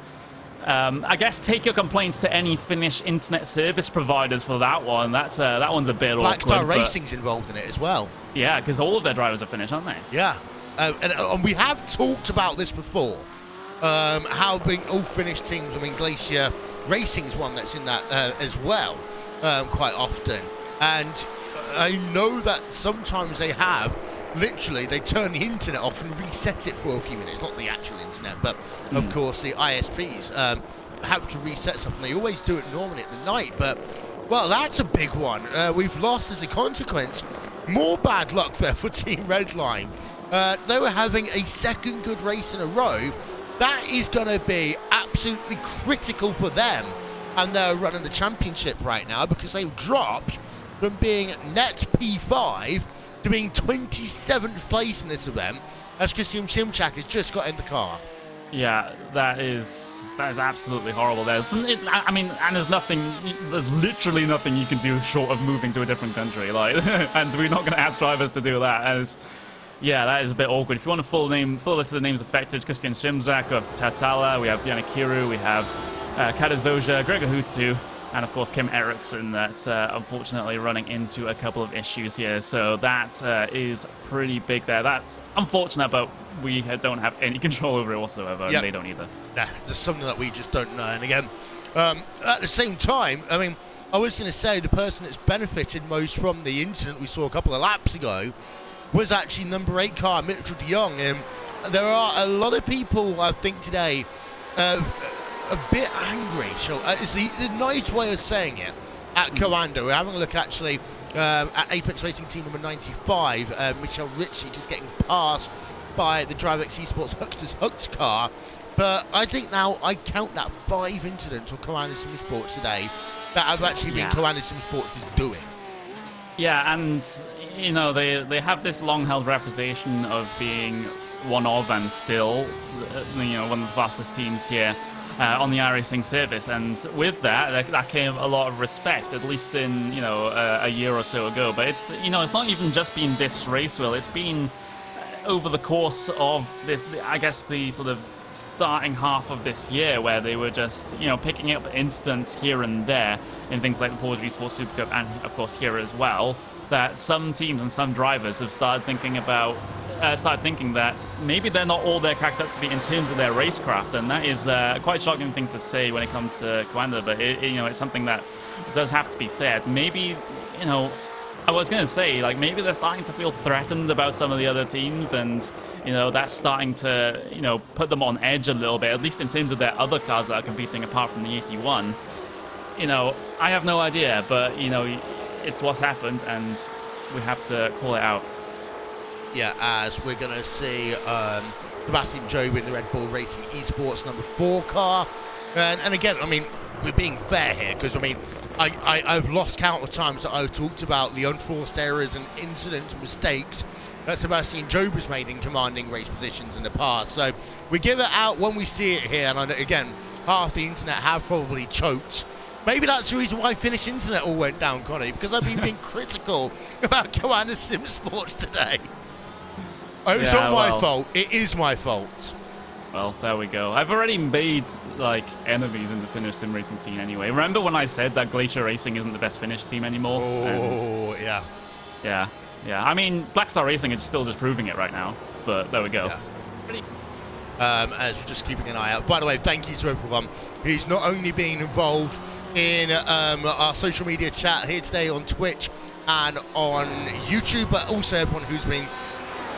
I guess take your complaints to any Finnish internet service providers for that one. That one's a bit awkward. Black Star Racing's involved in it as well. Yeah, because all of their drivers are Finnish, aren't they? Yeah, and we have talked about this before. How being all Finnish teams, I mean Glacier Racing's one that's in that as well, quite often. And I know that sometimes they have, literally, they turn the internet off and reset it for a few minutes. Not the actual internet, but of course the ISPs have to reset stuff, and they always do it normally at the night. But, well, that's a big one. We've lost as a consequence. More bad luck there for Team Redline. They were having a second good race in a row. That is going to be absolutely critical for them, and they're running the championship right now because they've dropped from being net P5 to being 27th place in this event, as Christian Shimchak has just got in the car. Yeah, that is absolutely horrible there. I mean, and there's literally nothing you can do short of moving to a different country, like, and we're not going to ask drivers to do that. Yeah, that is a bit awkward. If you want a full list of the names affected, Christian Shimzak of Tatala, we have Yana Kiru, we have Kadazoja, Gregor Hutu, and of course Kim Eriksson, that's unfortunately running into a couple of issues here. So that is pretty big there. That's unfortunate, but we don't have any control over it whatsoever, and they don't either. Nah, there's something that we just don't know. And again, at the same time, I mean, I was going to say the person that's benefited most from the incident we saw a couple of laps ago was actually number 8 car, Mitchell de Jong. And there are a lot of people, I think, today a bit angry. So it's the nice way of saying it at Coanda. We're having a look actually at Apex Racing team number 95, Michelle Ritchie, just getting passed by the DriveX Esports Hucksters Hucks car. But I think now I count that 5 incidents on Coanda Sim Sports today that have actually been Coanda Sim Sports is doing. Yeah, and you know, they have this long-held reputation of being one of, and still, you know, one of the fastest teams here on the iRacing service. And with that came a lot of respect, at least in, you know, a year or so ago. But it's, you know, it's not even just been this race, Will. It's been over the course of this, I guess, the sort of starting half of this year, where they were just, you know, picking up incidents here and there in things like the Porsche Esports Super Cup, and of course here as well, that some teams and some drivers have started thinking about started thinking that maybe they're not all they're cracked up to be in terms of their racecraft, and that is quite a shocking thing to say when it comes to Coanda, but it's something that does have to be said. Maybe, I was going to say, like, maybe they're starting to feel threatened about some of the other teams, and, that's starting to, put them on edge a little bit, at least in terms of their other cars that are competing apart from the 81. I have no idea, but, it's what's happened, and we have to call it out. Yeah, as we're going to see Sebastian Job in the Red Bull Racing Esports number 4 car. And again, I mean, we're being fair here, because, I mean, I've lost count of times that I've talked about the unforced errors and incidents and mistakes that Sebastian Job has made in commanding race positions in the past. So we give it out when we see it here, and again, half the internet have probably choked. Maybe that's the reason why Finnish internet all went down, Connie, because I've been being critical about Coanda Sim Sports today. Oh, it's not my fault. It is my fault. Well, there we go. I've already made, like, enemies in the Finnish sim racing scene anyway. Remember when I said that Glacier Racing isn't the best Finnish team anymore? Oh, yeah. Yeah. I mean, Black Star Racing is still just proving it right now, but there we go. Yeah. As we're just keeping an eye out. By the way, thank you to everyone who's not only been involved in our social media chat here today on Twitch and on YouTube, but also everyone who's been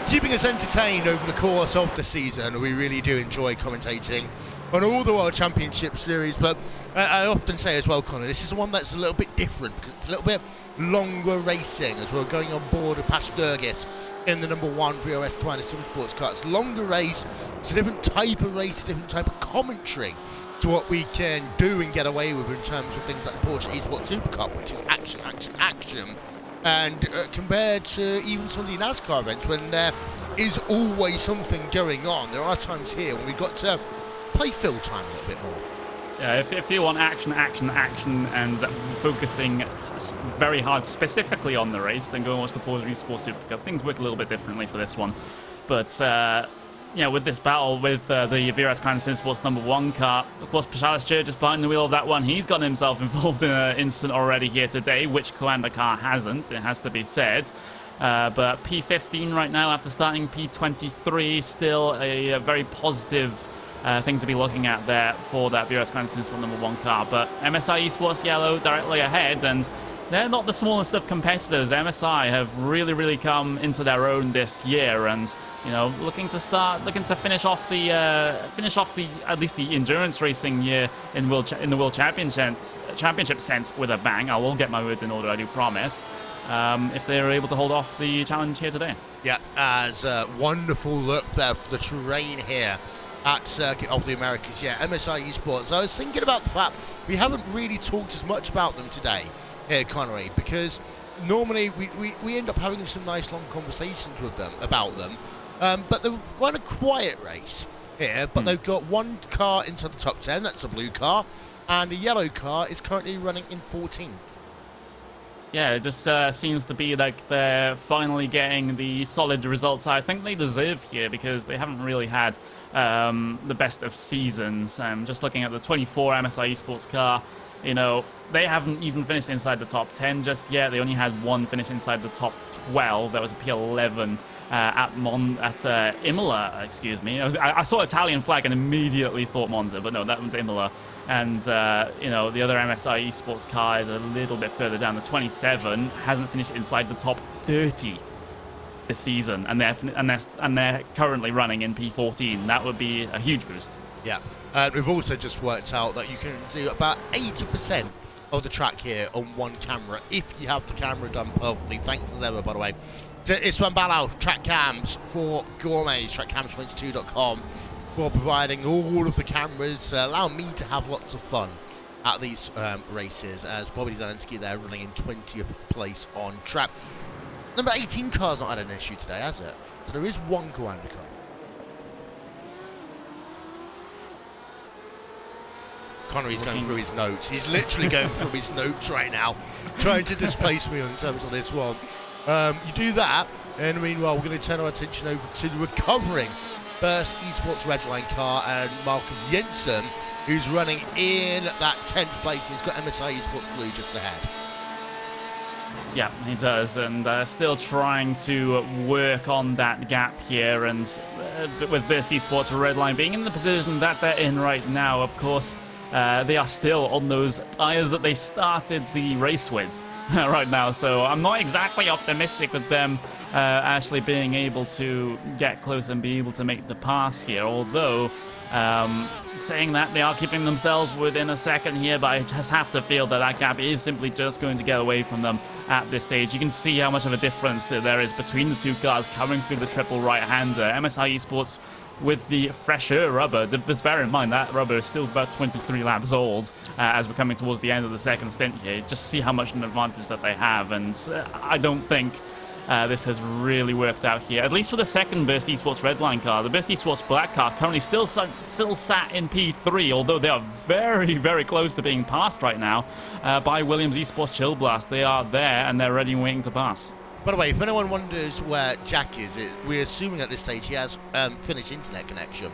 keeping us entertained over the course of the season. We really do enjoy commentating on all the World Championship Series, but I often say as well, Connor, this is one that's a little bit different because it's a little bit longer racing, as we're going on board with Pasha Gergis in the number 1 VRS Coanda Sim Sports car. It's a longer race, it's a different type of race, a different type of commentary to what we can do and get away with in terms of things like the Porsche Esports Super Cup, which is action. And compared to even some of the NASCAR events, when there is always something going on, there are times here when we've got to play fill time a little bit more. Yeah, if you want action, and focusing very hard specifically on the race, then go and watch the Porsche Esports Super Cup. Things work a little bit differently for this one. But, with this battle with the VRS Coanda Sim Sports number 1 car, of course, Pashalis just behind the wheel of that one. He's gotten himself involved in an incident already here today, which Coanda car hasn't, it has to be said. But P15 right now after starting P23, still a very positive thing to be looking at there for that VRS Coanda Sim Sports number 1 car. But MSI Esports Yellow directly ahead, and they're not the smallest of competitors. MSI have really come into their own this year, and looking to finish off the at least the endurance racing year in the World Championship sense with a bang. I will get my words in order, I do promise. If they're able to hold off the challenge here today. Yeah, as a wonderful look there for the terrain here at Circuit of the Americas. Yeah, MSI Esports. I was thinking about the fact we haven't really talked as much about them today here, Connery, because normally we end up having some nice long conversations with them about them. But they've run a quiet race here, but they've got 1 car into the top 10, that's a blue car, and a yellow car is currently running in 14th. Yeah, it just seems to be like they're finally getting the solid results I think they deserve here, because they haven't really had the best of seasons. Just looking at the 24 MSI Esports car, they haven't even finished inside the top 10 just yet. They only had 1 finish inside the top 12. That was a P11 at Imola, excuse me. I saw Italian flag and immediately thought Monza, but no, that was Imola. And, the other MSI Esports car is a little bit further down. The 27 hasn't finished inside the top 30 this season, and they're currently running in P14. That would be a huge boost. Yeah. We've also just worked out that you can do about 80% of the track here on 1 camera if you have the camera done perfectly. Thanks as ever, by the way, to Iswan Balal, Track Cams for Gourmets, trackcams22.com, for providing all of the cameras, allow me to have lots of fun at these races, as Bobby Zelensky there running in 20th place on track. Number 18 car's not had an issue today, has it? So there is 1 Coanda car. Connery's going through his notes. He's literally going through his notes right now, trying to displace me in terms of this one. You do that, and meanwhile, we're going to turn our attention over to the recovering first Esports Redline car, and Marcus Jensen, who's running in that 10th place. He's got MSI Esports Blue just ahead. Yeah, he does, and still trying to work on that gap here, and with Burst Esports Redline being in the position that they're in right now, of course, they are still on those tires that they started the race with right now, so I'm not exactly optimistic with them actually being able to get close and be able to make the pass here, although saying that, they are keeping themselves within a second here, but I just have to feel that that gap is simply just going to get away from them at this stage. You can see how much of a difference there is between the two cars coming through the triple right-hander. MSI Esports with the fresher rubber, but bear in mind that rubber is still about 23 laps old as we're coming towards the end of the second stint here. Just see how much an advantage that they have, and I don't think this has really worked out here, at least for the second Burst Esports Redline car. The Burst Esports Black car currently still sat in P3, although they are very, very close to being passed right now by Williams Esports Chill Blast. They are there and they're ready and waiting to pass. By the way, if anyone wonders where Jack is, we're assuming at this stage he has Finnish internet connection.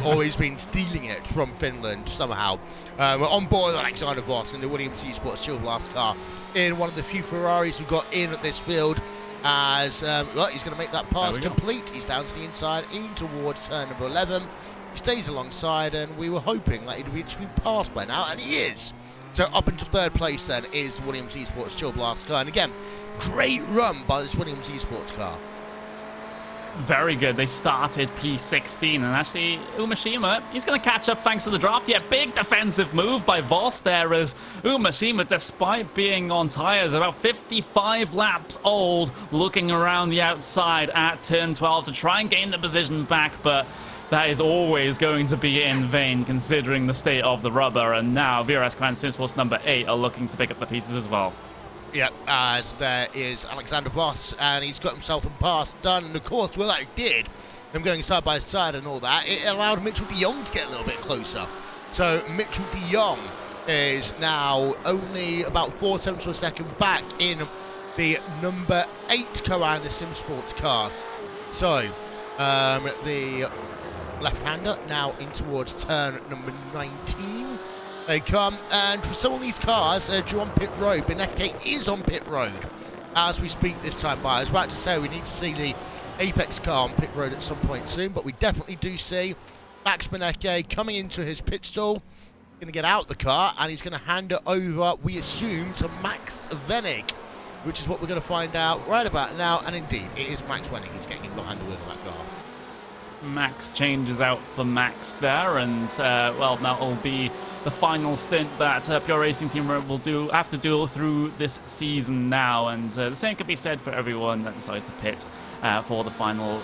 Or he's been stealing it from Finland somehow. We're on board with Alexander Voss in the Williams Esports Chill Blast car in one of the few Ferraris we've got in at this field. As well, he's going to make that pass complete. He's down to the inside, in towards turn number 11. He stays alongside, and we were hoping that he'd reach be passed by now, and he is. So up into third place then is the Williams Esports Chill Blast car. And again, great run by this Williams Esports car. Very good. They started P16, and actually Umashima, he's going to catch up thanks to the draft. Yeah, big defensive move by Voss there, as Umashima, despite being on tires about 55 laps old, looking around the outside at turn 12 to try and gain the position back, but that is always going to be in vain considering the state of the rubber. And now VRS Command Simsports number 8 are looking to pick up the pieces as well. Yep, as there is Alexander Voss, and he's got himself a pass done. And of course, well, that did, them going side by side and all that, it allowed Mitchell de Jong to get a little bit closer. So Mitchell de Jong is now only about 4/7 of a second back in the number 8 Commander Simsports car. So the left-hander now in towards turn number 19. They come, and for some of these cars, due on pit road. Beneke is on pit road as we speak this time by. I was about to say we need to see the Apex car on pit road at some point soon, but we definitely do see Max Beneke coming into his pit stall. Going to get out the car, and he's going to hand it over, we assume, to Max Wenig, which is what we're going to find out right about now. And indeed, it is Max Wenig. He's getting behind the wheel of that car. Max changes out for Max there, and well, that will be the final stint that Pure Racing Team will have to do through this season now, and the same could be said for everyone that decides to pit for the final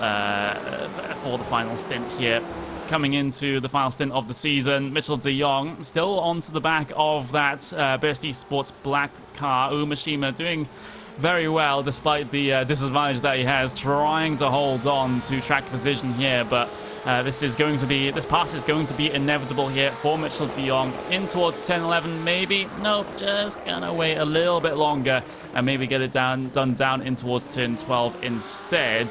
stint here. Coming into the final stint of the season, Mitchell de Jong still onto the back of that Burst Esports black car. Umashima doing very well despite the disadvantage that he has, trying to hold on to track position here, but this pass is going to be inevitable here for Mitchell de Jong. In towards 10-11, maybe. Nope, just gonna wait a little bit longer and maybe get it done down in towards turn 12 instead.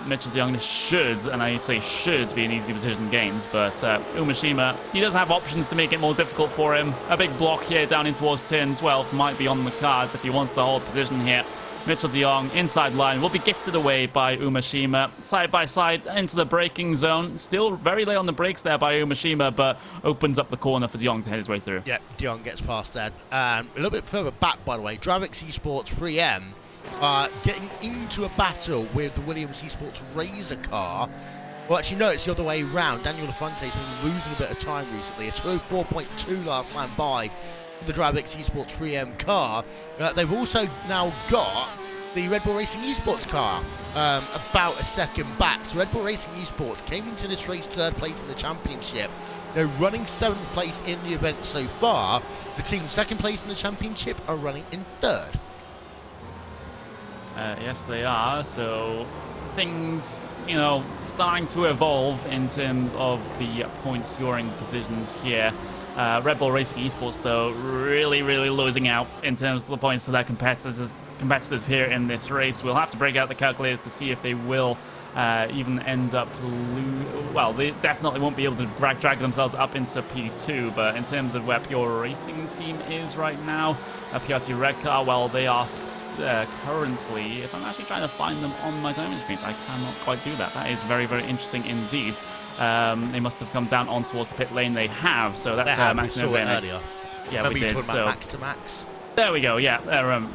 Mitchell de Jong should, and I say should, be an easy position gained, but Umashima, he does have options to make it more difficult for him. A big block here down in towards turn 12 might be on the cards if he wants to hold position here. Mitchell de Jong, inside line, will be gifted away by Umashima. Side by side into the braking zone. Still very late on the brakes there by Umashima, but opens up the corner for de Jong to head his way through. Yeah, de Jong gets past then. A little bit further back, by the way, Dravix Esports 3M getting into a battle with the Williams Esports Razor car. Well, actually, no, it's the other way around. Daniel Lafonte's been losing a bit of time recently. A 204.2 last time by the Dravix Esports 3M car. They've also now got the Red Bull Racing Esports car about a second back. So Red Bull Racing Esports came into this race third place in the championship. They're running 7th place in the event so far. The team second place in the championship are running in 3rd. Yes, they are. So things, starting to evolve in terms of the point scoring positions here. Red Bull Racing Esports, though, really, really losing out in terms of the points to their competitors here in this race. We'll have to break out the calculators to see if they will even end up well, they definitely won't be able to drag themselves up into P2, but in terms of where Pure Racing Team is right now, PRT Red Car, well, they are currently, if I'm actually trying to find them on my timing screens, I cannot quite do that. That is very, very interesting indeed. They must have come down on towards the pit lane. They have, so that's we saw it earlier. Yeah, we did. So max to max. There we go, yeah.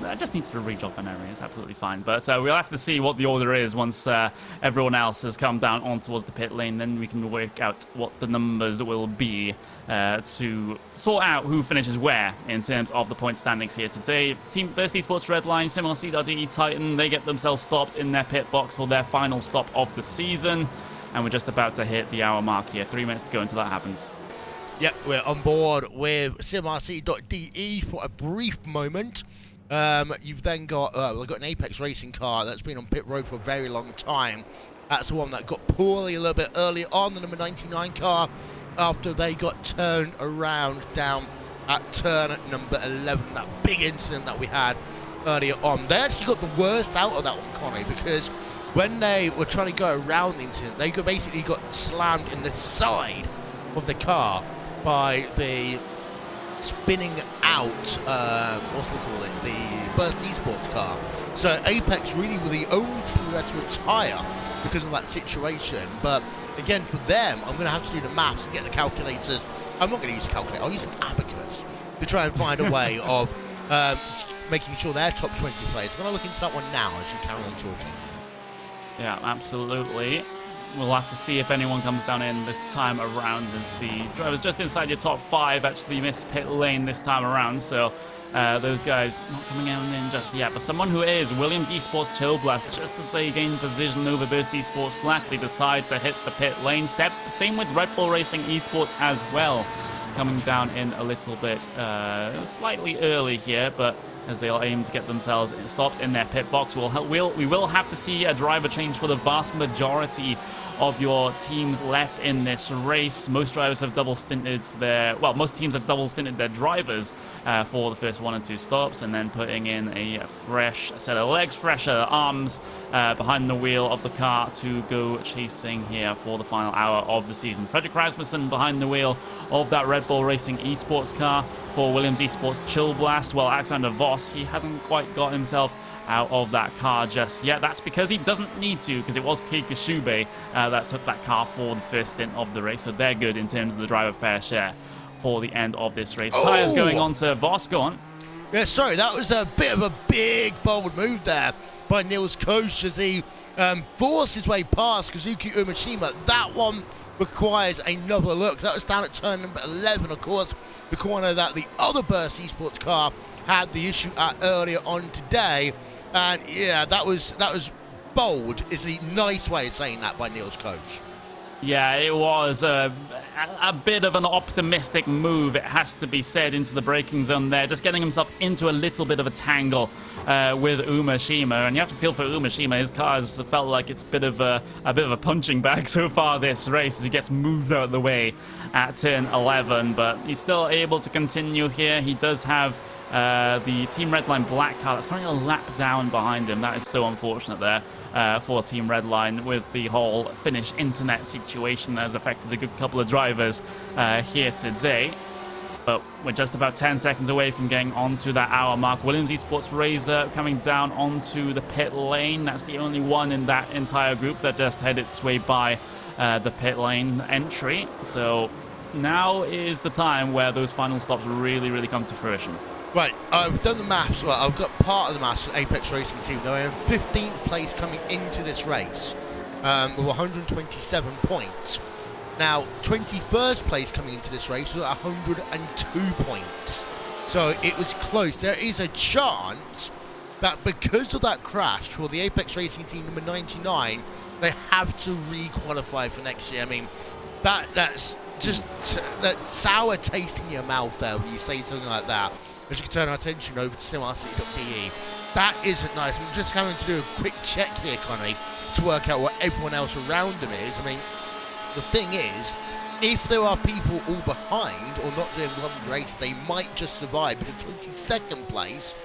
I just needed to rejog my memory. It's absolutely fine. But we'll have to see what the order is once everyone else has come down on towards the pit lane. Then we can work out what the numbers will be to sort out who finishes where in terms of the point standings here today. Team Burst Esports Redline, Similar C.DE Titan, they get themselves stopped in their pit box for their final stop of the season. And we're just about to hit the hour mark here. 3 minutes to go until that happens. Yep, we're on board with simrc.de for a brief moment. You've then got we've got an Apex Racing car that's been on pit road for a very long time. That's the one that got poorly a little bit earlier on, the number 99 car, after they got turned around down at turn number 11. That big incident that we had earlier on. They actually got the worst out of that one, Connie, because when they were trying to go around the incident, they basically got slammed in the side of the car by the spinning out, what's we call it, the Burst Esports car. So Apex really were the only team who had to retire because of that situation. But again, for them, I'm going to have to do the maths and get the calculators. I'm not going to use a calculator, I'll use an abacus to try and find a way of making sure they're top 20 players. I'm going to look into that one now as you carry on talking. Yeah, absolutely. We'll have to see if anyone comes down in this time around, as the drivers just inside your top 5 actually missed pit lane this time around. So those guys not coming out in just yet. But someone who is, Williams Esports Chill Blast, just as they gain position over Burst Esports Black, they decide to hit the pit lane. Same with Red Bull Racing Esports as well, coming down in a little bit slightly early here, but as they'll aim to get themselves stopped in their pit box. We will have to see a driver change for the vast majority of your teams left in this race. Most drivers have double stinted most teams have double stinted their drivers for the first 1 and 2 stops, and then putting in a fresh set of legs, fresher arms behind the wheel of the car to go chasing here for the final hour of the season. Frederick Rasmussen behind the wheel of that Red Bull Racing Esports car for Williams Esports Chill Blast. Well, Alexander Voss, he hasn't quite got himself out of that car just yet. That's because he doesn't need to, because it was Keika Shube that took that car for the first stint of the race. So they're good in terms of the driver fair share for the end of this race. Tyres going on to Voss. Go on. Yeah, sorry, that was a bit of a big, bold move there by Niels Koch as he forced his way past Kazuki Umeshima. That one requires another look. That was down at turn number 11, of course, the corner that the other Burst Esports car had the issue at earlier on today. And yeah, that was bold, is a nice way of saying that by Niels Koch. Yeah, it was a bit of an optimistic move, it has to be said, into the braking zone there, just getting himself into a little bit of a tangle with Umeshima. And you have to feel for Umeshima. His car has felt like it's a bit of a punching bag so far this race as he gets moved out of the way at turn 11. But he's still able to continue here. He does have the Team Redline black car that's currently a lap down behind him. That is so unfortunate there for Team Redline, with the whole Finnish internet situation that has affected a good couple of drivers here today. But we're just about 10 seconds away from getting onto that hour mark. Williams Esports Razor coming down onto the pit lane. That's the only one in that entire group that just had its way by the pit lane entry. So now is the time where those final stops really, really come to fruition. Right, I've done the maths. Well, I've got part of the maths for Apex Racing Team. They're in 15th place coming into this race with 127 points. Now, 21st place coming into this race was 102 points. So it was close. There is a chance that because of that crash for the Apex Racing Team number 99, they have to re-qualify for next year. I mean, that's just that sour taste in your mouth there when you say something like that. As you can turn our attention over to simrc.de. That isn't nice. I'm just having to do a quick check here, Connie, to work out what everyone else around them is. I mean, the thing is, if there are people all behind or not doing well in the races, they might just survive, because 22nd place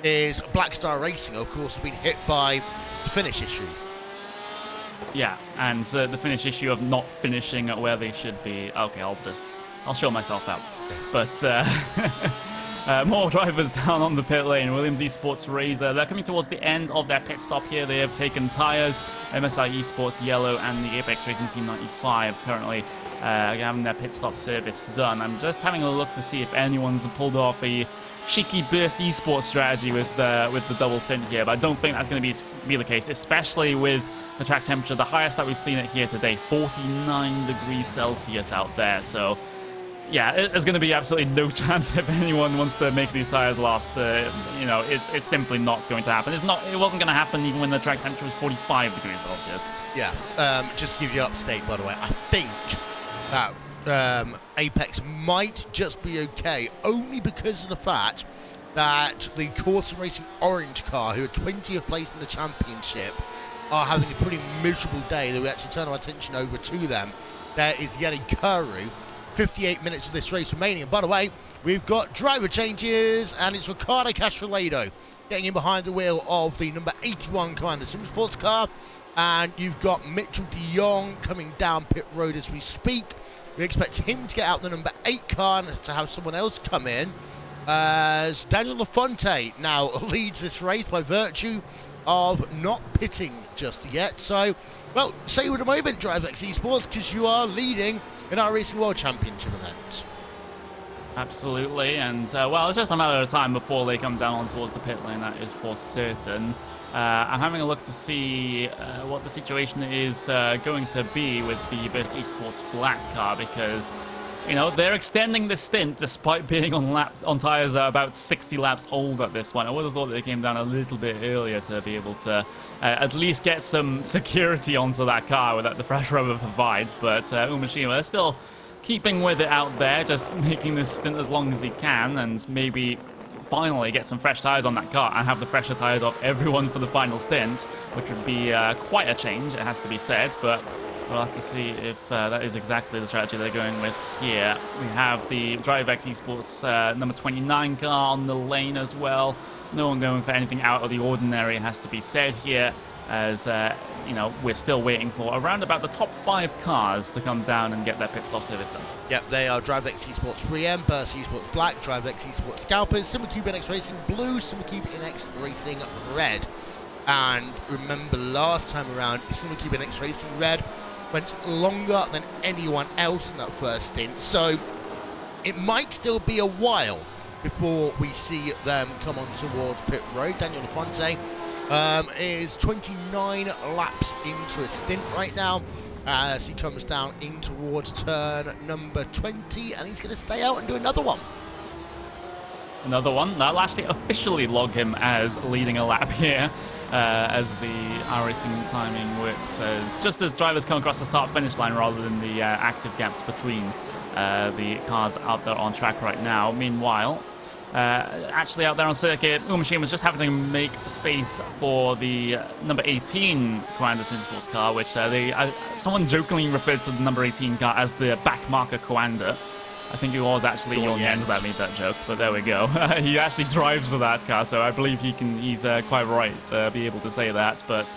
is Black Star Racing, of course, has been hit by the finish issue. Yeah, and the Finnish issue of not finishing at where they should be. Okay, I'll show myself out. But more drivers down on the pit lane. Williams Esports Razor. They're coming towards the end of their pit stop here. They have taken tires. MSI Esports Yellow and the Apex Racing Team 95 currently having their pit stop service done. I'm just having a look to see if anyone's pulled off a cheeky burst esports strategy with the double stint here, but I don't think that's going to be the case, especially with the track temperature, the highest that we've seen it here today, 49 degrees Celsius out there. So yeah, there's going to be absolutely no chance if anyone wants to make these tires last. You know, it's simply not going to happen. It wasn't going to happen even when the track temperature was 45 degrees Celsius. Yeah, just to give you an update, by the way, I think that Apex might just be okay, only because of the fact that the COTA Racing Orange car, who are 20th place in the championship, are having a pretty miserable day. That we actually turn our attention over to them. There is Yeti Kuru, 58 minutes of this race remaining. And by the way, we've got driver changes, and it's Ricardo Castrolado getting in behind the wheel of the number 81 Commander Sim Sports car. And you've got Mitchell de Jong coming down pit road as we speak. We expect him to get out the number 8 car and to have someone else come in, as Daniel Lafonte now leads this race by virtue of not pitting just yet. So, well, say with a moment, DriveX Esports, because you are leading in our Racing World Championship event. Absolutely, and well, it's just a matter of time before they come down on towards the pit lane, that is for certain. I'm having a look to see what the situation is going to be with the Burst Esports Black car, because, you know, they're extending the stint despite being on tires that are about 60 laps old at this point. I would have thought they came down a little bit earlier to be able to at least get some security onto that car that the fresh rubber provides, but Umashima, they're still keeping with it out there, just making this stint as long as he can, and maybe finally get some fresh tires on that car and have the fresher tires of everyone for the final stint, which would be quite a change, it has to be said, but we'll have to see if that is exactly the strategy they're going with here. We have the DriveX Esports number 29 car on the lane as well. No one going for anything out of the ordinary, it has to be said here, as you know, we're still waiting for around about the top 5 cars to come down and get their pit stop service done. Yep, they are DriveX Esports 3M, Burst Esports Black, DriveX Esports Scalpers, SimulaCube NX Racing Blue, SimulaCube NX Racing Red. And remember, last time around, SimulaCube NX Racing Red went longer than anyone else in that first stint, so it might still be a while before we see them come on towards pit road. Daniel Lafonte is 29 laps into a stint right now as he comes down in towards turn number 20, and he's going to stay out and do another one. Another one. That'll actually officially log him as leading a lap here, as the iRacing timing works, as just as drivers come across the start-finish line rather than the active gaps between the cars out there on track right now. Meanwhile, actually out there on circuit, Umashima was just having to make space for the number 18 Commander Sim Sports car, which someone jokingly referred to the number 18 car as the back marker Commander. I think it was actually Jon Jens that made that joke, but there we go. He actually drives that car, so I believe he's quite right to be able to say that. But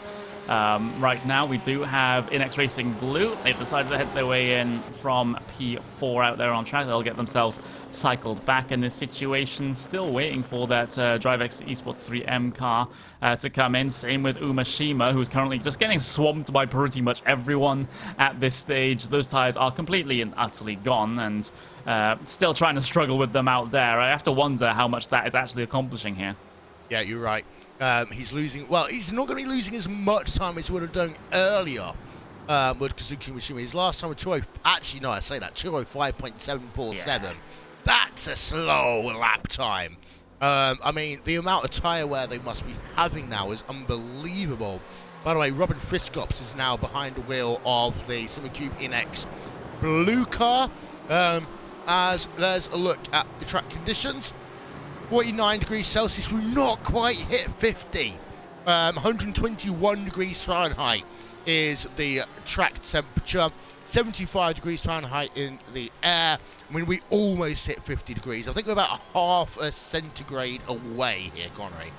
right now we do have NX Racing Blue. They've decided to head their way in from P4 out there on track. They'll get themselves cycled back in this situation. Still waiting for that DriveX Esports 3M car to come in. Same with Umashima, who's currently just getting swamped by pretty much everyone at this stage. Those tires are completely and utterly gone, and still trying to struggle with them out there. I have to wonder how much that is actually accomplishing here. Yeah, you're right. He's losing. Well, he's not going to be losing as much time as he would have done earlier with Kazuki Umashima. His last time was 20. Actually, no, I say that 205.747. Yeah. That's a slow lap time. I mean, the amount of tyre wear they must be having now is unbelievable. By the way, Robin Friskops is now behind the wheel of the SimulaCube NX Blue car. As there's a look at the track conditions. 49 degrees Celsius, will not quite hit 50. 121 degrees Fahrenheit is the track temperature. 75 degrees Fahrenheit in the air. I mean, we almost hit 50 degrees. I think we're about a half a centigrade away here, Connery.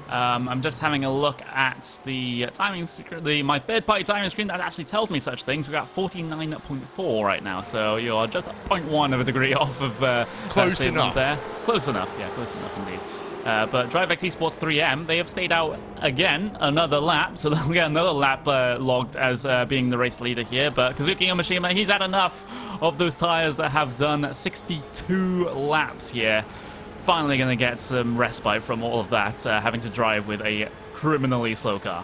I'm just having a look at the timing screen, my third-party timing screen that actually tells me such things. We've got 49.4 right now, so you're just 0.1 of a degree off of close enough there. Close enough, yeah, close enough indeed. But DriveX Esports 3M, they have stayed out again another lap, so they'll get another lap logged as being the race leader here. But Kazuki Yamashima, he's had enough of those tires that have done 62 laps here. Finally going to get some respite from all of that, having to drive with a criminally slow car.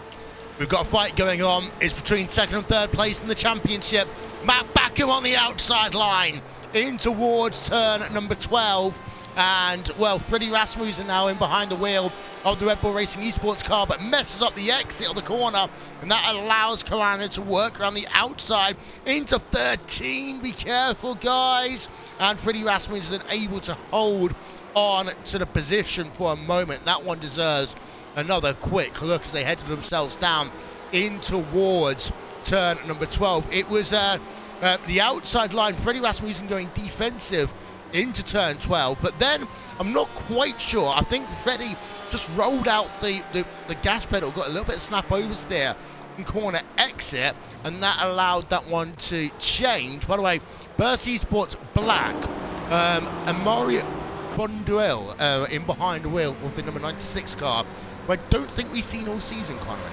We've got a fight going on. It's between second and third place in the championship. Matt Backham on the outside line in towards turn number 12. And, well, Freddie Rasmussen now in behind the wheel of the Red Bull Racing Esports car, but messes up the exit of the corner, and that allows Kalana to work around the outside into 13. Be careful, guys. And Freddie Rasmussen able to hold on to the position for a moment. That one deserves another quick look as they headed themselves down in towards turn number 12. It was the outside line, Freddie Rasmussen going defensive into turn 12, but then I'm not quite sure. I think Freddie just rolled out the gas pedal, got a little bit of snap oversteer in corner exit, and that allowed that one to change. By the way, Burst Esports Black, Amari Bonduel in behind the wheel of the number 96 car, who I don't think we've seen all season, Connery.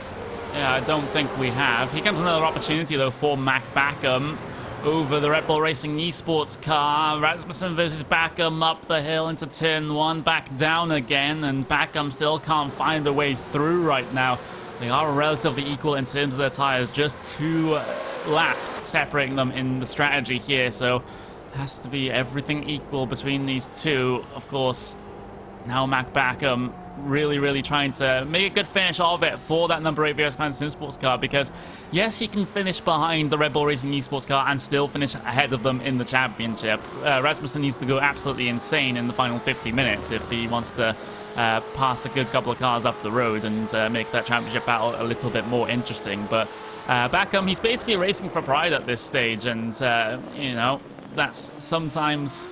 Yeah, I don't think we have. Here comes another opportunity, though, for Mac Backham over the Red Bull Racing Esports car. Rasmussen versus Backham up the hill into turn 1, back down again, and Backham still can't find a way through right now. They are relatively equal in terms of their tires, just 2 laps separating them in the strategy here, so has to be everything equal between these two. Of course, now Mac Backham really trying to make a good finish of it for that number 8 VRS Sim Sports car, because yes, he can finish behind the Red Bull Racing Esports car and still finish ahead of them in the championship. Rasmussen needs to go absolutely insane in the final 50 minutes if he wants to pass a good couple of cars up the road and make that championship battle a little bit more interesting. But Backham, he's basically racing for pride at this stage, and you know, that's sometimes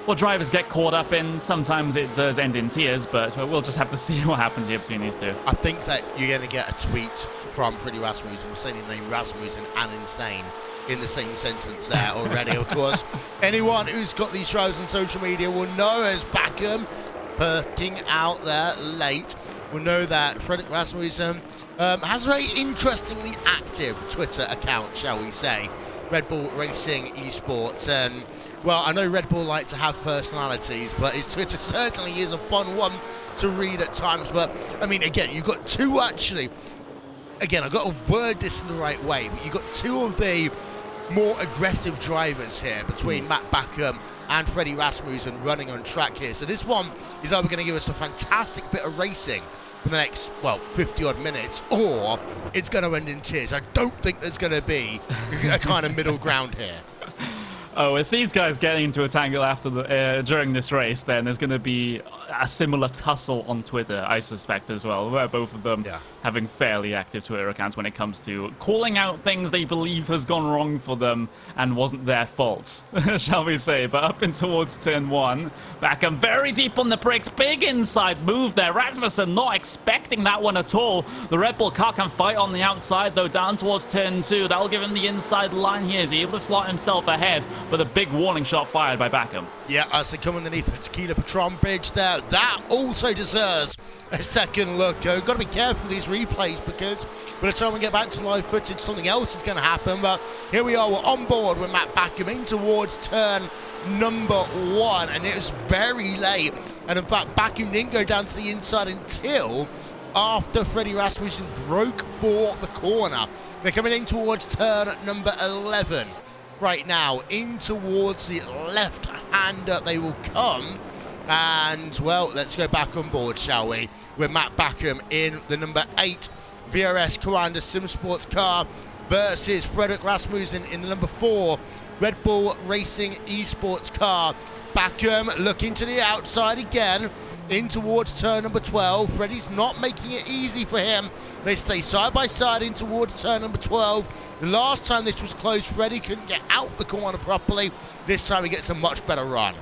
what drivers get caught up in. Sometimes it does end in tears, but we'll just have to see what happens here between these two. I think that you're going to get a tweet from Freddie Rasmussen saying the name Rasmussen and insane in the same sentence there already. Of course, anyone who's got these drivers on social media will know, as Backham perking out there late, will know that Freddie Rasmussen has a very interestingly active Twitter account, shall we say, Red Bull Racing Esports. And well, I know Red Bull like to have personalities, but his Twitter certainly is a fun one to read at times. But I mean, again, you've got two actually. Again, I've got to word this in the right way, but you've got 2 of the more aggressive drivers here between Matt Backham and Freddie Rasmussen running on track here. So this one is either going to give us a fantastic bit of racing for the next, well, 50-odd minutes, or it's going to end in tears. I don't think there's going to be a kind of middle ground here. Oh, if these guys get into a tangle after the during this race, then there's going to be a similar tussle on Twitter, I suspect, as well, where both of them having fairly active Twitter accounts when it comes to calling out things they believe has gone wrong for them and wasn't their fault, shall we say. But up in towards turn 1, Backham very deep on the brakes, big inside move there. Rasmussen not expecting that one at all. The Red Bull car can fight on the outside, though, down towards turn 2. That'll give him the inside line here. Is he able to slot himself ahead? But a big warning shot fired by Backham. Yeah, as they come underneath the Tequila Patron bridge there, that also deserves a second look. Got to be careful with these replays, because by the time we get back to live footage, something else is going to happen. But here we are, we're on board with Matt Backham in towards turn number 1, and it was very late. And in fact, Backham didn't go down to the inside until after Freddie Rasmussen broke for the corner. They're coming in towards turn number 11. Right now, in towards the left-hander they will come. And, well, let's go back on board, shall we? With Matt Backham in the number 8 VRS Commander Sim Sports car versus Frederick Rasmussen in the number 4 Red Bull Racing Esports car. Backham looking to the outside again, in towards turn number 12. Freddie's not making it easy for him. They stay side by side in towards turn number 12. The last time this was close, Freddie couldn't get out the corner properly. This time he gets a much better run.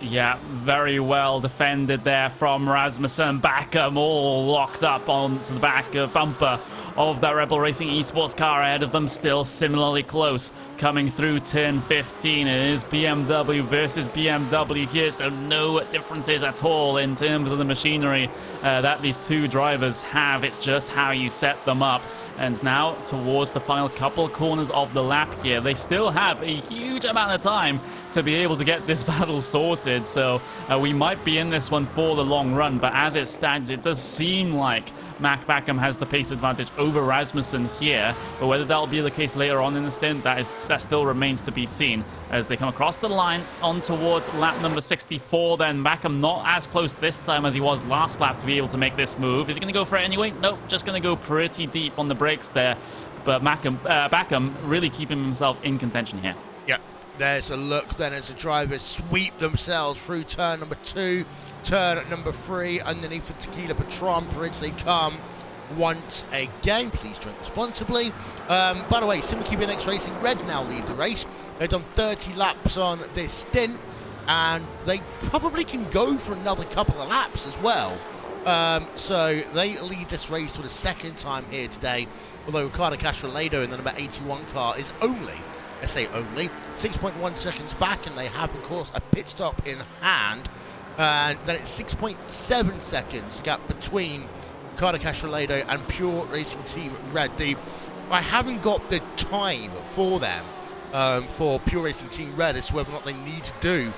Yeah, very well defended there from Rasmussen. Backham all locked up onto the back bumper of that Rebel Racing Esports car ahead of them, still similarly close. Coming through turn 15, it is BMW versus BMW here, so no differences at all in terms of the machinery that these two drivers have. It's just how you set them up. And now towards the final couple corners of the lap here, they still have a huge amount of time to be able to get this battle sorted. So we might be in this one for the long run, but as it stands, it does seem like Mac Backham has the pace advantage over Rasmussen here. But whether that'll be the case later on in the stint, that still remains to be seen. As they come across the line on towards lap number 64, then Backham not as close this time as he was last lap to be able to make this move. Is he going to go for it anyway? Nope, just going to go pretty deep on the brakes there. But Backham really keeping himself in contention here. Yeah, there's a look then as the drivers sweep themselves through turn number 2, turn number 3, underneath the Tequila Patron bridge they come once again. Please drink responsibly. By the way, SimCube NX Racing Red now lead the race. They've done 30 laps on this stint, and they probably can go for another couple of laps as well. So they lead this race for the second time here today, although Ricardo Castrolado in the number 81 car is only, I say only, 6.1 seconds back, and they have, of course, a pit stop in hand. And then it's 6.7 seconds gap between Ricardo Castrolado and Pure Racing Team Red. I haven't got the time for them, for Pure Racing Team Red, as to whether or not they need to do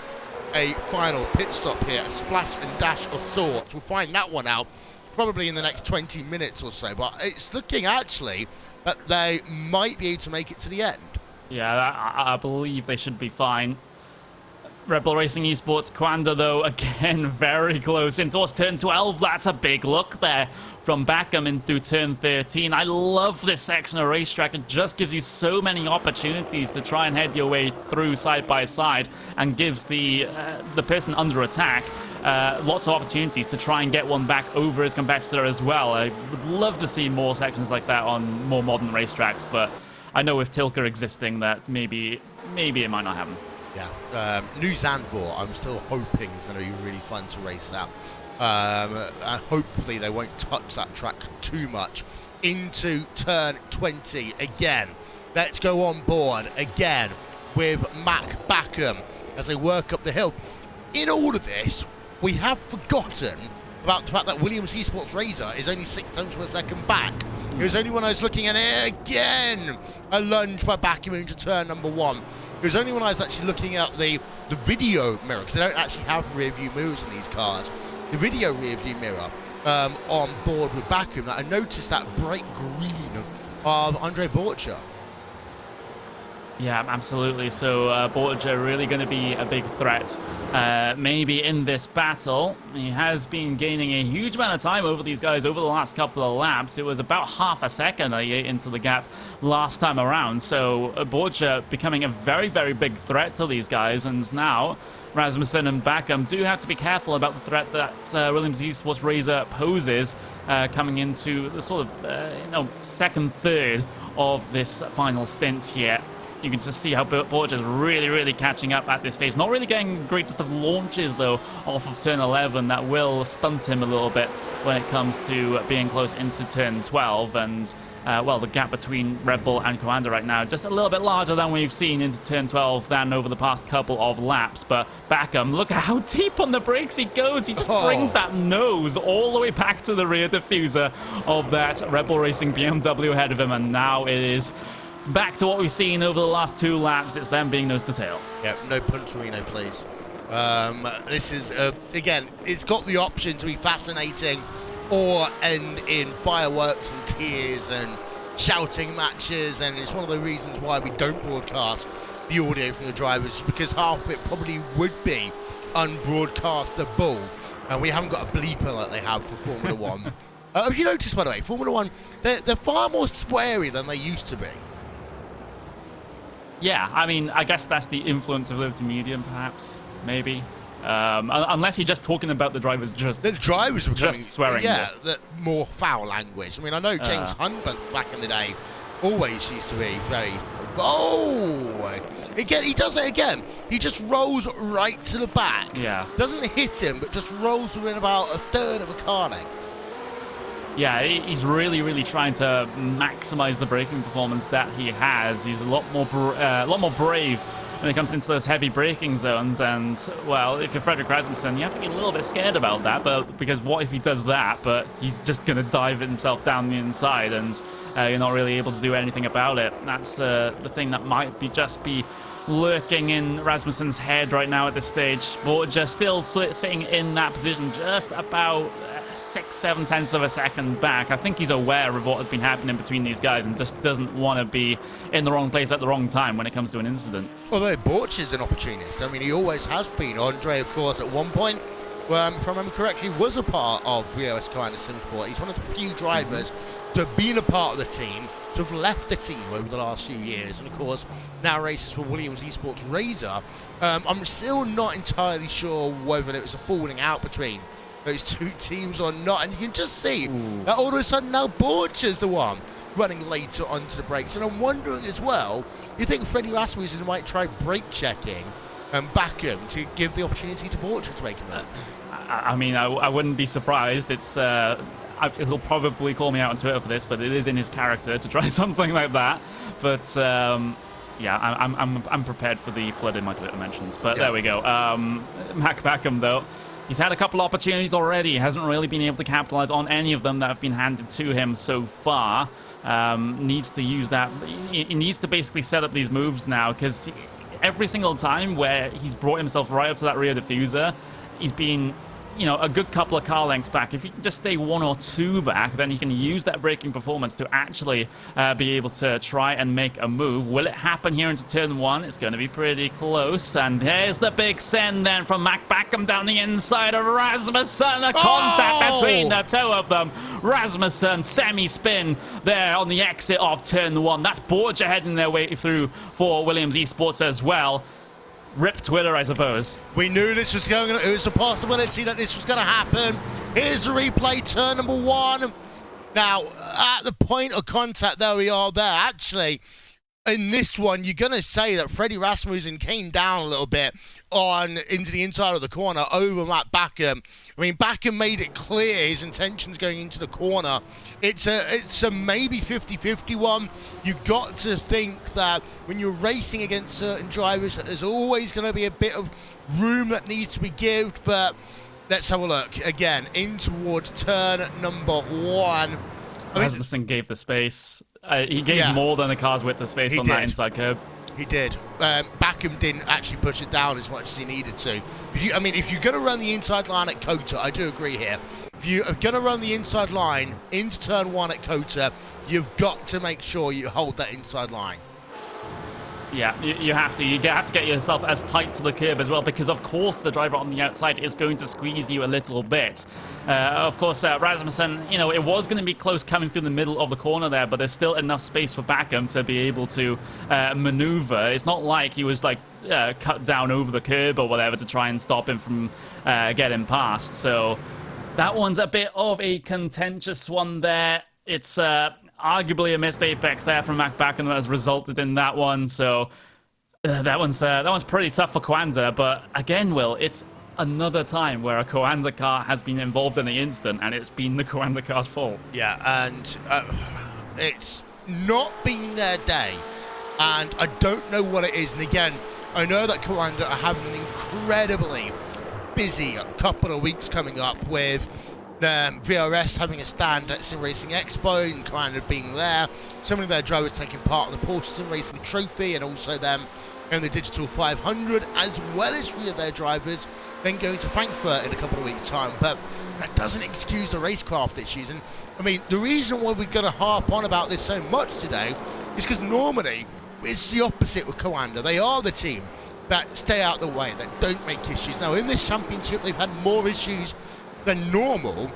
a final pit stop here, a splash and dash of sorts. We'll find that one out probably in the next 20 minutes or so, but it's looking actually that they might be able to make it to the end. Yeah, I believe they should be fine. Rebel Racing Esports Quanda, though, again, very close in towards turn 12. That's a big look there from Backham in through turn 13. I love this section of racetrack. It just gives you so many opportunities to try and head your way through side by side, and gives the person under attack lots of opportunities to try and get one back over his competitor as well. I would love to see more sections like that on more modern racetracks, but I know with Tilker existing that maybe it might not happen. Yeah, New Zandvoort, I'm still hoping is going to be really fun to race out. And hopefully they won't touch that track too much. Into turn 20 again. Let's go on board again with Mac Backham as they work up the hill. In all of this, we have forgotten about the fact that Williams Esports Razor is only 6 tenths of a second back. It was only when I was looking at it again. A lunge by Backham into turn number 1. It was only when I was actually looking at the video mirror, because they don't actually have rear view mirrors in these cars, the video rear view mirror on board with Backham, that I noticed that bright green of Andre Borcha. Yeah, absolutely. So Borja really going to be a big threat. Maybe in this battle. He has been gaining a huge amount of time over these guys over the last couple of laps. It was about half a second into the gap last time around. So Borja becoming a very, very big threat to these guys. And now Rasmussen and Backham do have to be careful about the threat that Williams Esports Razor poses coming into the sort of second third of this final stint here. You can just see how Borges is really, really catching up at this stage. Not really getting the greatest of launches, though, off of turn 11. That will stunt him a little bit when it comes to being close into turn 12. And, well, the gap between Red Bull and Coanda right now, just a little bit larger than we've seen into turn 12 than over the past couple of laps. But Backham, look at how deep on the brakes he goes. He just brings that nose all the way back to the rear diffuser of that Red Bull Racing BMW ahead of him. And now it is back to what we've seen over the last 2 laps. It's them being nose to tail. Yeah, no Punterino, please. This is, again, it's got the option to be fascinating or end in fireworks and tears and shouting matches, and it's one of the reasons why we don't broadcast the audio from the drivers, because half of it probably would be unbroadcastable, and we haven't got a bleeper like they have for Formula 1. Have you noticed, by the way, Formula 1, they're far more sweary than they used to be. Yeah, I mean, I guess that's the influence of Liberty Media, perhaps, maybe. Unless you're just talking about the drivers just... The drivers were just swearing. Yeah, the more foul language. I mean, I know James Hunt back in the day always used to be very... Oh! Again, he does it again. he just rolls right to the back. Yeah. Doesn't hit him, but just rolls within about a third of a car length. Yeah, he's really, really trying to maximize the braking performance that he has. He's a lot more brave when it comes into those heavy braking zones. And, well, if you're Frederick Rasmussen, you have to be a little bit scared about that. But because what if he does that, but he's just going to dive himself down the inside, and you're not really able to do anything about it. That's the thing that might just be lurking in Rasmussen's head right now at this stage. Borja still sitting in that position, just about 6-7 tenths of a second back. I think he's aware of what has been happening between these guys and just doesn't want to be in the wrong place at the wrong time when it comes to an incident. Although Borch is an opportunist. I mean, he always has been. Andre, of course, at one point, if I remember correctly, was a part of VRS COTA Simsport. He's one of the few drivers to have been a part of the team, to have left the team over the last few years, and of course now races for Williams Esports Razor. I'm still not entirely sure whether it was a falling out between those two teams or not, and you can just see that all of a sudden now Borch is the one running later onto the brakes. And I'm wondering as well, you think Freddie Rasmussen might try brake checking and back him to give the opportunity to Borch to make a move? I mean, I wouldn't be surprised. It's he'll probably call me out on Twitter for this, but it is in his character to try something like that. But yeah, I'm prepared for the flood in my Twitter mentions. But there we go. Mac Backham, though, he's had a couple opportunities already. He hasn't really been able to capitalize on any of them that have been handed to him so far. Needs to use that. He needs to basically set up these moves now, because every single time where he's brought himself right up to that rear diffuser, he's been, you know, a good couple of car lengths back. If he can just stay 1 or 2 back, then he can use that braking performance to actually be able to try and make a move. Will it happen here into turn 1? It's going to be pretty close. And there's the big send then from Mac Backham down the inside of Rasmussen. A contact between the two of them. Rasmussen semi-spin there on the exit of turn 1. That's Borja heading their way through for Williams Esports as well. Rip Twitter, I suppose. We knew this was going to, it was a possibility that this was going to happen. Here's the replay, turn number 1. Now, at the point of contact, there we are there. Actually, in this one, you're going to say that Freddie Rasmussen came down a little bit into the inside of the corner over Matt Backham. I mean, Backham made it clear his intentions going into the corner. It's a maybe 50-50 one. You've got to think that when you're racing against certain drivers, there's always going to be a bit of room that needs to be given. But let's have a look again in towards turn number 1. Rasmussen gave the space. He gave more than the car's width of space on that inside curb. He did. Backham didn't actually push it down as much as he needed to. I mean, if you're going to run the inside line at COTA, I do agree here. If you are going to run the inside line into turn 1 at COTA, you've got to make sure you hold that inside line. Yeah, you have to. You have to get yourself as tight to the curb as well, because of course the driver on the outside is going to squeeze you a little bit. Of course, Rasmussen, you know, it was going to be close coming through the middle of the corner there, but there's still enough space for Backham to be able to maneuver. It's not like he was like cut down over the curb or whatever to try and stop him from getting past. So that one's a bit of a contentious one there. It's arguably a missed apex there from Mac Backham that has resulted in that one. So that one's pretty tough for Coanda. But again, Will, it's another time where a Coanda car has been involved in the incident, and it's been the Coanda car's fault. Yeah, and it's not been their day, and I don't know what it is. And again, I know that Coanda are having an incredibly busy couple of weeks coming up with VRS having a stand at Sim Racing Expo and kind of being there. So many of their drivers taking part in the Porsche Sim Racing Trophy, and also them in the Digital 500, as well as 3 of their drivers then going to Frankfurt in a couple of weeks' time. But that doesn't excuse the racecraft issues. And I mean, the reason why we're going to harp on about this so much today is because normally it's the opposite with Coanda. They are the team that stay out the way, that don't make issues. Now, in this championship, they've had more issues than normal,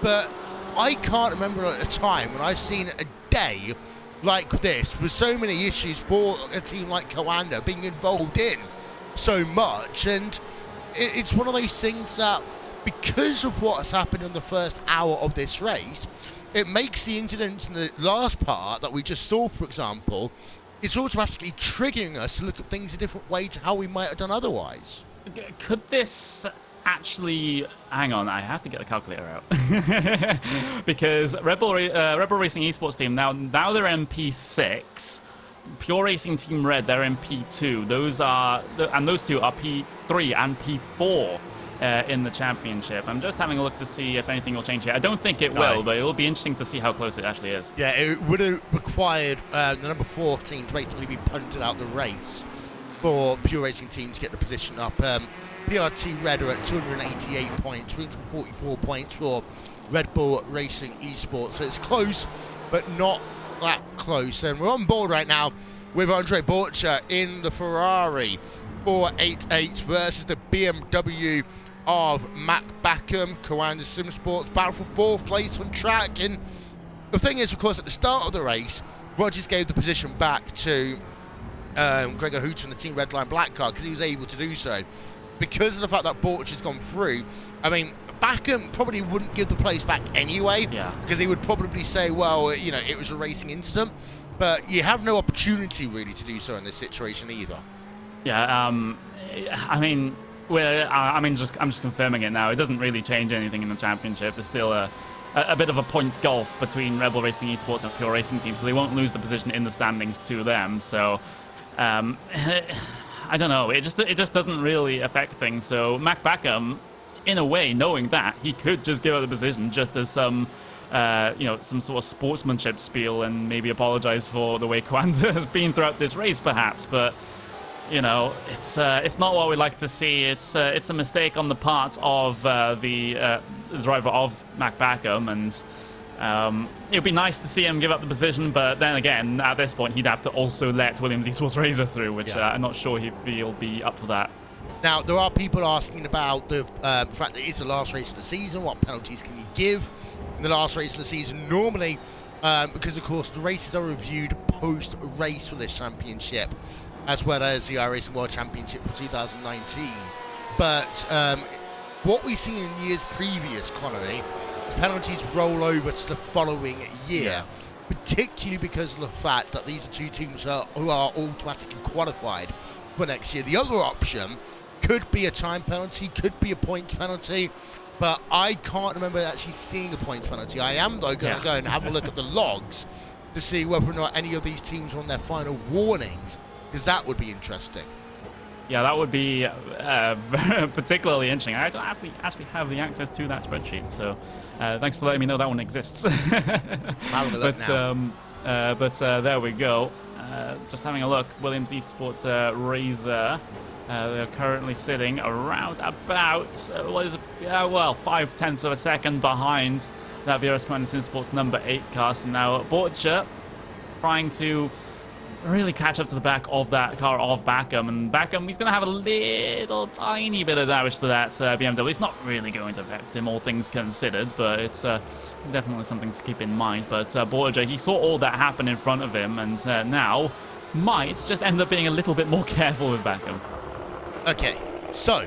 but I can't remember a time when I've seen a day like this with so many issues for a team like Coanda being involved in so much. And it's one of those things that, because of what has happened in the first hour of this race, it makes the incidents in the last part that we just saw, for example, it's automatically triggering us to look at things a different way to how we might have done otherwise. Could this actually... Hang on, I have to get the calculator out. Because Red Bull Racing Esports team, now they're MP6. Pure Racing Team Red, they're MP2. Those two are P3 and P4 in the championship. I'm just having a look to see if anything will change here. I don't think it will, but it'll be interesting to see how close it actually is. Yeah, it would have required the number 4 team to basically be punted out the race for Pure Racing Team to get the position up. PRT Red are at 288 points, 344 points for Red Bull Racing Esports. So it's close, but not that close. And we're on board right now with Andre Borcher in the Ferrari 488 versus the BMW of Mac Backham. Coanda Sim Sports battle for 4th place on track. And the thing is, of course, at the start of the race, Rogers gave the position back to Gregor Hooter in the Team Red Line Black car because he was able to do so. Because of the fact that Borcher's gone through, I mean, Backham probably wouldn't give the place back anyway, because he would probably say, well, you know, it was a racing incident, but you have no opportunity really to do so in this situation either. Yeah, I mean, I'm just confirming it now. It doesn't really change anything in the championship. There's still a bit of a points gulf between Red Bull Racing Esports and Pure Racing Team, so they won't lose the position in the standings to them. So, I don't know. It just doesn't really affect things. So Mac Backham, in a way, knowing that, he could just give up the position just as some sort of sportsmanship spiel and maybe apologize for the way Kwanzaa has been throughout this race, perhaps. But you know, it's not what we like to see. It's a mistake on the part of the driver of Mac Backham, and it would be nice to see him give up the position, but then again, at this point, he'd have to also let Williams Esports Razor through, which I'm not sure he'll be up for that. Now, there are people asking about the fact that it's the last race of the season. What penalties can you give in the last race of the season? Normally, because, of course, the races are reviewed post-race for this championship, as well as the iRacing World Championship for 2019. But what we've seen in years previous, Connery, penalties roll over to the following year, particularly because of the fact that these are two teams who are automatically qualified for next year. The other option could be a time penalty, could be a points penalty, but I can't remember actually seeing a points penalty. I am, though, going to go and have a look at the logs to see whether or not any of these teams are on their final warnings, because that would be interesting. Yeah, that would be particularly interesting. I don't actually have the access to that spreadsheet, so thanks for letting me know that one exists. But there we go. Just having a look. Williams Esports Razor. They're currently sitting around about 0.5 of a second behind that VRS Command Sim Sports number 8 car. So now Borcher trying to really catch up to the back of that car of Backham, and Backham, he's going to have a little tiny bit of damage to that BMW. It's not really going to affect him, all things considered, but it's definitely something to keep in mind. But Borger, he saw all that happen in front of him, and now might just end up being a little bit more careful with Backham. Okay, so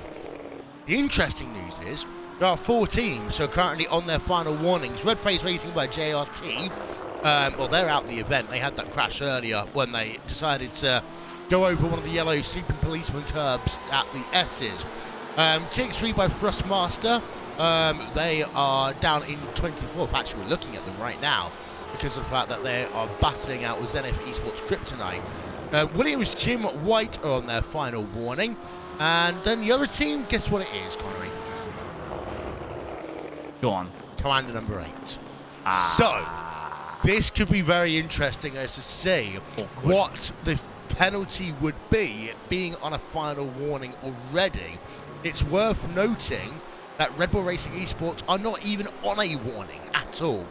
the interesting news is there are 4 teams who are currently on their final warnings. Red Face Racing by JRT. Well, they're out the event. They had that crash earlier when they decided to go over one of the yellow sleeping policeman curbs at the S's. TX3 by Thrustmaster. They are down in 24th. Actually, we're looking at them right now because of the fact that they are battling out with Zenith Esports Kryptonite. Williams Jim White are on their final warning. And then the other team, guess what it is, Connery? Go on. Commander number 8. So, this could be very interesting as to see what the penalty would be being on a final warning already. It's worth noting that Red Bull Racing Esports are not even on a warning at all.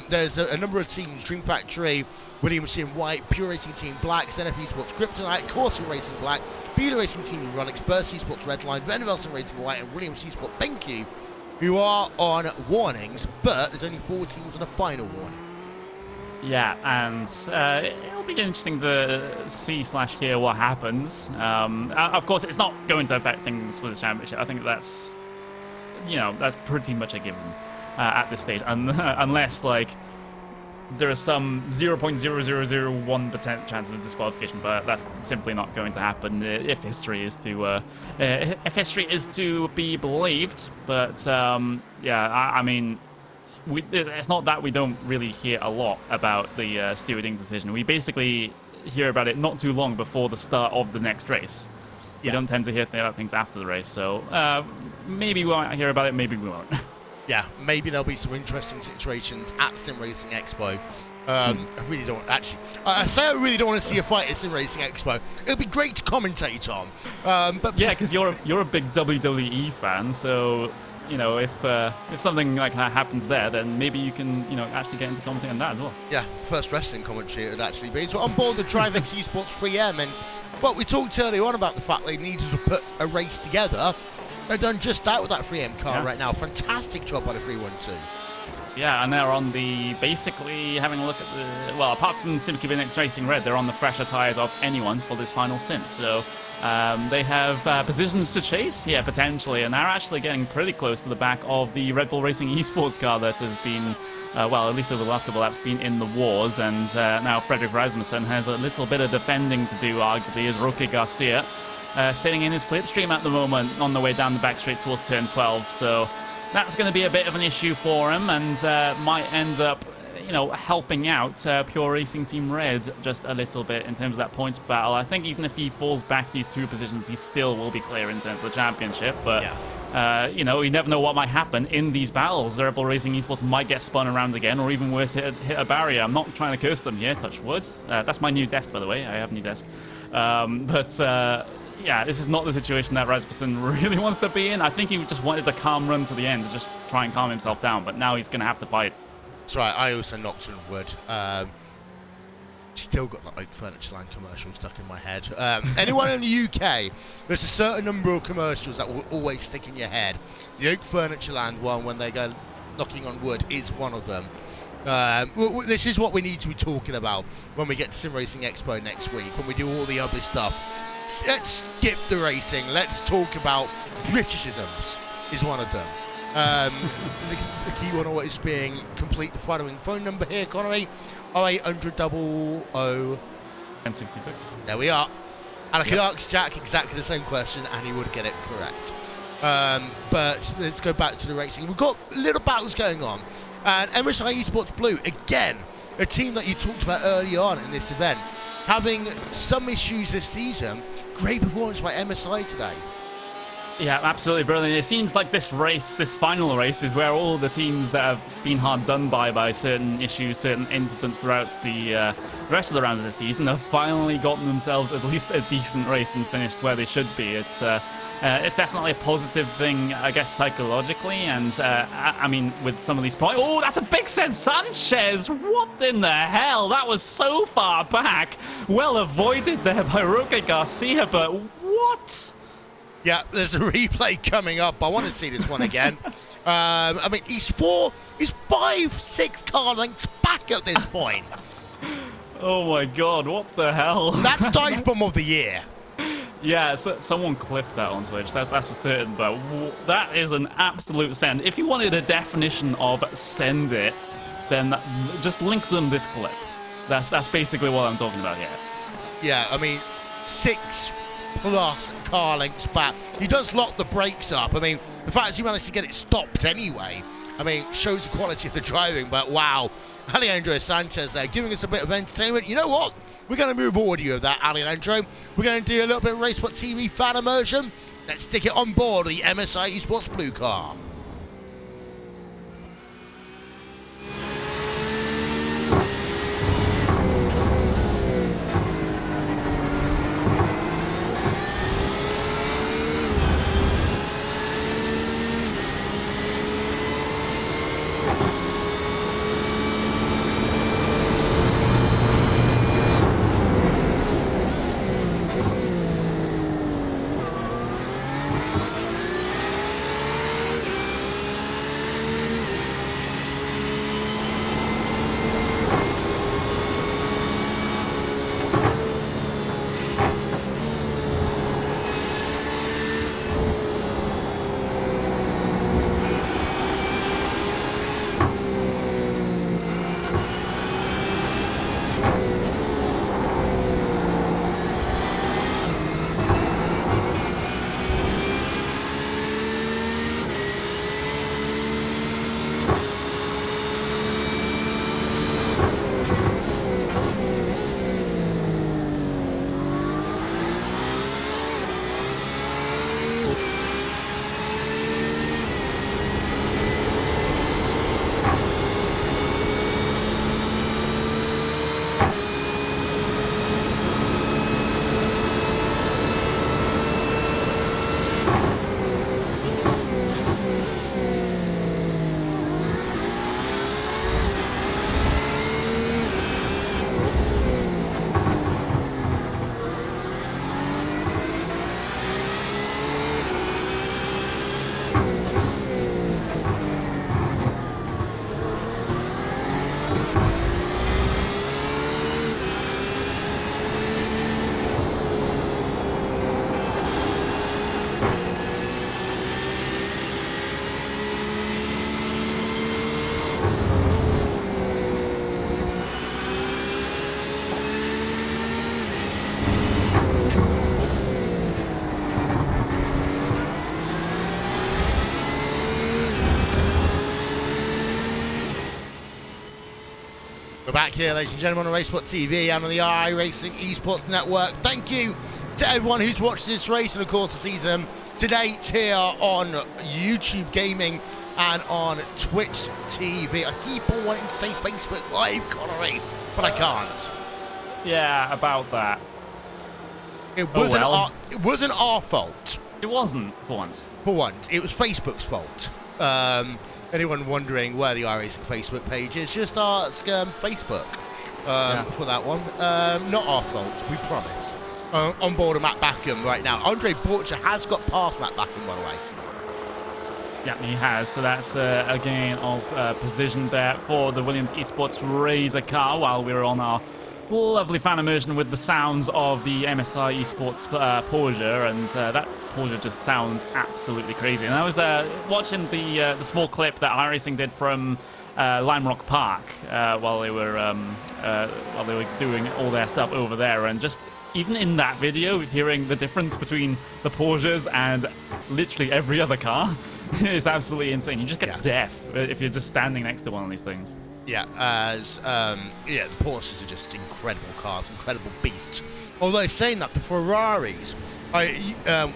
There's a number of teams: Dream Factory, Williams Team White, Pure Racing Team Black, Zenith Esports Kryptonite, Corsa Racing Black, Beeler Racing Team Runix, Burst Esports Redline, Venevelson Racing White, and Williams Esports BenQ, who are on warnings, but there's only 4 teams on a final warning. Yeah, and it'll be interesting to see/hear what happens. Of course, it's not going to affect things for the championship. I think that's pretty much a given at this stage, unless like there is some 0.0001% chance of disqualification, but that's simply not going to happen if history is to be believed. But yeah, I mean, it's not that we don't really hear a lot about the stewarding decision. We basically hear about it not too long before the start of the next race. We don't tend to hear about things after the race, so maybe we won't hear about it, maybe we won't. Yeah, maybe there'll be some interesting situations at Sim Racing Expo. I really don't actually. I say I really don't want to see a fight at Sim Racing Expo. It'll be great to commentate on. But yeah, because you're a big WWE fan, so you know if something like that happens there, then maybe you can actually get into commenting on that as well. Yeah, first wrestling commentary it would actually be. So on board the DriveX Esports 3M, and well, we talked earlier on about the fact they needed to put a race together. They've done just that with that 3M car right now. Fantastic job by the 312. Yeah, and they're on the, basically having a look at the, well, apart from Simca Vinix Racing Red, they're on the fresher tyres of anyone for this final stint. So they have positions to chase, yeah, potentially, and they're actually getting pretty close to the back of the Red Bull Racing Esports car that has been, well, at least over the last couple of laps, been in the wars. And now Frederick Rasmussen has a little bit of defending to do, arguably, as Roque Garcia. Sitting in his slipstream at the moment on the way down the back straight towards turn 12, so that's going to be a bit of an issue for him, and might end up, helping out Pure Racing Team Red just a little bit in terms of that points battle. I think even if he falls back these 2 positions, he still will be clear in terms of the championship, but you never know what might happen in these battles. Red Bull Racing Esports might get spun around again, or even worse, hit a barrier. I'm not trying to curse them here, touch wood. That's my new desk, by the way. I have a new desk. Yeah, this is not the situation that Rasmussen really wants to be in. I think he just wanted a calm run to the end to just try and calm himself down, but now he's going to have to fight. That's right, I also knocked on wood. Still got that Oak Furnitureland commercial stuck in my head. Anyone in the UK, there's a certain number of commercials that will always stick in your head. The Oak Furnitureland one, when they go knocking on wood, is one of them. This is what we need to be talking about when we get to Sim Racing Expo next week, when we do all the other stuff. Let's skip the racing. Let's talk about Britishisms is one of them. The key one always being complete the following phone number here, Connery. 0800 00 N66. There we are. And I could ask Jack exactly the same question and he would get it correct. But let's go back to the racing. We've got little battles going on. And MSI Esports Blue, again, a team that you talked about early on in this event, having some issues this season. Great performance by MSI today. Yeah, absolutely brilliant. It seems like this final race, is where all the teams that have been hard done by certain issues, certain incidents throughout the rest of the rounds of the season, have finally gotten themselves at least a decent race and finished where they should be. It's definitely a positive thing, I guess, psychologically, and I mean, with some of these points. Oh, that's a big sense, Sanchez! What in the hell? That was so far back. Well avoided there by Roque Garcia, but what? Yeah, there's a replay coming up. I want to see this one again. I mean, he's 5-6 car lengths back at this point. Oh my god, what the hell? That's dive bomb of the year. Yeah, so someone clipped that on Twitch, that's for certain, but that is an absolute send. If you wanted a definition of send it, then just link them this clip. That's basically what I'm talking about here. Yeah, I mean, 6+ car lengths back. He does lock the brakes up. I mean, the fact that he managed to get it stopped anyway, I mean, shows the quality of the driving, but wow. Alejandro Sanchez there, giving us a bit of entertainment. You know what? We're going to reward you of that, Alejandro. We're going to do a little bit of Racebot TV fan immersion. Let's stick it on board the MSI Esports Blue car. back here, ladies and gentlemen, on Racesport TV and on the iRacing Esports Network. Thank you to everyone who's watched this race and, of course, the season to date here on YouTube Gaming and on Twitch TV. I keep on wanting to say Facebook Live, Connery, but I can't. Yeah, about that. It wasn't our fault. It wasn't, for once. For once. It was Facebook's fault. Anyone wondering where the iRacing Facebook page is, just ask Facebook for that one. Not our fault, we promise. On board of Matt Backham right now. Andre Borcher has got past Matt Backham, by the way. Yeah, he has. So that's a gain of position there for the Williams Esports Razor car while we were on our lovely fan immersion with the sounds of the MSI Esports Porsche, and that Porsche just sounds absolutely crazy. And I was watching the small clip that iRacing did from Lime Rock Park while they were doing all their stuff over there, and just even in that video, hearing the difference between the Porsches and literally every other car is absolutely insane. You just get deaf if you're just standing next to one of these things. Yeah, the Porsches are just incredible cars, incredible beasts. Although saying that, the Ferraris,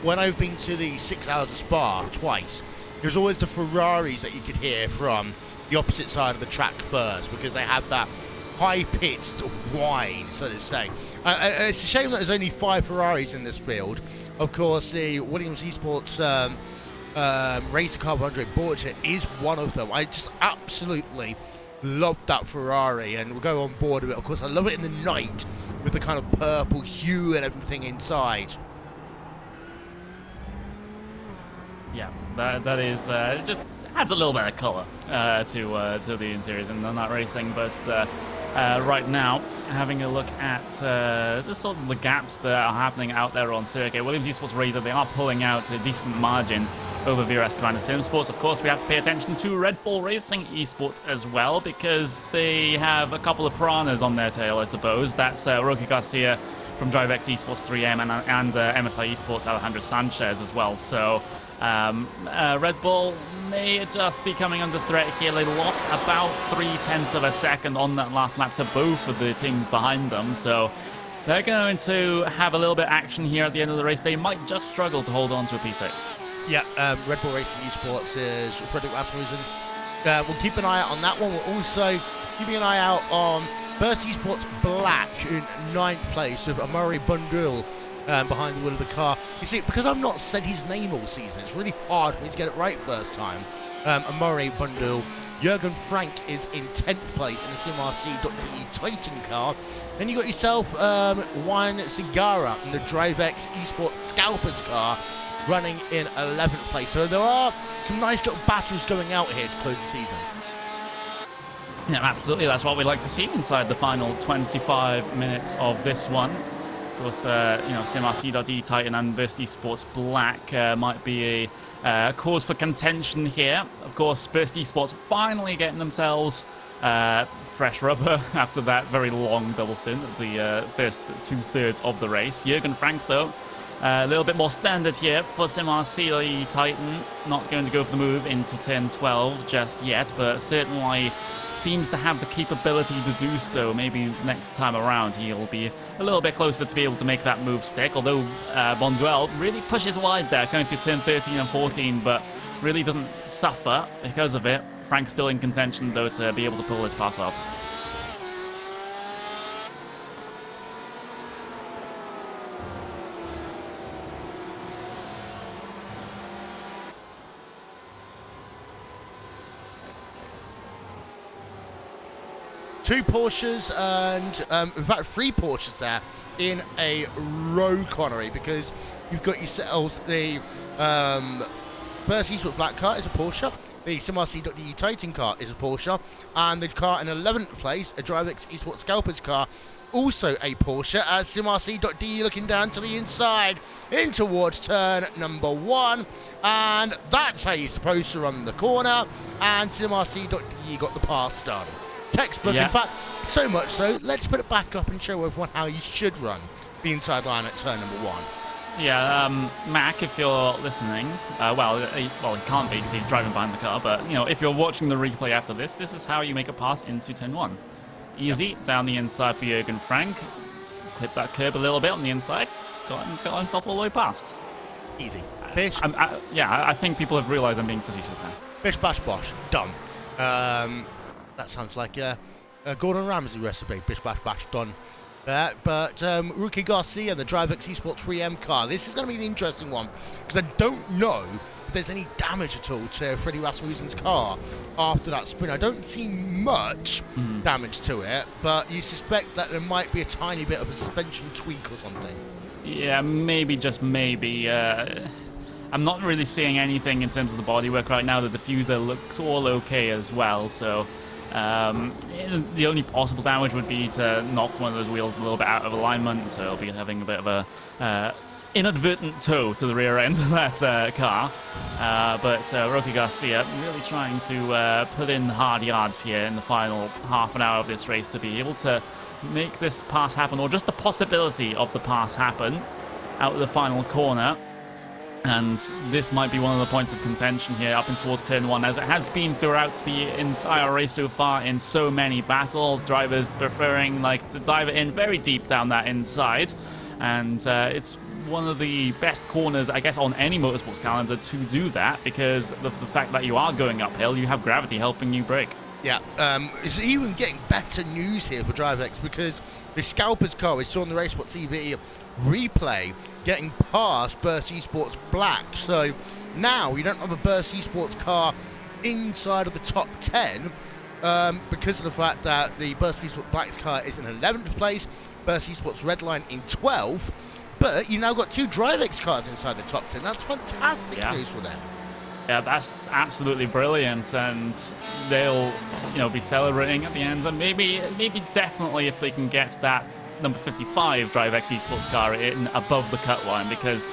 when I've been to the 6 hours of Spa twice, there's always the Ferraris that you could hear from the opposite side of the track first, because they have that high-pitched whine, so to say. It's a shame that there's only 5 Ferraris in this field. Of course, the Williams Esports racer car Andre Borcher is one of them. I just absolutely love that Ferrari, and we'll go on board with it. Of course, I love it in the night with the kind of purple hue and everything inside. Yeah, that is just adds a little bit of colour to the interiors and that racing. But right now, having a look at just sort of the gaps that are happening out there on circuit. Williams Esports Razor, they are pulling out a decent margin over VRS Commander Sim Sports. Of course, we have to pay attention to Red Bull Racing Esports as well, because they have a couple of piranhas on their tail, I suppose. That's Roque Garcia from DriveX Esports 3M and MSI Esports Alejandro Sanchez as well. So Red Bull may just be coming under threat here. They lost about 0.3 of a second on that last lap to both of the teams behind them. So they're going to have a little bit of action here at the end of the race. They might just struggle to hold on to a P6. Yeah, Red Bull Racing Esports is Frederick Rasmussen. We'll keep an eye out on that one. We're also keeping an eye out on Burst Esports Black in 9th place with Amari Bundul behind the wheel of the car. You see, because I've not said his name all season, it's really hard for me to get it right first time. Amari Bundul. Jürgen Frank is in 10th place in the SimRC.de Titan car. Then you got yourself Juan Cigara in the DriveX Esports Scalpers car, running in 11th place. So there are some nice little battles going out here to close the season. Yeah, absolutely. That's what we like to see inside the final 25 minutes of this one. Of course, SimRC.de Titan and Burst Esports Black might be a cause for contention here. Of course, Burst Esports finally getting themselves fresh rubber after that very long double stint at the first 2/3 of the race. Jürgen Frank, though, a little bit more standard here for SimRC Titan. Not going to go for the move into turn 12 just yet, but certainly seems to have the capability to do so. Maybe next time around he'll be a little bit closer to be able to make that move stick, although Bonduel really pushes wide there, going through turn 13 and 14, but really doesn't suffer because of it. Frank's still in contention, though, to be able to pull this pass off. Two Porsches and, in fact, 3 Porsches there in a row, Connery, because you've got yourselves the Burst Esports Black car is a Porsche, the SimRC.de Titan car is a Porsche, and the car in 11th place, a DriveX Esports Scalpers car, also a Porsche, as SimRC.de looking down to the inside in towards turn number 1, and that's how you're supposed to run the corner, and SimRC.de got the pass done. Textbook, in fact, so much so, let's put it back up and show everyone how you should run the inside line at turn number 1. Yeah, Mac, if you're listening, well, he can't be because he's driving behind the car, but, if you're watching the replay after this, this is how you make a pass into turn 1. Easy down the inside for Jürgen Frank. Clip that curb a little bit on the inside. Got himself all the way past. Easy. Bish. I think people have realised I'm being facetious now. Bish, bash, bosh. Done. That sounds like a Gordon Ramsay recipe. Bish, bash, bash. Done. But Rookie Garcia, the DriveX Esports 3M car, this is going to be the interesting one, because I don't know if there's any damage at all to Freddie Rasmussen's car after that spin. I don't see much damage to it, but you suspect that there might be a tiny bit of a suspension tweak or something. Yeah, maybe, just maybe. I'm not really seeing anything in terms of the bodywork right now. The diffuser looks all okay as well, so the only possible damage would be to knock one of those wheels a little bit out of alignment, so it'll be having a bit of a inadvertent toe to the rear end of that car. But Rocky Garcia really trying to put in hard yards here in the final half an hour of this race to be able to make this pass happen, or just the possibility of the pass happen out of the final corner. And this might be one of the points of contention here up and towards turn 1, as it has been throughout the entire race so far in so many battles. Drivers preferring to dive it in very deep down that inside, and it's one of the best corners, I guess, on any motorsports calendar to do that, because of the fact that you are going uphill, you have gravity helping you brake. Yeah, it's even getting better news here for DriveX, because the Scalpers car we saw on the Racesport TV replay getting past Burst Esports Black. So now you don't have a Burst Esports car inside of the top 10 because of the fact that the Burst Esports Black's car is in 11th place, Burst Esports Redline in 12th, but you now got 2 DriveX cars inside the top 10. That's fantastic news for them. Yeah, that's absolutely brilliant, and they'll, be celebrating at the end, and maybe definitely if they can get that number 55 DriveX Esports car in above the cut line, because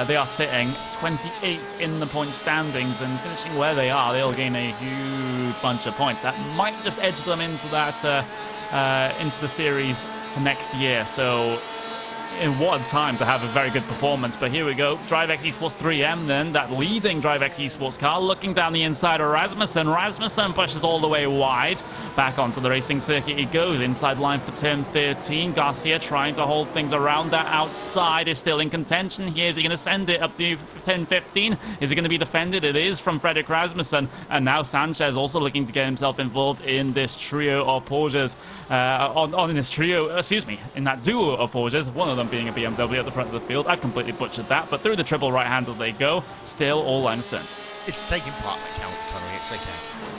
they are sitting 28th in the point standings, and finishing where they are, they'll gain a huge bunch of points. That might just edge them into that into the series for next year. So what a time to have a very good performance. But here we go, DriveX Esports 3M then, that leading DriveX Esports car, looking down the inside of Rasmussen. Rasmussen pushes all the way wide. Back onto the racing circuit he goes, inside line for turn 13. Garcia trying to hold things around that outside, is still in contention here. Is he going to send it up to 10-15? Is it going to be defended? It is from Fredrik Rasmussen. And now Sanchez also looking to get himself involved in this trio of Porsches. In that duo of Porsches, one of them being a BMW at the front of the field. I've completely butchered that, but through the triple right-hander they go, still all line astern. It's taking part that counts, Connery, it's okay.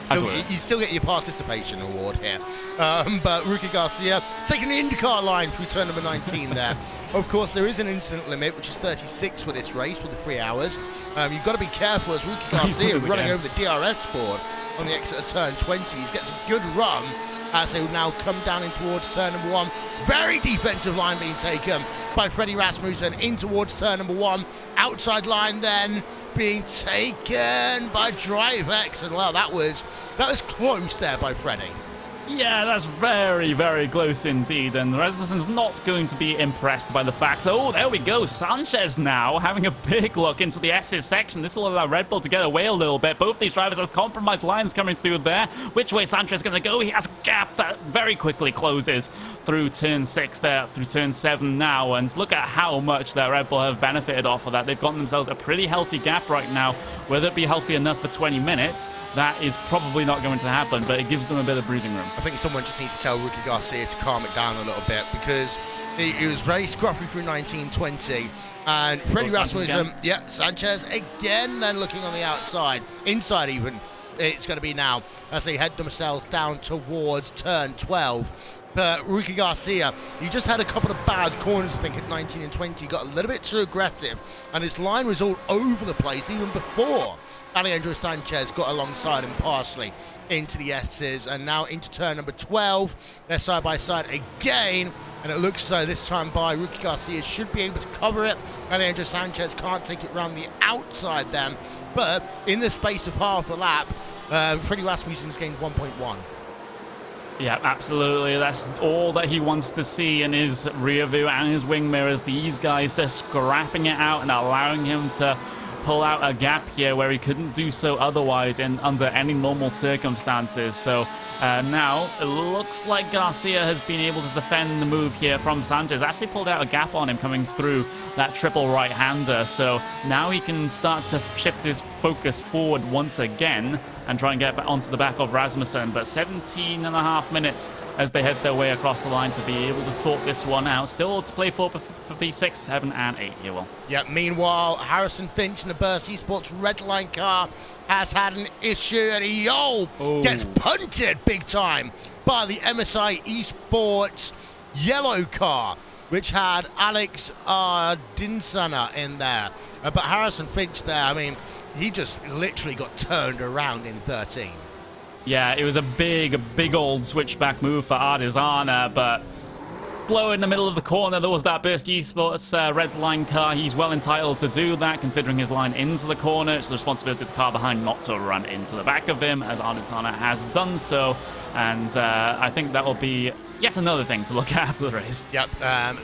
So you still get your participation award here. But Rookie Garcia taking the IndyCar line through turn number 19 there. Of course, there is an incident limit, which is 36 for this race, with the 3 hours. You've got to be careful as Rookie Garcia running over the DRS board on the exit of turn 20. He gets a good run as they will now come down in towards turn number 1. Very defensive line being taken by Freddie Rasmussen in towards turn number 1. Outside line then being taken by DriveX, and well, that was close there by Freddie. Yeah, that's very, very close indeed, and Rasmussen's not going to be impressed by the fact. Oh, there we go, Sanchez now having a big look into the S's section. This will allow Red Bull to get away a little bit. Both these drivers have compromised lines coming through there. Which way Sanchez going to go? He has a gap that very quickly closes through turn 6 there, through turn 7 now, and look at how much that Red Bull have benefited off of that. They've gotten themselves a pretty healthy gap right now. Whether it be healthy enough for 20 minutes, that is probably not going to happen, but it gives them a bit of breathing room. I think someone just needs to tell Rookie Garcia to calm it down a little bit, because it was very scruffy through 19-20, and Freddie Rasmussen, Sanchez again, then looking on the outside, inside even, it's going to be now, as they head themselves down towards turn 12. But Rookie Garcia, he just had a couple of bad corners, I think, at 19 and 20. Got a little bit too aggressive, and his line was all over the place even before Alejandro Sanchez got alongside him partially into the S's, and now into turn number 12. They're side by side again, and it looks as though this time by Rookie Garcia should be able to cover it. Alejandro Sanchez can't take it around the outside then, but in the space of half a lap, Freddie Rasmussen's gained 1.1. Yeah, absolutely. That's all that he wants to see in his rear view and his wing mirrors. These guys just scrapping it out and allowing him to pull out a gap here where he couldn't do so otherwise under any normal circumstances. So now it looks like Garcia has been able to defend the move here from Sanchez. Actually pulled out a gap on him coming through that triple right-hander. So now he can start to shift his focus forward once again and try and get onto the back of Rasmussen. But 17.5 minutes as they head their way across the line to be able to sort this one out. Still to play for P6, 7, and 8 here, Will. Yeah, meanwhile, Harrison Finch in the Burst Esports red line car has had an issue, and he gets punted big time by the MSI Esports yellow car, which had Alex Dinsana in there. But Harrison Finch there, I mean, he just literally got turned around in 13. Yeah, it was a big old switchback move for Ardizana, but slow in the middle of the corner. There was that Burst Esports red line car. He's well entitled to do that, considering his line into the corner. It's the responsibility of the car behind not to run into the back of him, as Ardizana has done so. And I think that will be yet another thing to look at after the race. Yep,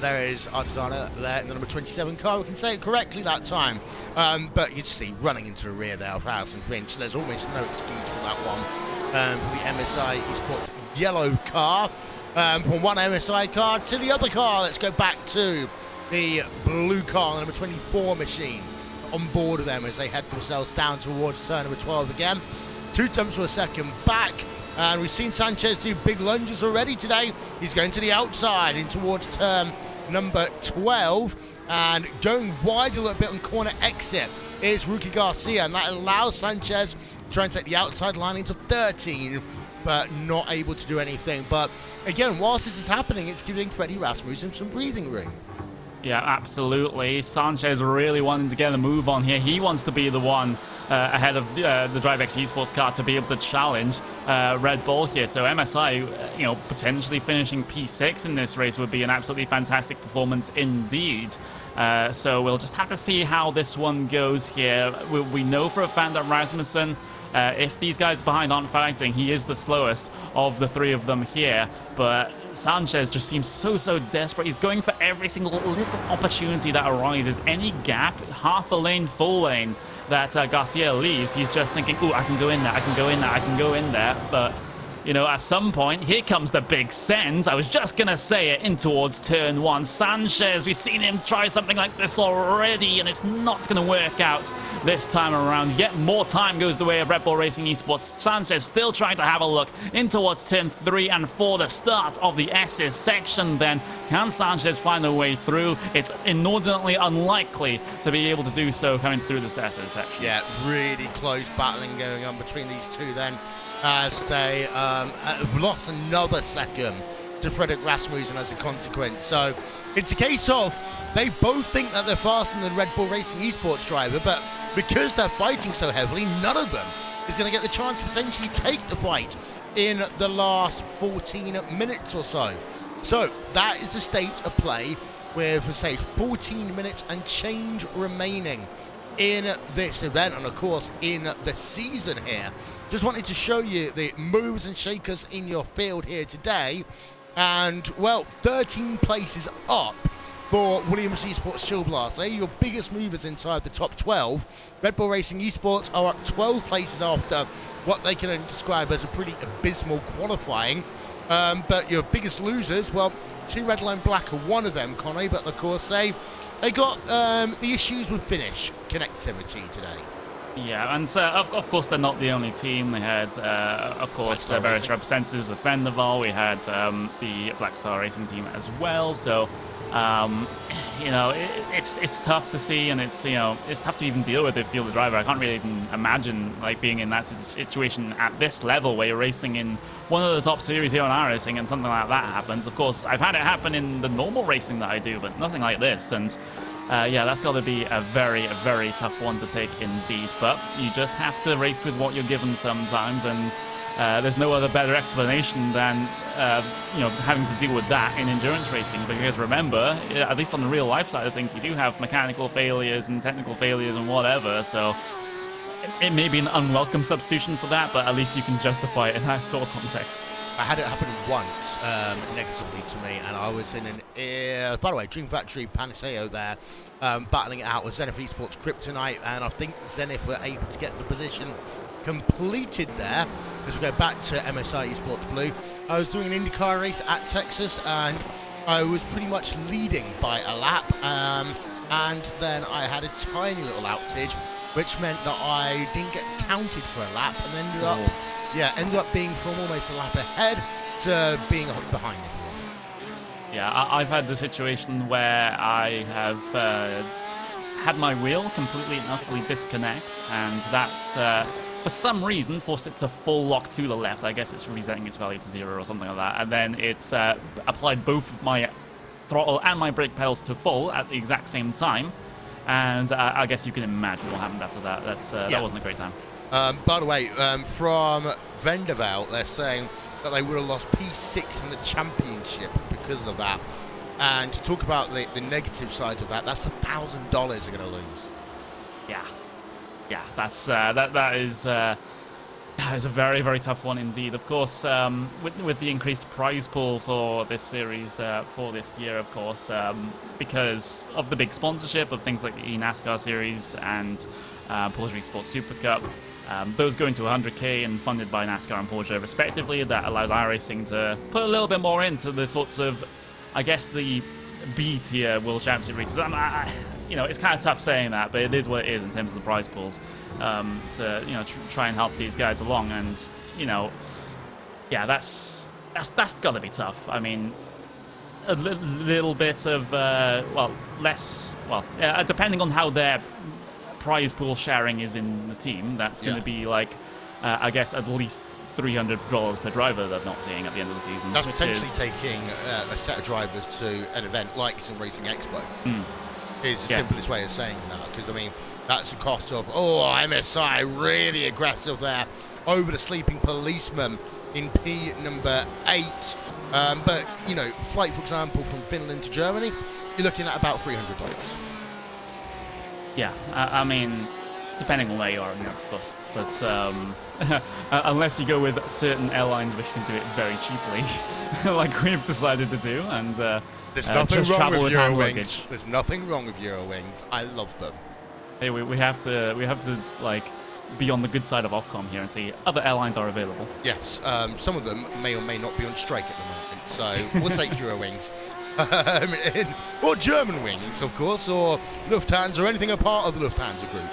there is Ardizana there in the number 27 car. We can say it correctly that time. But you just see running into the rear there of Harrison Finch. There's almost no excuse for that one. For the MSI Esports yellow car. From one MSI car to the other car. Let's go back to the blue car, the number 24 machine. On board of them as they head themselves down towards turn number 12 again. 2 tenths for a second back. And we've seen Sanchez do big lunges already today. He's going to the outside in towards turn number 12. And going wide a little bit on corner exit is Rookie Garcia. And that allows Sanchez to try and take the outside line into 13, but not able to do anything. But again, whilst this is happening, it's giving Freddie Rasmussen some breathing room. Yeah, absolutely. Sanchez really wanting to get a move on here. He wants to be the one ahead of the DriveX Esports car to be able to challenge Red Bull here. So MSI, potentially finishing P6 in this race would be an absolutely fantastic performance indeed. So we'll just have to see how this one goes here. We know for a fact that Rasmussen, if these guys behind aren't fighting, he is the slowest of the 3 of them here. But Sanchez just seems so desperate. He's going for every single little opportunity that arises. Any gap, half a lane, full lane that Garcia leaves, he's just thinking, ooh, I can go in there, I can go in there, I can go in there. But at some point, here comes the big send. I was just going to say it, in towards turn 1. Sanchez, we've seen him try something like this already, and it's not going to work out this time around. Yet more time goes the way of Red Bull Racing Esports. Sanchez still trying to have a look in towards turn 3 and 4, the start of the S's section then. Can Sanchez find a way through? It's inordinately unlikely to be able to do so coming through the S's section. Yeah, really close battling going on between these two then, as they lost another second to Frederick Rasmussen as a consequence. So it's a case of they both think that they're faster than the Red Bull Racing Esports driver, but because they're fighting so heavily, none of them is going to get the chance to potentially take the fight in the last 14 minutes or so. So that is the state of play with, say, 14 minutes and change remaining in this event, and of course in the season here. Just wanted to show you the movers and shakers in your field here today. And, well, 13 places up for Williams Esports Chill Blast. They're your biggest movers inside the top 12. Red Bull Racing Esports are up 12 places after what they can describe as a pretty abysmal qualifying. But your biggest losers, well, Team Red Line Black are one of them, Connie, but of course they got the issues with finish connectivity today. Yeah, and of course they're not the only team. They had, of course, various representatives of Fenderval. We had the Black Star Racing team as well. So, it's tough to see, and it's tough to even deal with if you're the driver. I can't really even imagine being in that situation at this level where you're racing in one of the top series here on iRacing and something like that happens. Of course, I've had it happen in the normal racing that I do, but nothing like this. And that's got to be a very tough one to take indeed. But you just have to race with what you're given sometimes, and there's no other better explanation than having to deal with that in endurance racing. Because remember, at least on the real life side of things, you do have mechanical failures and technical failures and whatever. So it may be an unwelcome substitution for that, but at least you can justify it in that sort of context. I had it happen once, negatively to me, and I was in an, by the way, Dream Factory Panaceo there, battling it out with Zenith Esports Kryptonite, and I think Zenith were able to get the position completed there. As we go back to MSI Esports Blue, I was doing an IndyCar race at Texas, and I was pretty much leading by a lap, and then I had a tiny little outage, which meant that I didn't get counted for a lap, and ended up being from almost a lap ahead to being behind everyone. Yeah, I've had the situation where I have had my wheel completely and utterly disconnect, and that for some reason forced it to full lock to the left. I guess it's resetting its value to 0 or something like that, and then it's applied both my throttle and my brake pedals to full at the exact same time, and I guess you can imagine what happened after that. That wasn't a great time. By the way, from Vendaval, they're saying that they would have lost P6 in the championship because of that. And to talk about the negative side of that, that's $1,000 they're going to lose. Yeah, that is a very, very tough one indeed. Of course, with the increased prize pool for this series for this year, of course, because of the big sponsorship of things like the eNASCAR series and Porsche Sports Super Cup, those going to 100k and funded by NASCAR and Porsche respectively, that allows iRacing to put a little bit more into the sorts of, I guess, the B-tier World Championship races. It's kind of tough saying that, but it is what it is in terms of the prize pools. To try and help these guys along, and that's got to be tough. I mean, a little bit of depending on how their prize pool sharing is in the team, that's going to be like I guess at least $300 per driver they're not seeing at the end of the season. That's potentially taking a set of drivers to an event like Sim Racing Expo. Is the simplest way of saying that, because I mean that's the cost of MSI really aggressive there over the sleeping policeman in P number 8. But flight, for example, from Finland to Germany, you're looking at about $300. Yeah, I mean, depending on where you are, of course. But unless you go with certain airlines which can do it very cheaply, like we've decided to do, and there's nothing just wrong travel with with hand Eurowings. luggage. There's nothing wrong with Eurowings. I love them. Hey, we have to like be on the good side of Ofcom here and see other airlines are available. Yes, some of them may or may not be on strike at the moment, so we'll take Eurowings. Or German Wings, of course, or Lufthansa, or anything a part of the Lufthansa group.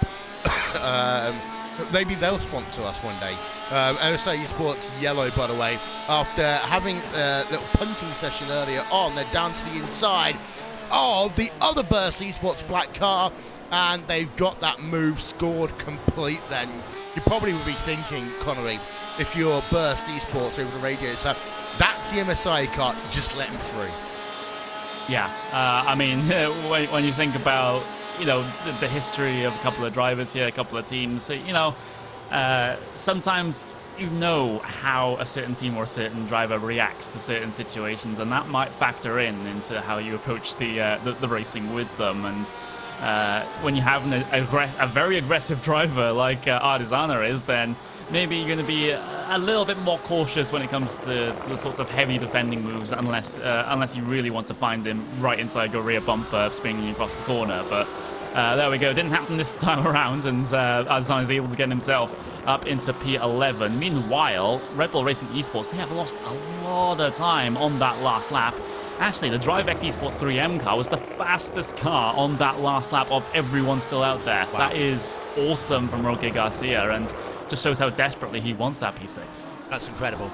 Maybe they'll sponsor us one day. MSI Esports Yellow, by the way, after having a little punting session earlier on, they're down to the inside of the other Burst Esports black car, and they've got that move scored complete. Then you probably would be thinking, Connery, if you're Burst Esports over the radio, so that's the MSI car, just let him through. Yeah, I mean, when you think about the history of a couple of drivers here, a couple of teams, sometimes how a certain team or a certain driver reacts to certain situations, and that might factor into how you approach the racing with them. And when you have a very aggressive driver like Artisana is, then maybe you're going to be a little bit more cautious when it comes to the sorts of heavy defending moves, unless you really want to find him right inside your rear bumper, spinning across the corner. But there we go. Didn't happen this time around, and Artisana is able to get himself up into P11. Meanwhile, Red Bull Racing Esports, they have lost a lot of time on that last lap. Actually, the DriveX Esports 3M car was the fastest car on that last lap of everyone still out there. Wow. That is awesome from Roque Garcia, and just shows how desperately he wants that P6. That's incredible.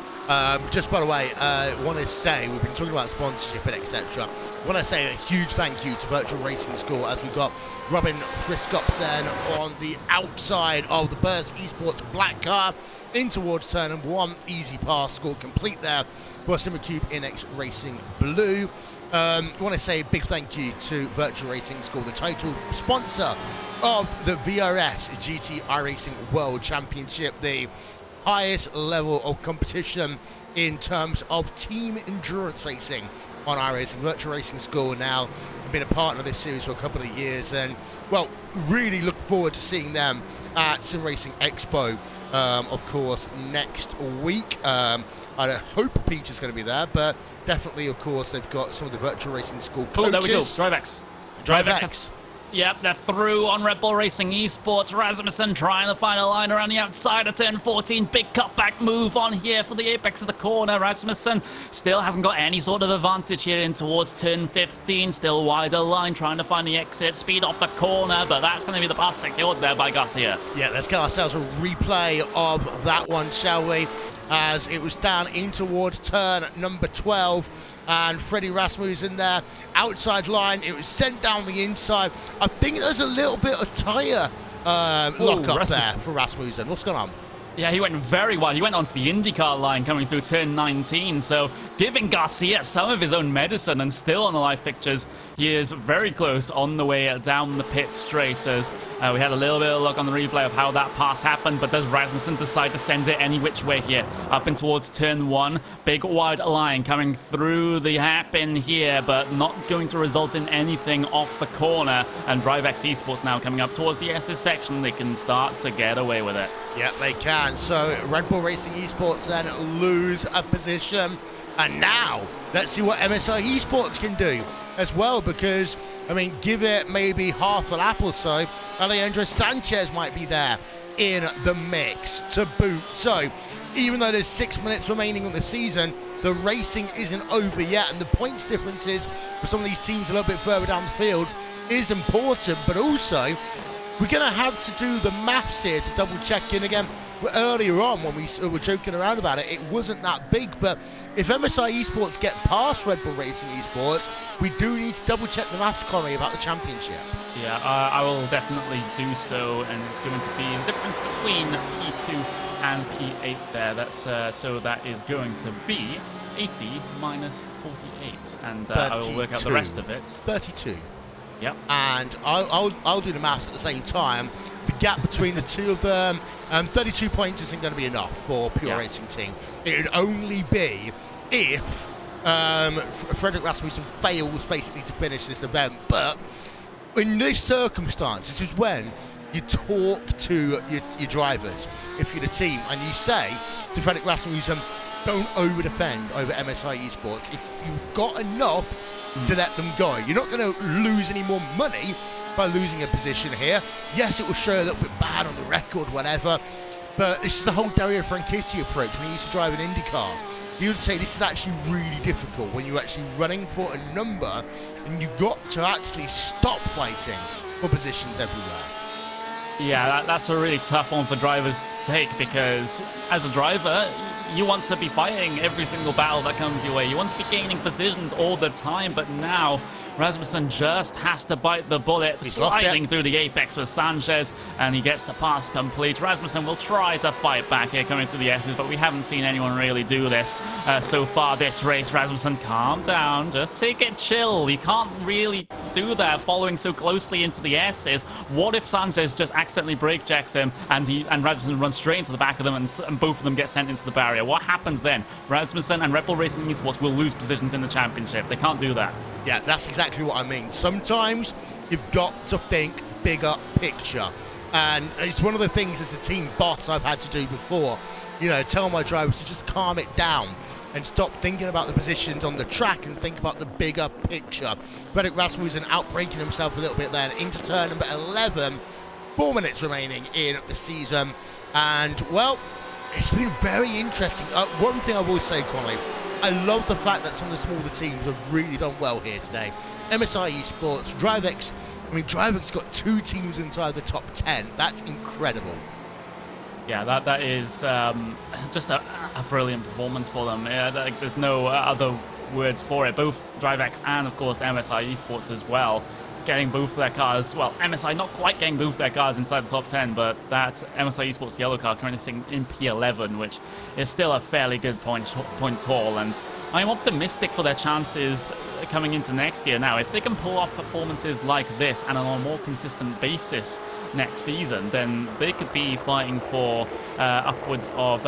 Just by the way, I want to say, we've been talking about sponsorship and etc. I want to say a huge thank you to Virtual Racing School, as we've got Robin Friskopsen on the outside of the Burst Esports black car in towards turn number 1. Easy pass, scored complete there. Boston McCube NX Racing Blue. I want to say a big thank you to Virtual Racing School, the title sponsor of the VRS GT iRacing World Championship, the highest level of competition in terms of team endurance racing on iRacing. Virtual Racing School now have been a partner of this series for a couple of years, and really look forward to seeing them at Sim Racing Expo, of course, next week. I hope Peter's going to be there, but definitely, of course, they've got some of the virtual racing school coaches. Oh, there we go. DriveX. DriveX. Yep, they're through on Red Bull Racing Esports. Rasmussen trying to find a line around the outside of turn 14. Big cutback move on here for the apex of the corner. Rasmussen still hasn't got any sort of advantage here in towards turn 15. Still wider line, trying to find the exit. Speed off the corner, but that's going to be the pass secured there by Garcia. Yeah, let's get ourselves a replay of that one, shall we? As it was down in towards turn number 12. And Freddie Rasmussen there, outside line. It was sent down the inside. I think there's a little bit of tyre lock up there for Rasmussen. What's going on? Yeah, he went very wide. He went onto the IndyCar line coming through turn 19, so giving Garcia some of his own medicine, and still on the live pictures, he is very close on the way down the pit straight. As we had a little bit of luck on the replay of how that pass happened, but does Rasmussen decide to send it any which way here? Up in towards turn 1, big wide line coming through the hairpin here, but not going to result in anything off the corner. And DriveX Esports now coming up towards the SS section. They can start to get away with it. Yeah, they can. So Red Bull Racing Esports then lose a position. And now, let's see what MSI Esports can do as well, because, I mean, give it maybe half a lap or so, Alejandro Sanchez might be there in the mix to boot. So, even though there's 6 minutes remaining on the season, the racing isn't over yet, and the points differences for some of these teams a little bit further down the field is important, but also, we're going to have to do the maths here to double check in again. Earlier on, when we were joking around about it, it wasn't that big, but if MSI Esports get past Red Bull Racing Esports, we do need to double check the maths, Connie, about the championship. Yeah, I will definitely do so, and it's going to be the difference between P2 and P8 there. That's so that is going to be 80 minus 48, and I will work out the rest of it. 32. Yep. And I'll do the maths at the same time. The gap between the two of them, 32 points isn't going to be enough for Pure Racing Team. It would only be if Frederick Rasmussen fails basically to finish this event. But in this circumstance, this is when you talk to your drivers, if you're the team, and you say to Frederick Rasmussen, don't over-defend over MSI Esports. If you've got enough to let them go, you're not going to lose any more money by losing a position here. Yes, it will show a little bit bad on the record, whatever, but this is the whole Dario Franchitti approach when he used to drive an IndyCar. He would say this is actually really difficult when you're actually running for a number and you've got to actually stop fighting for positions everywhere. Yeah, that's a really tough one for drivers to take, because as a driver, you want to be fighting every single battle that comes your way. You want to be gaining positions all the time, but now Rasmussen just has to bite the bullet, sliding through the apex with Sanchez, and he gets the pass complete. Rasmussen will try to fight back here coming through the S's, but we haven't seen anyone really do this so far this race. Rasmussen, calm down, just take it chill. You can't really do that following so closely into the S's. What if Sanchez just accidentally brake checks him and Rasmussen runs straight into the back of them, and both of them get sent into the barrier? What happens then? Rasmussen and Red Bull Racing Esports will lose positions in the championship. They can't do that. Yeah, that's exactly what I mean. Sometimes you've got to think bigger picture. And it's one of the things as a team boss I've had to do before. You know, tell my drivers to just calm it down and stop thinking about the positions on the track and think about the bigger picture. Frederick Rasmussen outbreaking himself a little bit then into turn number 11. 4 minutes remaining in the season. And, well, it's been very interesting. One thing I will say, Conley, I love the fact that some of the smaller teams have really done well here today. MSI Esports, DriveX. I mean, DriveX got 2 teams inside the top 10. That's incredible. Yeah, that is just a brilliant performance for them. There's no other words for it. Both DriveX and, of course, MSI Esports as well, getting both their cars. Well, MSI not quite getting both their cars inside the top 10, but that MSI Esports yellow car currently sitting in P11, which is still a fairly good points haul. And I'm optimistic for their chances coming into next year. Now, if they can pull off performances like this and on a more consistent basis next season, then they could be fighting for upwards of,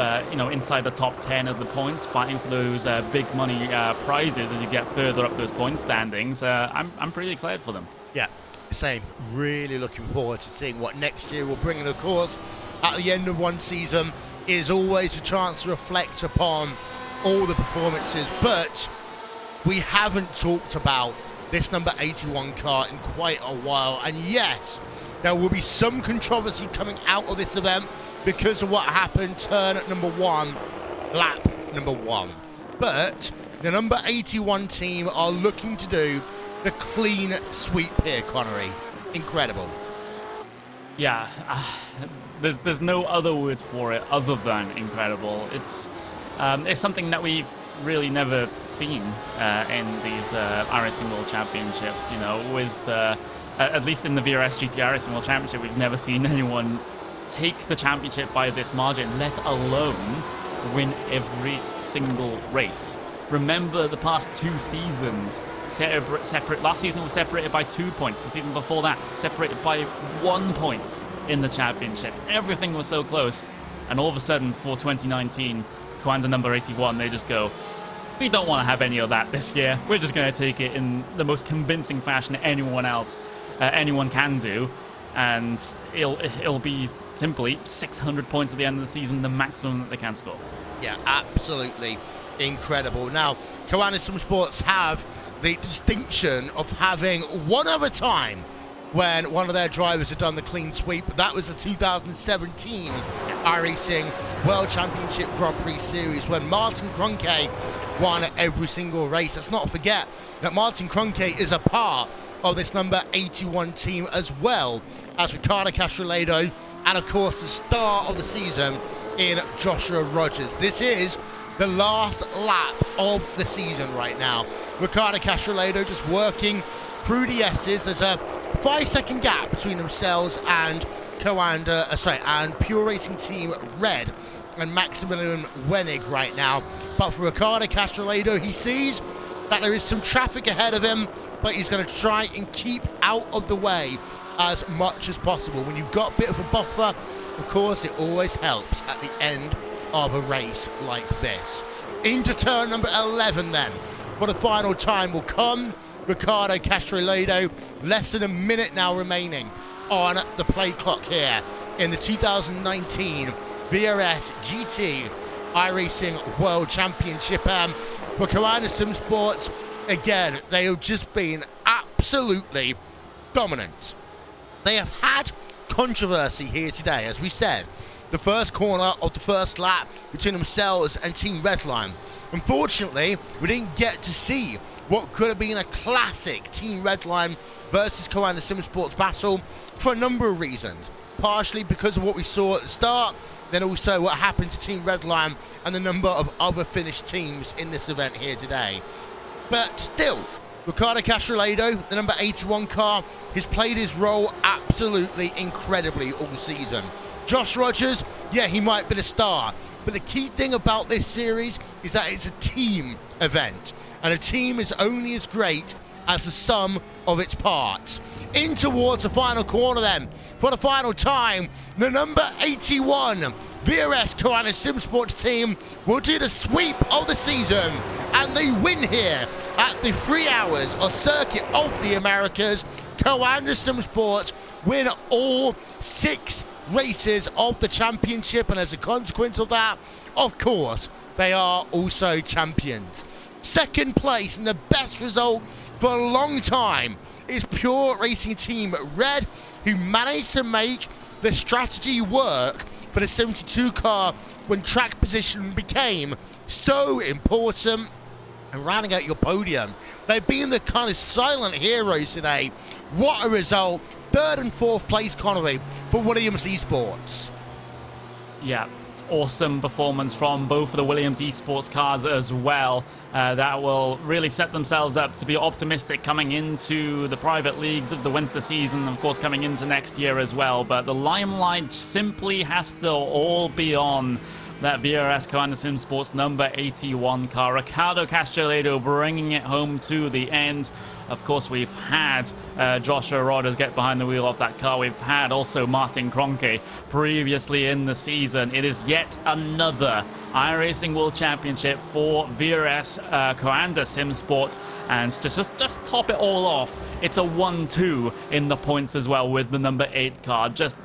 inside the top 10 of the points, fighting for those big money prizes as you get further up those point standings. I'm pretty excited for them. Yeah, same. Really looking forward to seeing what next year will bring. And of course, at the end of one season is always a chance to reflect upon all the performances, but we haven't talked about this number 81 car in quite a while. And yes, there will be some controversy coming out of this event because of what happened turn number 1, lap number 1. But the number 81 team are looking to do the clean sweep here, Connery. Incredible. Yeah, there's no other word for it other than incredible. It's something that we've really never seen in these iRacing World Championships. You know, with at least in the VRS GT iRacing World Championship, we've never seen anyone take the championship by this margin, let alone win every single race. Remember the past 2 seasons, separate. Last season was separated by 2 points. The season before that, separated by 1 point in the championship. Everything was so close. And all of a sudden, for 2019, Coanda number 81, they just go, we don't want to have any of that this year. We're just going to take it in the most convincing fashion anyone can do. And it'll be simply 600 points at the end of the season, the maximum that they can score. Yeah, absolutely incredible. Now, Coanda Sim Sports have the distinction of having one other time when one of their drivers had done the clean sweep. That was the 2017 iRacing World Championship Grand Prix Series when Martin Kroenke won every single race. Let's not forget that Martin Kroenke is a part of this number 81 team, as well as Ricardo Castroledo, and of course the star of the season in Joshua Rogers. This is the last lap of the season right now. Ricardo Castroledo just working through the S's. There's a 5-second gap between themselves and and Pure Racing Team Red and Maximilian Wenig right now. But for Ricardo Castroledo, he sees that there is some traffic ahead of him, but he's going to try and keep out of the way as much as possible. When you've got a bit of a buffer, of course, it always helps at the end of a race like this. Into turn number 11 then. For the final time will come Ricardo Castroledo. Less than a minute now remaining on the play clock here in the 2019 VRS GT iRacing World Championship. For Coanda Sim Sports, again, they have just been absolutely dominant. They have had controversy here today, as we said. The first corner of the first lap between themselves and Team Redline. Unfortunately, we didn't get to see what could have been a classic Team Redline versus Coanda Sim Sports battle for a number of reasons. Partially because of what we saw at the start, then also what happened to Team Redline and the number of other finished teams in this event here today. But still, Ricardo Castroledo, the number 81 car, has played his role absolutely incredibly all season. Josh Rogers, yeah, he might be the star, but the key thing about this series is that it's a team event, and a team is only as great as the sum of its parts. In towards the final corner then, for the final time, the number 81 VRS Coanda Sim Sports team will do the sweep of the season, and they win here at the 3 hours of Circuit of the Americas. Coanda Sim Sports win all 6 races of the championship, and as a consequence of that, of course, they are also champions. Second place and the best result for a long time is Pure Racing Team Red, who managed to make the strategy work for the 72 car when track position became so important. And rounding out your podium, they've been the kind of silent heroes today. What a result. 3rd and 4th place, Connery, for Williams Esports. Yeah, awesome performance from both of the Williams Esports cars as well. That will really set themselves up to be optimistic coming into the private leagues of the winter season, of course coming into next year as well. But the limelight simply has to all be on that VRS Coanda Sim Sports number 81 car. Ricardo Castroledo bringing it home to the end. Of course, we've had Joshua Rogers get behind the wheel of that car. We've had also Martin Kroenke previously in the season. It is yet another iRacing World Championship for VRS Coanda Sim Sports. And to just top it all off, it's a 1-2 in the points as well with the number 8 car. Just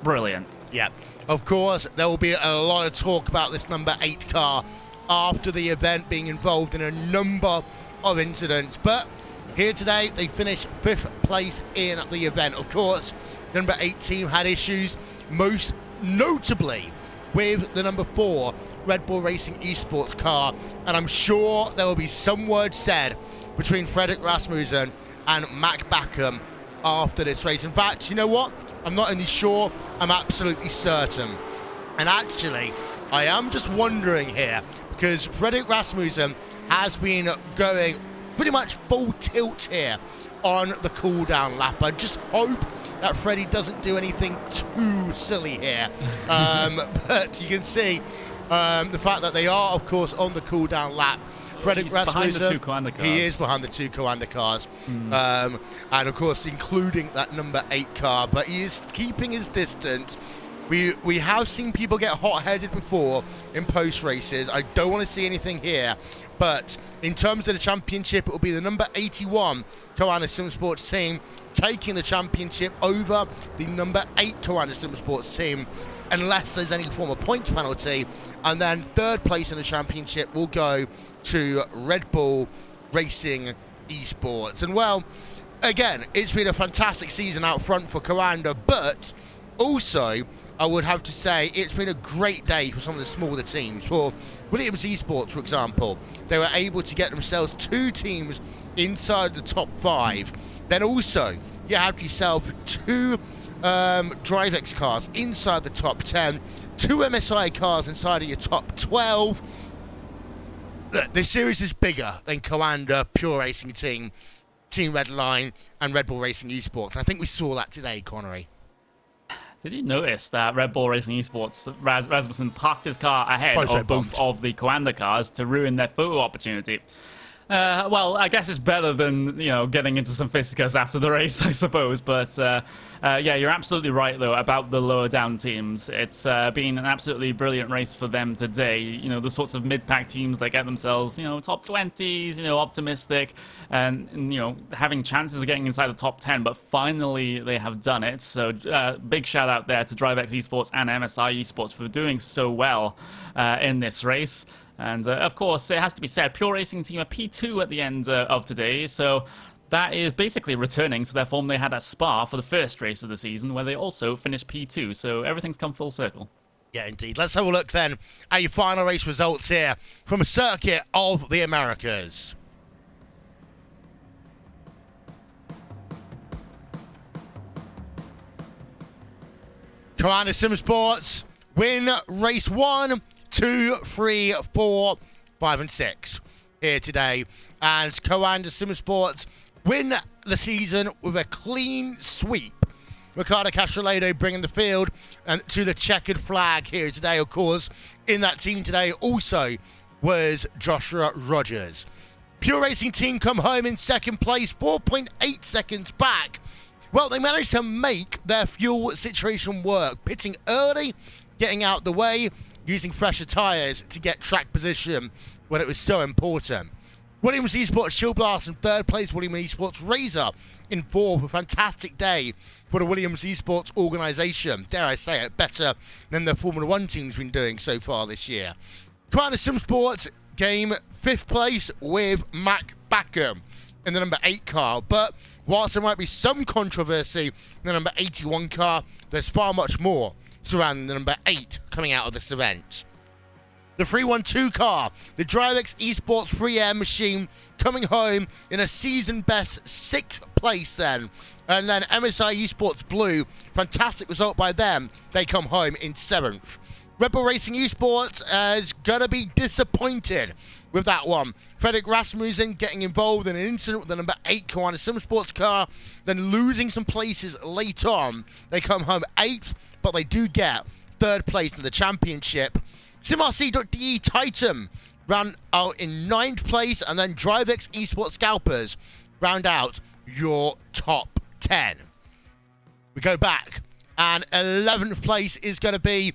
brilliant. Yeah, of course, there will be a lot of talk about this number 8 car after the event, being involved in a number of incidents. But here today, they finished 5th place in the event. Of course, the number 8 team had issues, most notably with the number 4 Red Bull Racing Esports car. And I'm sure there will be some words said between Fredrik Rasmussen and Mac Backham after this race. In fact, you know what? I'm not only sure, I'm absolutely certain. And actually, I am just wondering here, because Fredrik Rasmussen has been going pretty much full tilt here on the cooldown lap. I just hope that Freddie doesn't do anything too silly here. But you can see the fact that they are, of course, on the cooldown lap. Fredrik Rasmussen, he is behind the 2 Coanda cars. And of course, including that number 8 car, but he is keeping his distance. We have seen people get hot-headed before in post races. I don't want to see anything here, but in terms of the championship, it will be the number 81 Coanda Sim Sports team taking the championship over the number 8 Coanda Sim Sports team, unless there's any form of points penalty. And then 3rd place in the championship will go to Red Bull Racing Esports. And well, again, it's been a fantastic season out front for Coanda, but also I would have to say it's been a great day for some of the smaller teams. For Williams Esports, for example, they were able to get themselves 2 teams inside the top 5. Then also, you have yourself 2 DriveX cars inside the top 10, 2 MSI cars inside of your top 12. Look, this series is bigger than Coanda, Pure Racing Team, Team Redline, and Red Bull Racing Esports. And I think we saw that today, Connery. Did you notice that Red Bull Racing Esports, Rasmussen parked his car ahead of both of the Coanda cars to ruin their photo opportunity? Well, I guess it's better than, getting into some fisticuffs after the race, I suppose. But yeah, you're absolutely right, though, about the lower down teams. It's been an absolutely brilliant race for them today. The sorts of mid-pack teams that get themselves, top 20s, optimistic, and having chances of getting inside the top 10. But finally, they have done it. So big shout out there to DriveX Esports and MSI Esports for doing so well in this race. And of course, it has to be said, Pure Racing Team are P2 at the end of today, so that is basically returning to their form they had at Spa for the first race of the season, where they also finished P2, so everything's come full circle. Yeah, indeed. Let's have a look then at your final race results here from a circuit of the Americas. Coanda Sim Sports win race 1, 2, 3, 4, 5, and 6 here today. And Coanda Sim Sports win the season with a clean sweep. Ricardo Castroledo bringing the field and to the checkered flag here today. Of course, in that team today also was Joshua Rogers. Pure Racing Team come home in 2nd place, 4.8 seconds back. Well, they managed to make their fuel situation work, pitting early, getting out the way, using fresher tyres to get track position when it was so important. Williams Esports Chill Blast in 3rd place, Williams Esports Razor in 4th. A fantastic day for the Williams Esports organisation. Dare I say it, better than the Formula 1 team's been doing so far this year. Coanda Sim Sports came 5th place with Mac Backham in the number 8 car. But whilst there might be some controversy in the number 81 car, there's far much more surrounding the number 8 coming out of this event. The 312 car, the DriveX Esports 3M machine, coming home in a season best 6th place then. And then MSI Esports Blue, fantastic result by them. They come home in 7th. Red Bull Racing Esports is going to be disappointed with that one. Fredrik Rasmussen getting involved in an incident with the number 8 Coanda Sim Sports car, then losing some places late on. They come home 8th, but they do get 3rd place in the championship. SimRC.de Titan ran out in 9th place, and then DriveX Esports Scalpers round out your top 10. We go back, and 11th place is going to be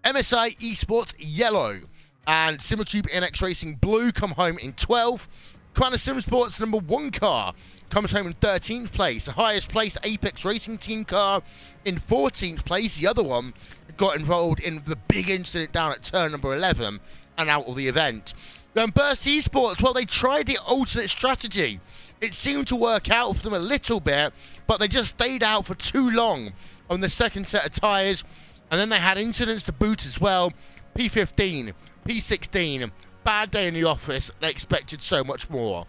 MSI Esports Yellow, and SimmerCube NX Racing Blue come home in 12th. Coanda Sim Sports number 1 car comes home in 13th place. The highest place Apex Racing Team car in 14th place. The other one got involved in the big incident down at turn number 11 and out of the event. Then Burst Esports, well, they tried the alternate strategy. It seemed to work out for them a little bit, but they just stayed out for too long on the second set of tyres, and then they had incidents to boot as well. P15, P16, bad day in the office, they expected so much more.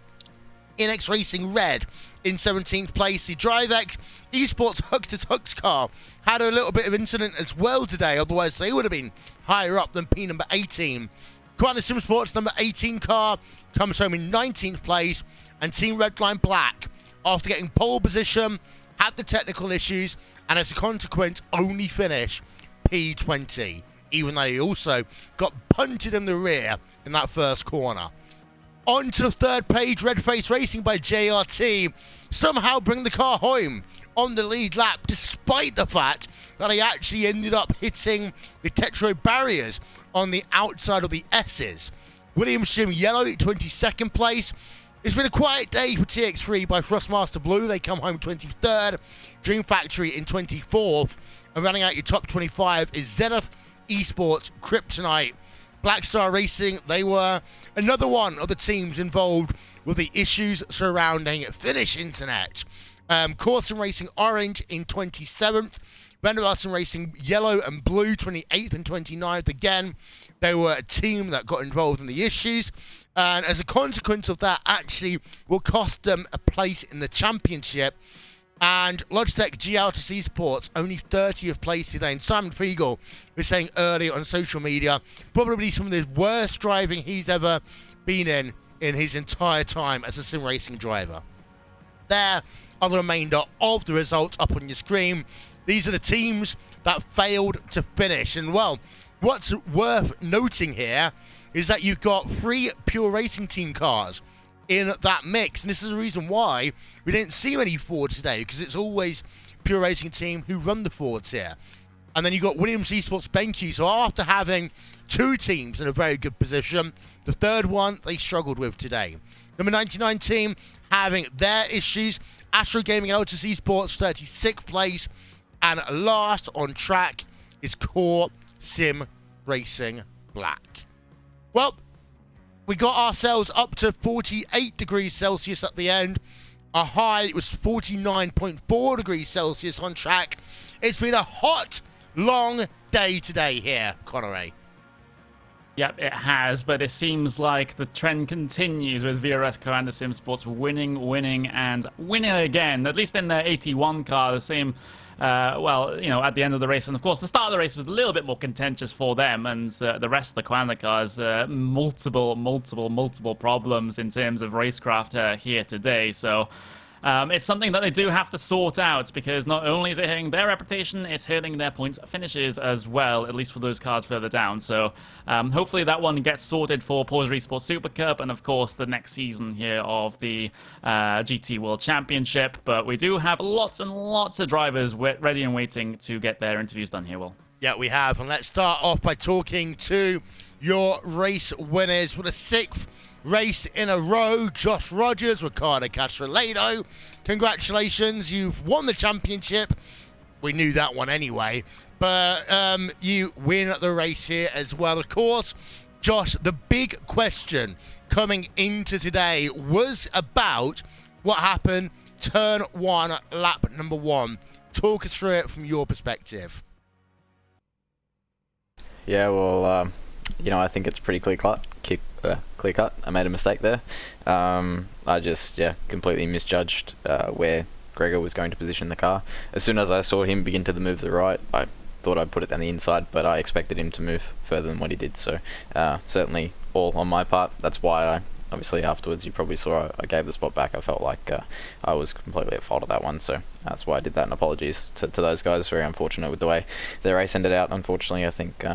INX Racing Red in 17th place. The DriveX Esports Hucksters Hux car had a little bit of incident as well today, otherwise they would have been higher up than P number 18. Quanta Sim Sports number 18 car comes home in 19th place, and Team Redline Black, after getting pole position, had the technical issues, and as a consequence only finish P20, even though he also got punted in the rear in that first corner. On to the third page, Red Face Racing by JRT somehow bring the car home on the lead lap, despite the fact that he actually ended up hitting the Tetro barriers on the outside of the S's. Williams Jim Yellow, 22nd place. It's been a quiet day for TX3 by Frostmaster Blue. They come home 23rd. Dream Factory in 24th. And running out your top 25 is Zenith Esports Kryptonite. Black Star Racing, they were another one of the teams involved with the issues surrounding Finnish internet. Corson Racing Orange in 27th. Vanderwassen Racing Yellow and Blue 28th and 29th. Again, they were a team that got involved in the issues, and as a consequence of that, actually will cost them a place in the championship. And Logitech G Altus Esports only 30th place today. And Simon Fiegel was saying earlier on social media, probably some of the worst driving he's ever been in his entire time as a sim racing driver. There are the remainder of the results up on your screen. These are the teams that failed to finish. And well, what's worth noting here is that you've got 3 pure racing team cars in that mix, and this is the reason why we didn't see many Fords today, because it's always pure racing team who run the Fords here. And then you've got Williams Esports BenQ, so after having 2 teams in a very good position, the third one they struggled with today. Number 99 team having their issues. Astro Gaming Altus Esports 36th place, and last on track is Core Sim Racing Black. Well, we got ourselves up to 48 degrees Celsius at the end. A high, it was 49.4 degrees Celsius on track. It's been a hot, long day today here, Connery. Yep, it has, but it seems like the trend continues with VRS Commander Sim Sports winning and winning again, at least in their 81 car, the same. Well, you know, at the end of the race, and of course the start of the race was a little bit more contentious for them, and the rest of the Commander cars, multiple problems in terms of racecraft here today. So it's something that they do have to sort out, because not only is it hurting their reputation, it's hurting their points finishes as well, at least for those cars further down. So hopefully that one gets sorted for Porsche Esports Super Cup, and of course the next season here of the GT World Championship. But we do have lots and lots of drivers ready and waiting to get their interviews done here, Will. Yeah, we have, and let's start off by talking to your race winners for the 6th race in a row. Josh Rogers, Ricardo Castroledo, congratulations, you've won the championship. We knew that one anyway, but you win the race here as well. Of course, Josh, the big question coming into today was about what happened turn 1, lap number 1. Talk us through it from your perspective. Yeah, well, you know, I think it's pretty clear cut. I made a mistake there. I just, completely misjudged where Gregor was going to position the car. As soon as I saw him begin to move to the right, I thought I'd put it down the inside, but I expected him to move further than what he did. So certainly all on my part. That's why obviously afterwards you probably saw I gave the spot back. I felt like I was completely at fault of that one, so that's why I did that, and apologies to those guys. Very unfortunate with the way their race ended out. Unfortunately, I think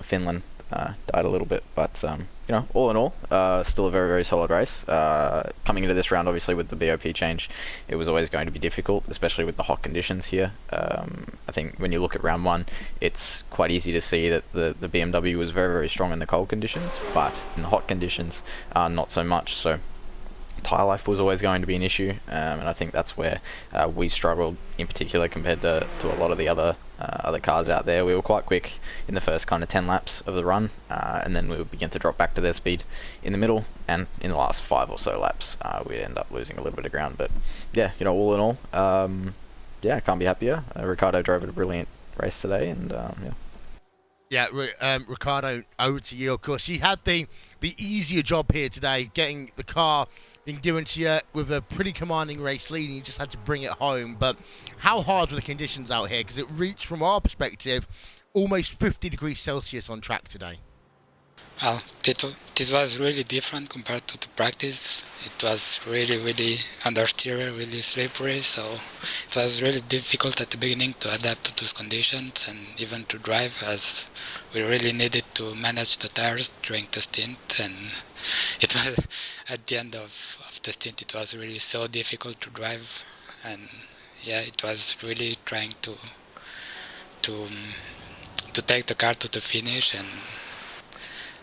Finland died a little bit, but you know, all in all, still a very, very solid race. Coming into this round, obviously with the BOP change, it was always going to be difficult, especially with the hot conditions here. I think when you look at round 1, it's quite easy to see that the BMW was very, very strong in the cold conditions, but in the hot conditions, not so much. So tyre life was always going to be an issue, and I think that's where we struggled in particular compared to a lot of the other other cars out there. We were quite quick in the first kind of 10 laps of the run, and then we would begin to drop back to their speed in the middle, and in the last 5 or so laps, we'd end up losing a little bit of ground. But yeah, all in all, yeah, can't be happier. Ricardo drove a brilliant race today, and yeah. Yeah, Ricardo, over to you. Of course, you had the easier job here today, getting the car being given to you with a pretty commanding race lead, and you just had to bring it home. But how hard were the conditions out here? Because it reached, from our perspective, almost 50 degrees Celsius on track today. Well, this was really different compared to the practice. It was really understeer, really slippery, so it was really difficult at the beginning to adapt to those conditions and even to drive, as we really needed to manage the tires during the stint. And it was at the end of the stint, it was really so difficult to drive, and yeah, it was really trying to take the car to the finish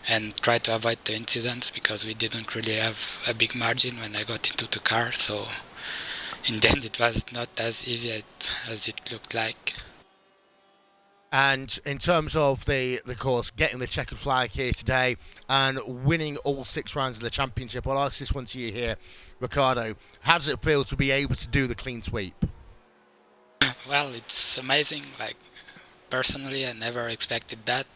and try to avoid the incidents, because we didn't really have a big margin when I got into the car. So in the end, it was not as easy as it looked like. And in terms of the course, getting the checkered flag here today and winning all 6 rounds of the championship, I'll ask this one to you here, Ricardo. How does it feel to be able to do the clean sweep? Well, it's amazing. Like, personally, I never expected that.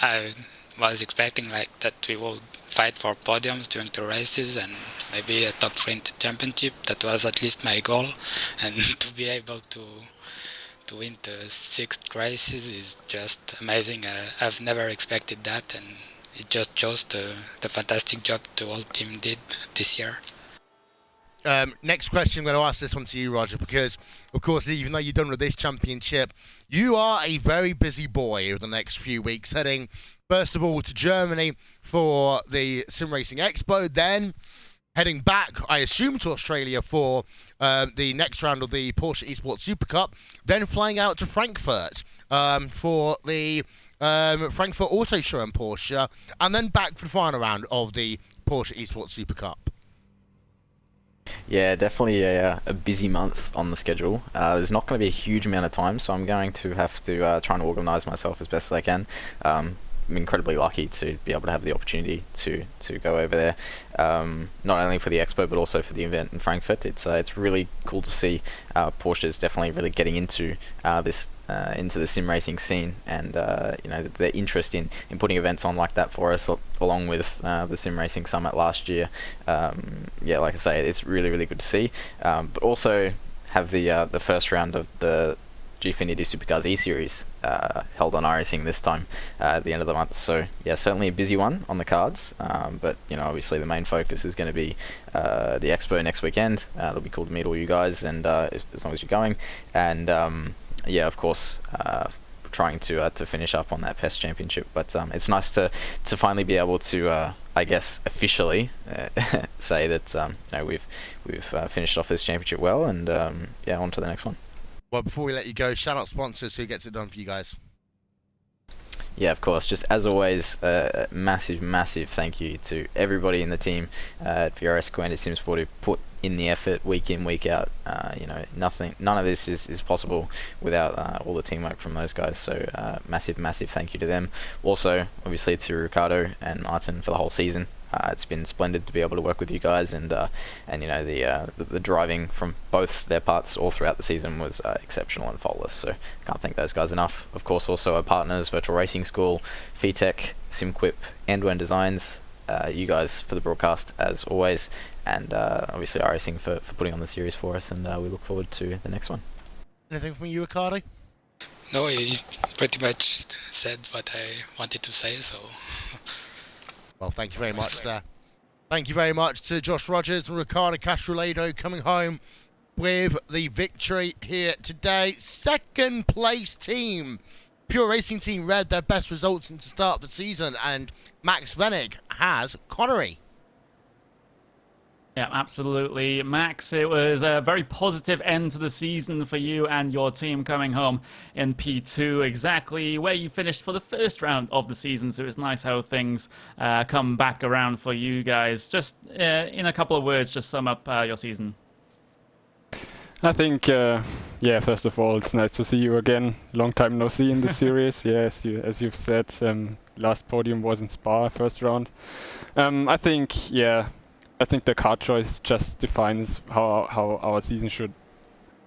I was expecting that we would fight for podiums during the races and maybe a top 3 in the championship. That was at least my goal, and to be able to win the 6th races is just amazing. I've never expected that, and it just shows the fantastic job the whole team did this year. Next question, I'm going to ask this one to you, Roger, because, of course, even though you're done with this championship, you are a very busy boy over the next few weeks, heading, first of all, to Germany for the Sim Racing Expo, then heading back, I assume, to Australia for the next round of the Porsche Esports Super Cup, then flying out to Frankfurt for the Frankfurt Auto Show in Porsche, and then back for the final round of the Porsche Esports Super Cup. Yeah, definitely a busy month on the schedule. There's not going to be a huge amount of time, so I'm going to have to try and organise myself as best as I can. I'm incredibly lucky to be able to have the opportunity to go over there, not only for the expo but also for the event in Frankfurt. It's really cool to see Porsche is definitely really getting into into the sim racing scene, and their interest in putting events on like that for us, along with the Sim Racing Summit last year. Yeah, like I say, it's really good to see, but also have the first round of the Gfinity Supercars E-Series held on iRacing this time at the end of the month. So yeah, certainly a busy one on the cards, but obviously the main focus is going to be the expo next weekend. It'll be cool to meet all you guys, and as long as you're going, and yeah, of course, trying to finish up on that PES championship. But it's nice to finally be able to I guess officially say that we've finished off this championship well, and yeah, on to the next one. Well, before we let you go, shout out sponsors. Who gets it done for you guys? Yeah, of course. Just as always, a massive thank you to everybody in the team at VRS Commando Sim Sport who put in the effort week in, week out. None of this is possible without all the teamwork from those guys. So massive thank you to them. Also, obviously, to Ricardo and Martin for the whole season. It's been splendid to be able to work with you guys, and the driving from both their parts all throughout the season was exceptional and faultless. So can't thank those guys enough. Of course, also our partners, Virtual Racing School, VTech, SimQuip, and Wen Designs. You guys for the broadcast as always, and obviously iRacing for putting on the series for us, and we look forward to the next one. Anything from you, Ricardo? No, you pretty much said what I wanted to say, so... Well, thank you very much there. Thank you very much to Josh Rogers and Ricardo Castroledo coming home with the victory here today. Second place team. Pure Racing Team Red, their best results since the start of the season, and Max Venig has Connery. Yeah, absolutely. Max, it was a very positive end to the season for you and your team coming home in P2, exactly where you finished for the first round of the season. So it's nice how things come back around for you guys. Just in a couple of words, just sum up your season. I think, yeah, first of all, it's nice to see you again. Long time no see in the series. Yeah, as you've said, last podium was in Spa, first round. I think, yeah, I think the car choice just defines how our season should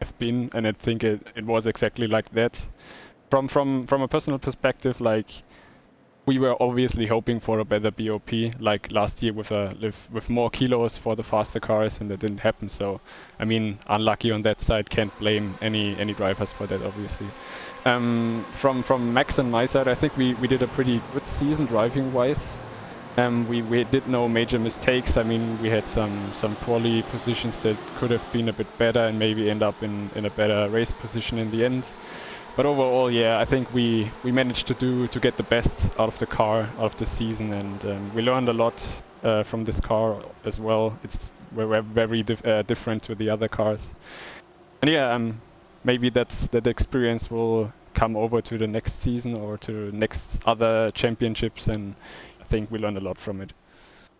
have been, and I think it was exactly like that. From a personal perspective, like, we were obviously hoping for a better BOP, like last year with more kilos for the faster cars, and that didn't happen. So, I mean, unlucky on that side. Can't blame any drivers for that, obviously. From Max and my side, I think we did a pretty good season driving wise. We did no major mistakes. I mean, we had some poorly positions that could have been a bit better and maybe end up in a better race position in the end. But overall, yeah, I think we managed to get the best out of the car, out of the season, and we learned a lot from this car as well. We're very different to the other cars, and yeah, maybe that experience will come over to the next season or to next other championships, and I think we learned a lot from it.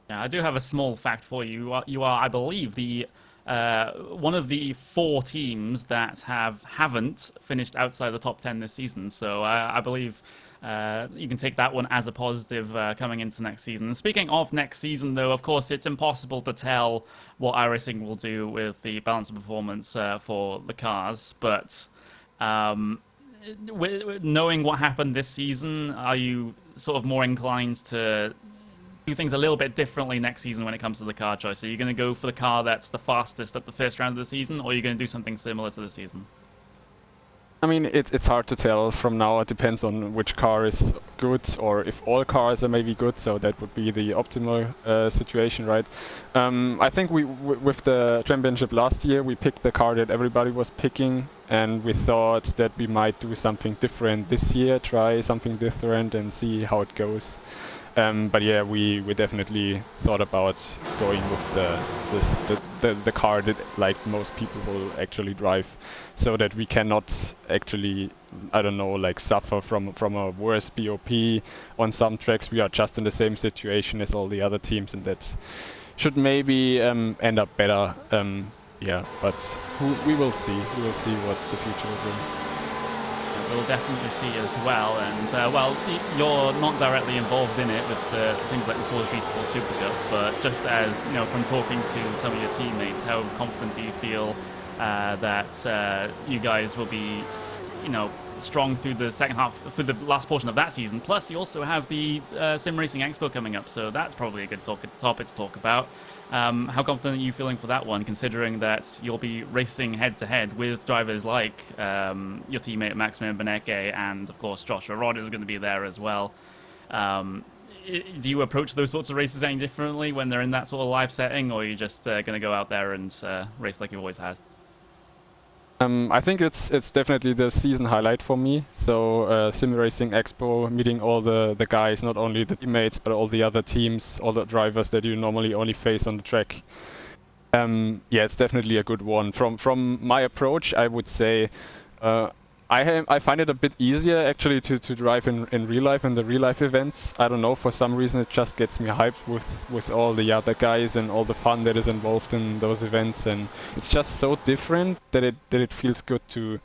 Yeah, I do have a small fact for you. You are, I believe, the one of the 4 teams that haven't finished outside the top 10 this season. So I believe you can take that one as a positive coming into next season. And speaking of next season, though, of course, it's impossible to tell what iRacing will do with the balance of performance for the cars. But knowing what happened this season, are you sort of more inclined to do things a little bit differently next season when it comes to the car choice? Are you going to go for the car that's the fastest at the first round of the season, or are you going to do something similar to the season? I mean, it's hard to tell from now. It depends on which car is good, or if all cars are maybe good. So that would be the optimal situation, right? I think with the championship last year, we picked the car that everybody was picking, and we thought that we might do something different this year, try something different, and see how it goes. But yeah, we definitely thought about going with the car that like most people will actually drive, so that we cannot actually, I don't know, like suffer from a worse BOP on some tracks. We are just in the same situation as all the other teams, and that should maybe end up better. Yeah, but we will see. We will see what the future will bring. We'll definitely see as well. And, well, you're not directly involved in it with things like the Porsche V-Sport Super Cup, but just as, you know, from talking to some of your teammates, how confident do you feel that you guys will be, you know, strong through the second half, through the last portion of that season? Plus, you also have the Sim Racing Expo coming up, so that's probably a good topic to talk about. How confident are you feeling for that one, considering that you'll be racing head-to-head with drivers like your teammate Maximilian Benecke, and, of course, Joshua Rod is going to be there as well. Do you approach those sorts of races any differently when they're in that sort of live setting, or are you just going to go out there and race like you've always had? I think it's definitely the season highlight for me. So Sim Racing Expo, meeting all the guys, not only the teammates but all the other teams, all the drivers that you normally only face on the track. Yeah, it's definitely a good one. From my approach, I would say I find it a bit easier actually to drive in real life, in the real life events. I don't know, for some reason it just gets me hyped with all the other guys and all the fun that is involved in those events, and it's just so different that it feels good to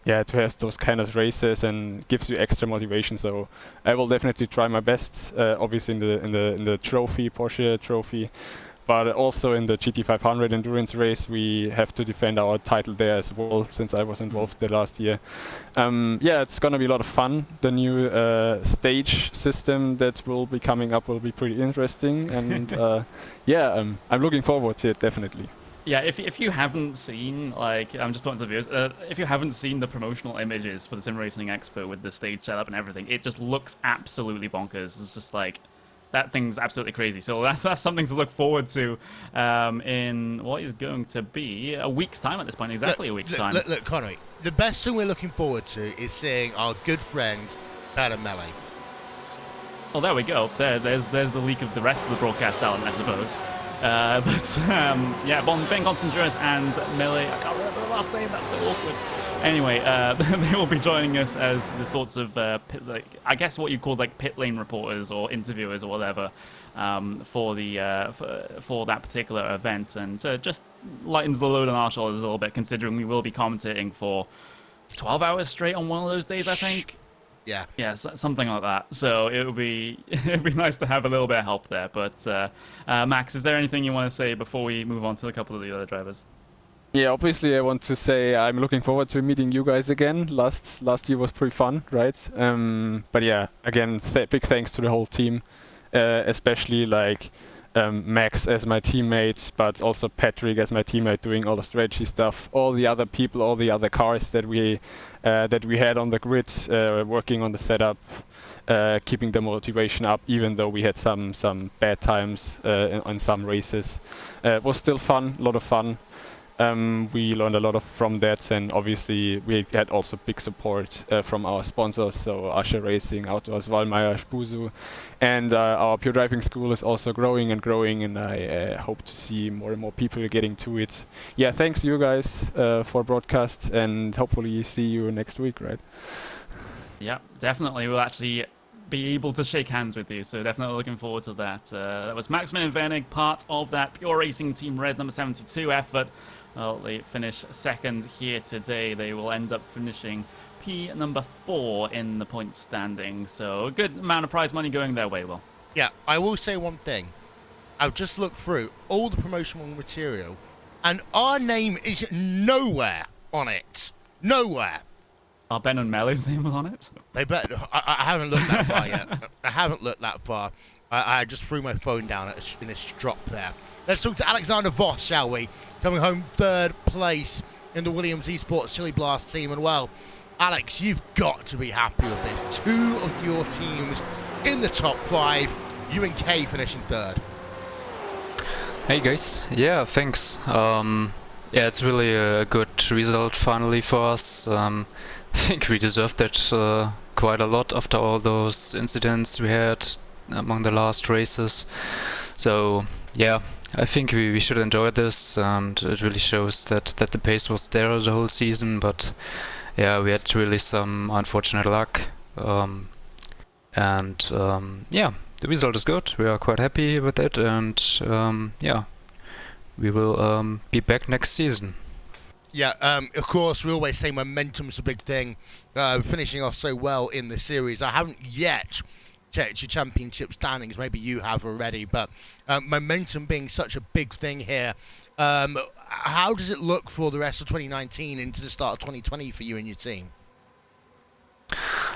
have those kind of races, and gives you extra motivation. So I will definitely try my best, obviously in the trophy, Porsche trophy. But also in the GT500 endurance race, we have to defend our title there as well, since I was involved there last year. Yeah, it's gonna be a lot of fun. The new stage system that will be coming up will be pretty interesting, and yeah, I'm looking forward to it, definitely. Yeah, if you haven't seen, like, I'm just talking to the viewers, if you haven't seen the promotional images for the Sim Racing Expo with the stage setup and everything, it just looks absolutely bonkers. It's just like, that thing's absolutely crazy. So that's something to look forward to in what is going to be a week's time at this point. Exactly a week's time. Look, Connery, the best thing we're looking forward to is seeing our good friend, Bella Melee. Well, there we go. There's the leak of the rest of the broadcast talent, I suppose. Yeah, Ben Constanduras and Melee, I can't remember the last name, that's so awkward. Anyway, they will be joining us as the sorts of, I guess what you call like pit lane reporters or interviewers or whatever for that particular event, and just lightens the load on our shoulders a little bit, considering we will be commentating for 12 hours straight on one of those days, I think. Yeah, something like that. So it'd be nice to have a little bit of help there. But Max, is there anything you want to say before we move on to a couple of the other drivers? Yeah, obviously I want to say I'm looking forward to meeting you guys again. Last year was pretty fun, right? But yeah, again, big thanks to the whole team, especially like Max as my teammate, but also Patrick as my teammate doing all the strategy stuff. All the other people, all the other cars that we had on the grid, working on the setup, keeping the motivation up, even though we had some bad times on some races. It was still fun, a lot of fun. We learned a lot from that, and obviously we had also big support from our sponsors, so iRacing, Outdoors, Wallmeyer, Spusu, and our pure driving school is also growing, and I hope to see more and more people getting to it. Yeah, thanks you guys for broadcast, and hopefully see you next week, right? Yeah, definitely. We'll actually be able to shake hands with you, so definitely looking forward to that. That was Max Venig, part of that Pure Racing Team Red number 72 effort. Well, they finished second here today. They will end up finishing P number 4 in the point standing, so a good amount of prize money going their way, Will. Yeah, I will say one thing. I've just looked through all the promotional material, and our name is nowhere on it. Nowhere. Our Ben and Melly's name was on it? They bet. I haven't looked that far yet. I haven't looked that far. I just threw my phone down in a strop there. Let's talk to Alexander Voss, shall we? Coming home third place in the Williams Esports Chili Blast team. And well, Alex, you've got to be happy with this. 2 of your teams in the top 5. You and Kay finishing third. Hey guys, yeah, thanks. Yeah, it's really a good result finally for us. I think we deserved that quite a lot after all those incidents we had among the last races. So yeah, I think we should enjoy this, and it really shows that the pace was there the whole season, but yeah, we had really some unfortunate luck. Yeah, the result is good. We are quite happy with it, and yeah, we will be back next season. Yeah, of course, we always say momentum's a big thing. Finishing off so well in the series. I haven't yet checked your championship standings. Maybe you have already, but momentum being such a big thing here. How does it look for the rest of 2019 into the start of 2020 for you and your team?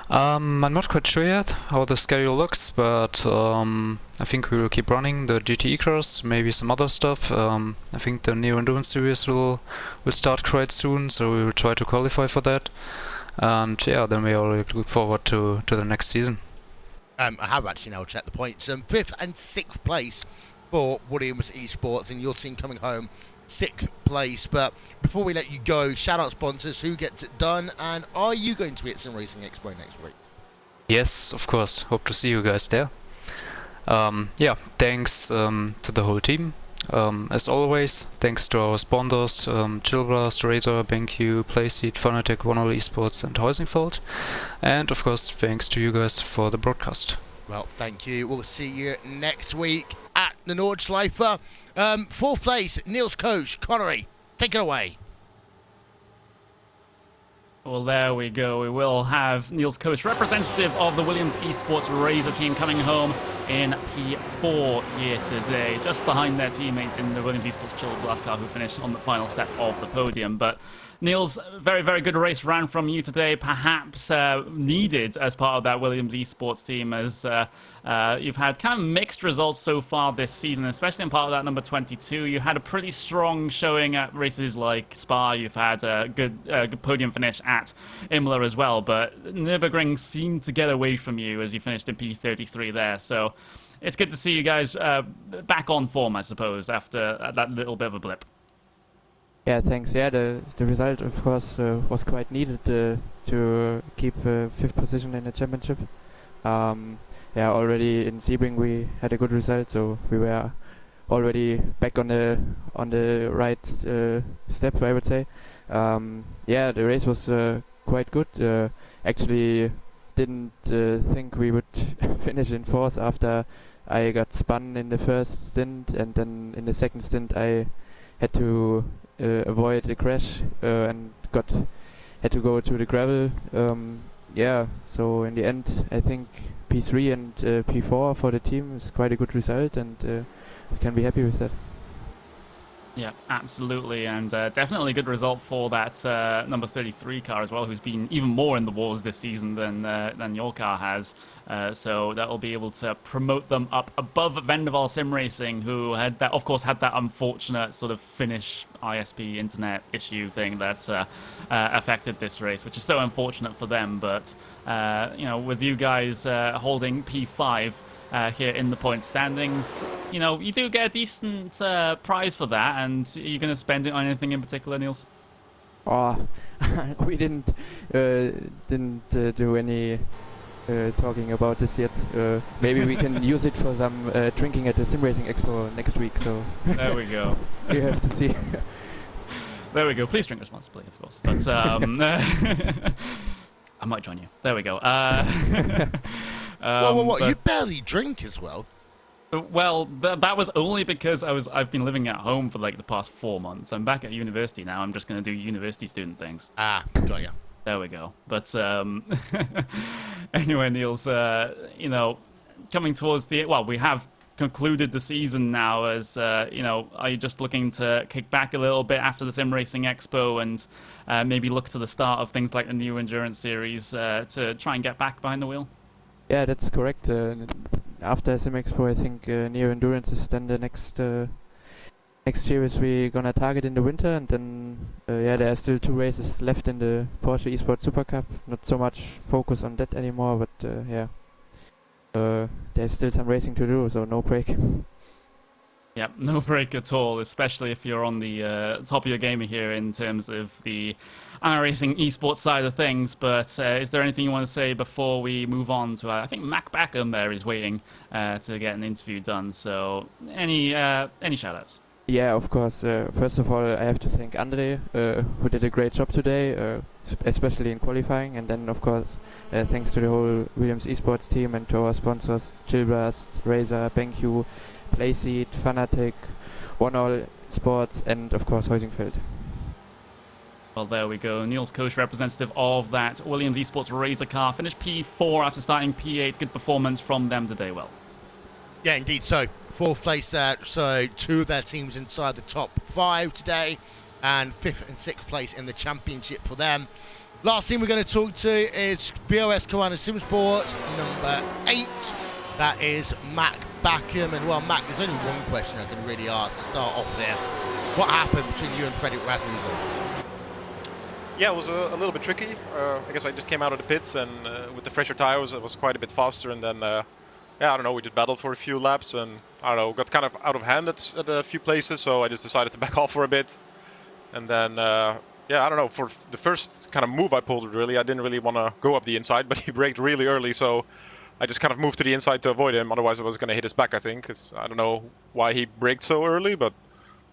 I'm not quite sure yet how the schedule looks, but I think we will keep running the GTE cars, maybe some other stuff. I think the Neo Endurance Series will start quite soon, so we will try to qualify for that. And yeah, then we all look forward to the next season. I have actually now checked the points. 5th and 6th place for Williams Esports, and your team coming home 6th place. But before we let you go, shout out sponsors, who gets it done, and are you going to be at Sim Racing Expo next week? Yes, of course. Hope to see you guys there. Yeah, thanks to the whole team. As always, thanks to our sponsors, Chillblast, Razor, BenQ, Playseat, Fanatec, OneAll Esports, and Heusingfeld. And of course, thanks to you guys for the broadcast. Well, thank you. We'll see you next week at the Nordschleife. 4th place, Niels Coach, Connery. Take it away. Well, there we go. We will have Niels Coach, representative of the Williams Esports Razor team, coming home in P4 here today, just behind their teammates in the Williams Esports Chill Blast car who finished on the final step of the podium. But Niels, very, very good race ran from you today, perhaps needed as part of that Williams Esports team, as you've had kind of mixed results so far this season, especially in part of that number 22. You had a pretty strong showing at races like Spa. You've had a good podium finish at Imola as well, but Nürburgring seemed to get away from you as you finished in P33 there. So it's good to see you guys back on form, I suppose, after that little bit of a blip. Yeah, thanks. Yeah, the result, of course, was quite needed to keep 5th position in the championship. Yeah, already in Sebring we had a good result, so we were already back on the right step, I would say. Yeah, the race was quite good. Actually, didn't think we would finish in fourth after I got spun in the first stint, and then in the second stint I had to avoid the crash and had to go to the gravel. Yeah, so in the end I think P3 and P4 for the team is quite a good result, and we can be happy with that. Yeah, absolutely, and definitely a good result for that number 33 car as well, who's been even more in the wars this season than your car has. So that will be able to promote them up above Vendaval Sim Racing, who had that, of course, had that unfortunate sort of Finnish ISP internet issue thing that's affected this race, which is so unfortunate for them. But you know, with you guys holding P5. Here in the point standings, you know, you do get a decent prize for that, and are you going to spend it on anything in particular, Niels? Oh, we didn't do any talking about this yet. Maybe we can use it for some drinking at the Sim Racing Expo next week. So there we go. You have to see. There we go. Please drink responsibly, of course. But I might join you. There we go. What? You barely drink as well. Well, that was only because I've been living at home for like the past 4 months. I'm back at university now. I'm just going to do university student things. Ah, got ya. There we go. But anyway, Niels, you know, coming towards we have concluded the season now. As you know, are you just looking to kick back a little bit after the Sim Racing Expo and maybe look to the start of things like the new endurance series to try and get back behind the wheel? Yeah, that's correct. After Sim Expo, I think Neo Endurance is then the next series we're gonna target in the winter, and then yeah, there are still 2 races left in the Porsche Esports Super Cup. Not so much focus on that anymore, but yeah, there's still some racing to do, so no break. Yep, no break at all, especially if you're on the top of your game here in terms of the iRacing esports side of things. But is there anything you want to say before we move on to, I think Mac Backham there is waiting to get an interview done. So any shout-outs? Yeah, of course. First of all, I have to thank Andre, who did a great job today, especially in qualifying. And then, of course, thanks to the whole Williams esports team and to our sponsors, Chillburst, Razer, BenQ, Playseat, Fanatic, One All Sports, and of course Heusingfeld. Well, there we go. Niels Koch, representative of that Williams Esports Razer car, finished P4 after starting P8. Good performance from them today, well. Yeah, indeed. So, 4th place there. So, 2 of their teams inside the top 5 today, and 5th and 6th place in the championship for them. Last team we're going to talk to is VRS Koana Simsports, number 8. That is Mac Backham. And well, Mac, there's only one question I can really ask to start off there. What happened between you and Fredrik Rasmussen? Yeah, it was a little bit tricky. I guess I just came out of the pits, and with the fresher tires, it was quite a bit faster. And then, yeah, I don't know, we just battled for a few laps, and I don't know, got kind of out of hand at a few places, so I just decided to back off for a bit. And then, yeah, I don't know, for the first kind of move I pulled, really, I didn't really want to go up the inside, but he braked really early, so I just kind of moved to the inside to avoid him. Otherwise, I was going to hit his back, I think, because I don't know why he braked so early, but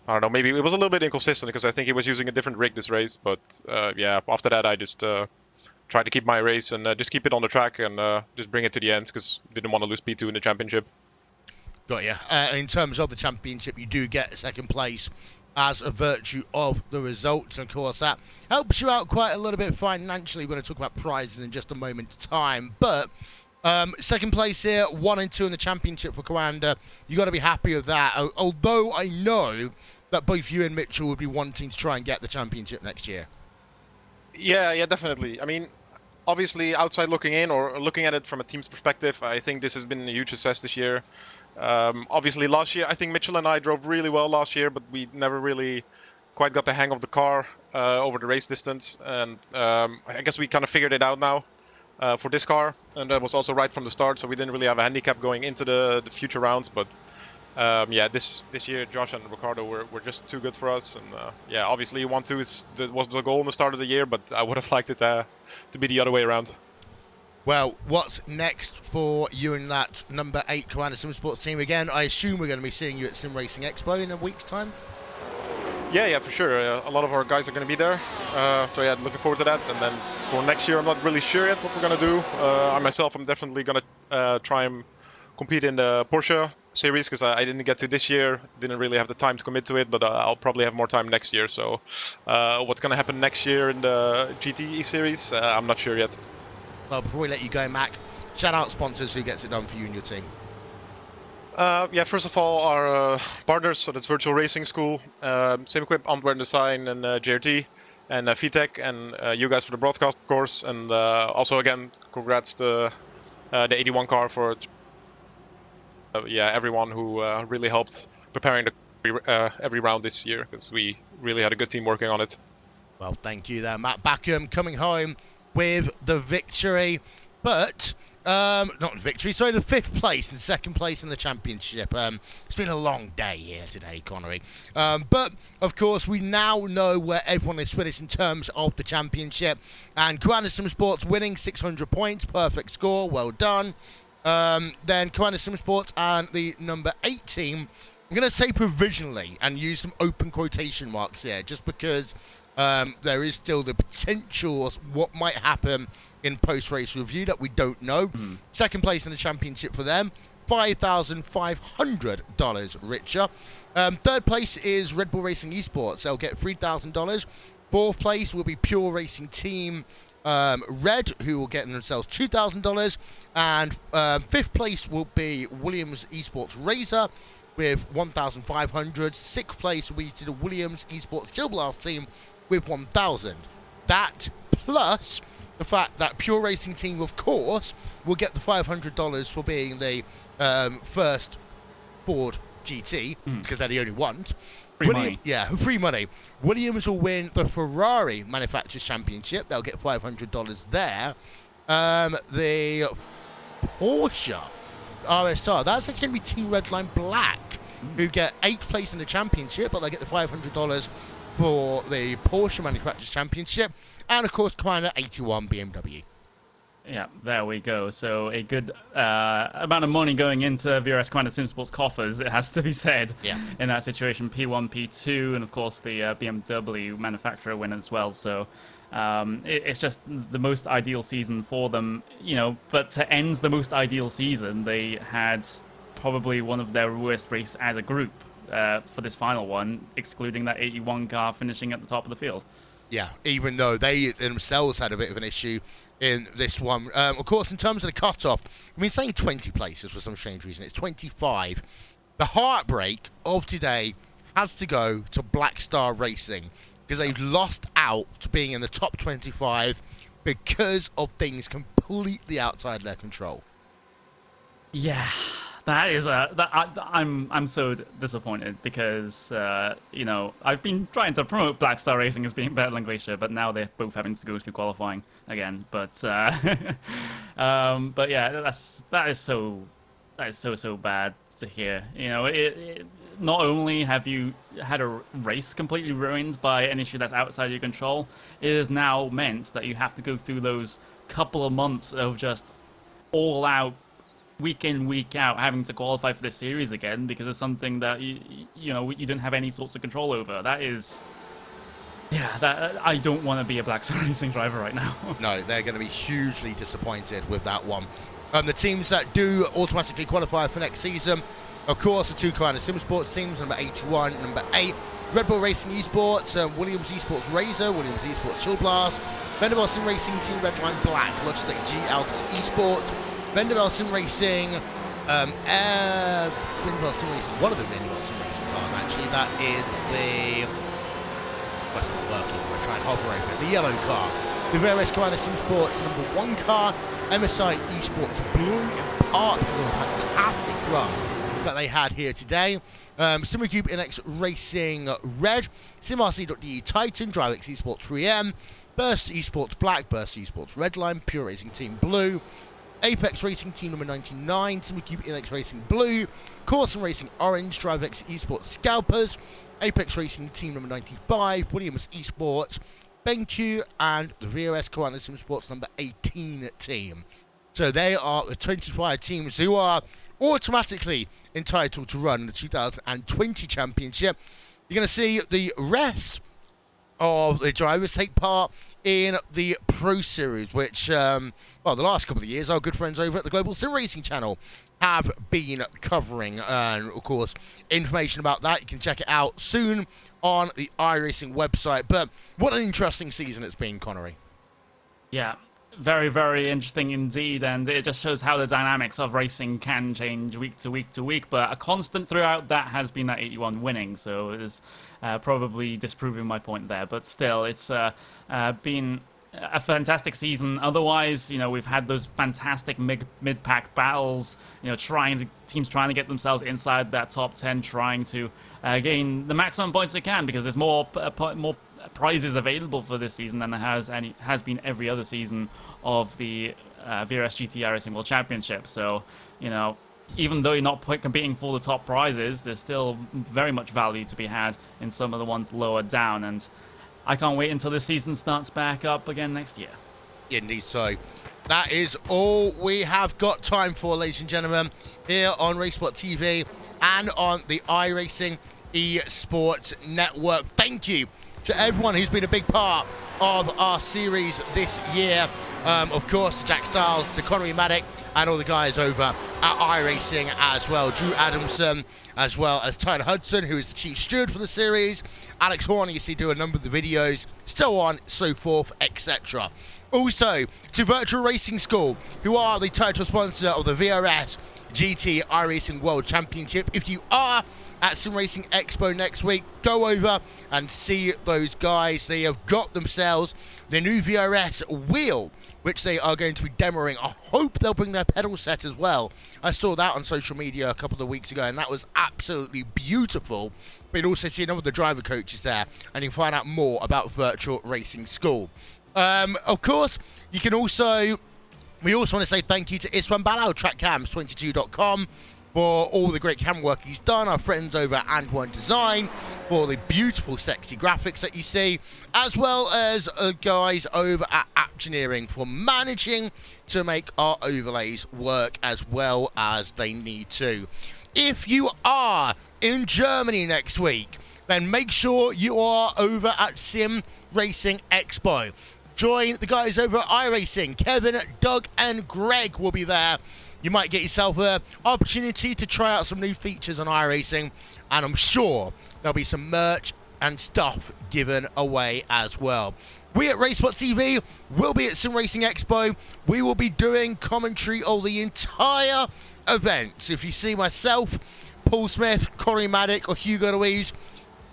I don't know, maybe it was a little bit inconsistent because I think he was using a different rig this race. But yeah, after that, I just tried to keep my race and just keep it on the track and just bring it to the end because didn't want to lose P2 in the championship. Got ya. In terms of the championship, you do get 2nd place as a virtue of the results. And of course, that helps you out quite a little bit financially. We're going to talk about prizes in just a moment's time. But 2nd place here, 1 and 2 in the championship for Coanda. You got to be happy with that. Although I know that both you and Mitchell would be wanting to try and get the championship next year. Yeah, definitely. I mean, obviously, outside looking in or looking at it from a team's perspective, I think this has been a huge success this year. Obviously, last year, I think Mitchell and I drove really well last year, but we never really quite got the hang of the car over the race distance. And I guess we kind of figured it out now for this car. And that was also right from the start, so we didn't really have a handicap going into the future rounds. But yeah, this year, Josh and Ricardo were just too good for us. And yeah, obviously, 1-2 was the goal in the start of the year, but I would have liked it to be the other way around. Well, what's next for you and that number 8 Koanda Sim Sports team? Again, I assume we're going to be seeing you at Sim Racing Expo in a week's time? Yeah, for sure. A lot of our guys are going to be there. So yeah, looking forward to that. And then for next year, I'm not really sure yet what we're going to do. I myself, I'm definitely going to try and compete in the Porsche series because I didn't get to this year. Didn't really have the time to commit to it, but I'll probably have more time next year. So what's going to happen next year in the GTE series, I'm not sure yet. Well, before we let you go, Mac, shout out sponsors who gets it done for you and your team. Yeah, first of all, our partners, so that's Virtual Racing School, SimEquip, Antwerp Design, and JRT, and VTech, and you guys for the broadcast, of course. And also, again, congrats to the 81 car for everyone who really helped preparing every round this year, because we really had a good team working on it. Well, thank you there, Matt Backham, coming home with the victory, but not victory, sorry, the 5th place and 2nd place in the championship. It's been a long day here today, Connery. But, of course, we now know where everyone is finished in terms of the championship. And Koanda Sim Sports winning 600 points, perfect score, well done. Then Koanda Sim Sports and the number 8 team, I'm going to say provisionally and use some open quotation marks here, just because there is still the potential of what might happen in post-race review that we don't know. 2nd place in the championship for them, $5,500 richer. 3rd place is Red Bull Racing Esports. They'll get $3,000. 4th place will be Pure Racing Team Red, who will get themselves $2,000. And 5th place will be Williams Esports Razor with $1,500. 6th place will be to the Williams Esports Chill Blast team with $1,000. That plus the fact that Pure Racing Team, of course, will get the $500 for being the first Ford GT, because they're the only ones. Free money. Yeah, free money. Williams will win the Ferrari Manufacturers Championship. They'll get $500 there. The Porsche RSR, that's actually going to be Team Redline Black, who get 8th place in the championship, but they get the $500 for the Porsche Manufacturers Championship. And, of course, Koanda 81 BMW. Yeah, there we go. So a good amount of money going into VRS Koanda Sim Sports coffers, it has to be said. Yeah. In that situation, P1, P2, and of course the BMW manufacturer win as well. So it's just the most ideal season for them, you know. But to end the most ideal season, they had probably one of their worst races as a group for this final one, excluding that 81 car finishing at the top of the field. Yeah, even though they themselves had a bit of an issue in this one. Of course, in terms of the cut-off, I mean, saying 20 places for some strange reason. It's 25. The heartbreak of today has to go to Black Star Racing, because they've lost out to being in the top 25 because of things completely outside their control. Yeah, that is I'm so disappointed because you know, I've been trying to promote Black Star Racing as being better than Glacier, but now they're both having to go through qualifying again. But yeah, that is so bad to hear. You know, it not only have you had a race completely ruined by an issue that's outside your control, it has now meant that you have to go through those couple of months of just all out, week in, week out, having to qualify for this series again because of something that you don't have any sorts of control over. That is, yeah, that I don't want to be a Black Star Racing driver right now. No, they're going to be hugely disappointed with that one. The teams that do automatically qualify for next season, of course, the two Koanda Sim Sports teams, number 81 and number 8. Red Bull Racing Esports, Williams Esports Razor, Williams Esports Chill Blast, Vanderbilt Sim Racing Team Redline Black, Logitech G Altus Esports, Vanderbilt Sim Racing, Vanderbilt Sim Racing, one of the Vanderbilt Sim Racing cars actually, that is the, what's not working, we're trying to hover over it, the yellow car. The VRS Koanda Sim Sports number 1 car, MSI Esports Blue, in part because of a fantastic run that they had here today. SimCube NX Racing Red, SimRC.de Titan, DriveX Esports 3M, Burst Esports Black, Burst Esports Redline, Pure Racing Team Blue, Apex Racing Team number 99, SimCube NX Racing Blue, Corson Racing Orange, DriveX Esports Scalpers, Apex Racing Team number 95, Williams Esports, BenQ, and the VRS Koanda Sim Sports number 18 team. So they are the 25 teams who are automatically entitled to run the 2020 championship. You're going to see the rest of the drivers take part in the Pro Series, which, the last couple of years, our good friends over at the Global Sim Racing channel have been covering. And, of course, information about that, you can check it out soon on the iRacing website. But what an interesting season it's been, Connery. Yeah, very, very interesting indeed, and it just shows how the dynamics of racing can change week to week to week, but a constant throughout that has been that 81 winning, so it is probably disproving my point there, but still, it's been a fantastic season. Otherwise, we've had those fantastic mid-pack battles, teams trying to get themselves inside that top 10, trying to gain the maximum points they can, because there's more prizes available for this season than there has been every other season of the VRS GT iRacing World Championship. So, even though you're not competing for the top prizes, there's still very much value to be had in some of the ones lower down, and I can't wait until the season starts back up again next year. Indeed so. That is all we have got time for, ladies and gentlemen, here on RaceSport TV and on the iRacing Esports Network. Thank you to everyone who's been a big part of our series this year. Of course, to Jack Stiles, to Connery Maddock, and all the guys over at iRacing as well. Drew Adamson, as well as Tyler Hudson, who is the chief steward for the series. Alex Horn, you see, do a number of the videos, so on, so forth, etc. Also, to Virtual Racing School, who are the title sponsor of the VRS GT iRacing World Championship. If you are at Sim Racing Expo next week, go over and see those guys. They have got themselves the new VRS wheel, which they are going to be demoing. I hope they'll bring their pedal set as well. I saw that on social media a couple of weeks ago, and that was absolutely beautiful. But you'll also see a number of the driver coaches there, and you can find out more about Virtual Racing School. Of course, you can also... We also want to say thank you to Iswan Balao, TrackCams22.com, for all the great camera work he's done, our friends over at And1 Design, for the beautiful, sexy graphics that you see, as well as guys over at Aptioneering for managing to make our overlays work as well as they need to. If you are in Germany next week, then make sure you are over at Sim Racing Expo. Join the guys over at iRacing. Kevin, Doug, and Greg will be there. You might get yourself an opportunity to try out some new features on iRacing, and I'm sure there'll be some merch and stuff given away as well. We at RaceSpot TV will be at Sim Racing Expo. We will be doing commentary of the entire event. So if you see myself, Paul Smith, Connery Maddock, or Hugo Louise,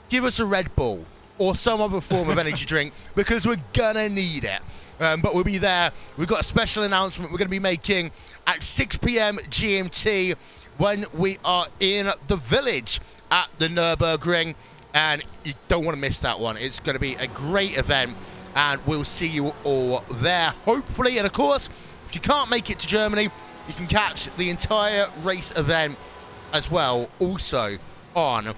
give us a Red Bull or some other form of energy drink, because we're gonna need it. But we'll be there. We've got a special announcement we're going to be making at 6 p.m. GMT when we are in the village at the Nürburgring, and you don't want to miss that one. It's going to be a great event, and we'll see you all there, hopefully. And of course, if you can't make it to Germany, you can catch the entire race event as well, also on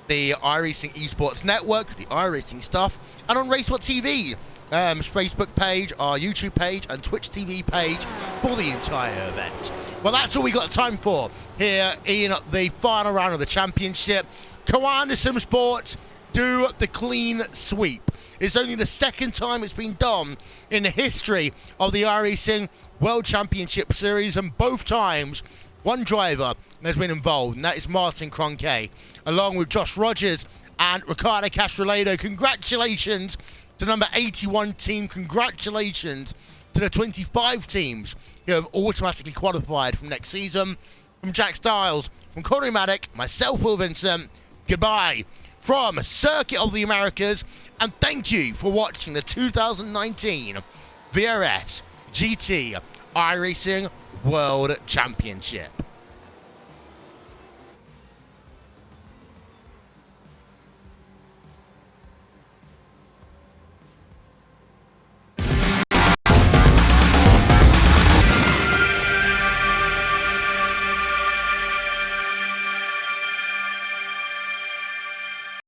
the iRacing Esports Network, the iRacing stuff, and on RaceSpot TV. Facebook page, our YouTube page, and Twitch TV page for the entire event. Well, that's all we got time for here in the final round of the championship. Commander Sim Sports do the clean sweep. It's only the second time it's been done in the history of the iRacing World Championship Series, and both times one driver has been involved, and that is Martin Cronquet, along with Josh Rogers and Ricardo Castroledo. Congratulations to number 81 team. Congratulations to the 25 teams who have automatically qualified from next season. From Jack Stiles, from Connery Maddock, myself, Will Vincent, goodbye from Circuit of the Americas, and thank you for watching the 2019 VRS GT iRacing World Championship.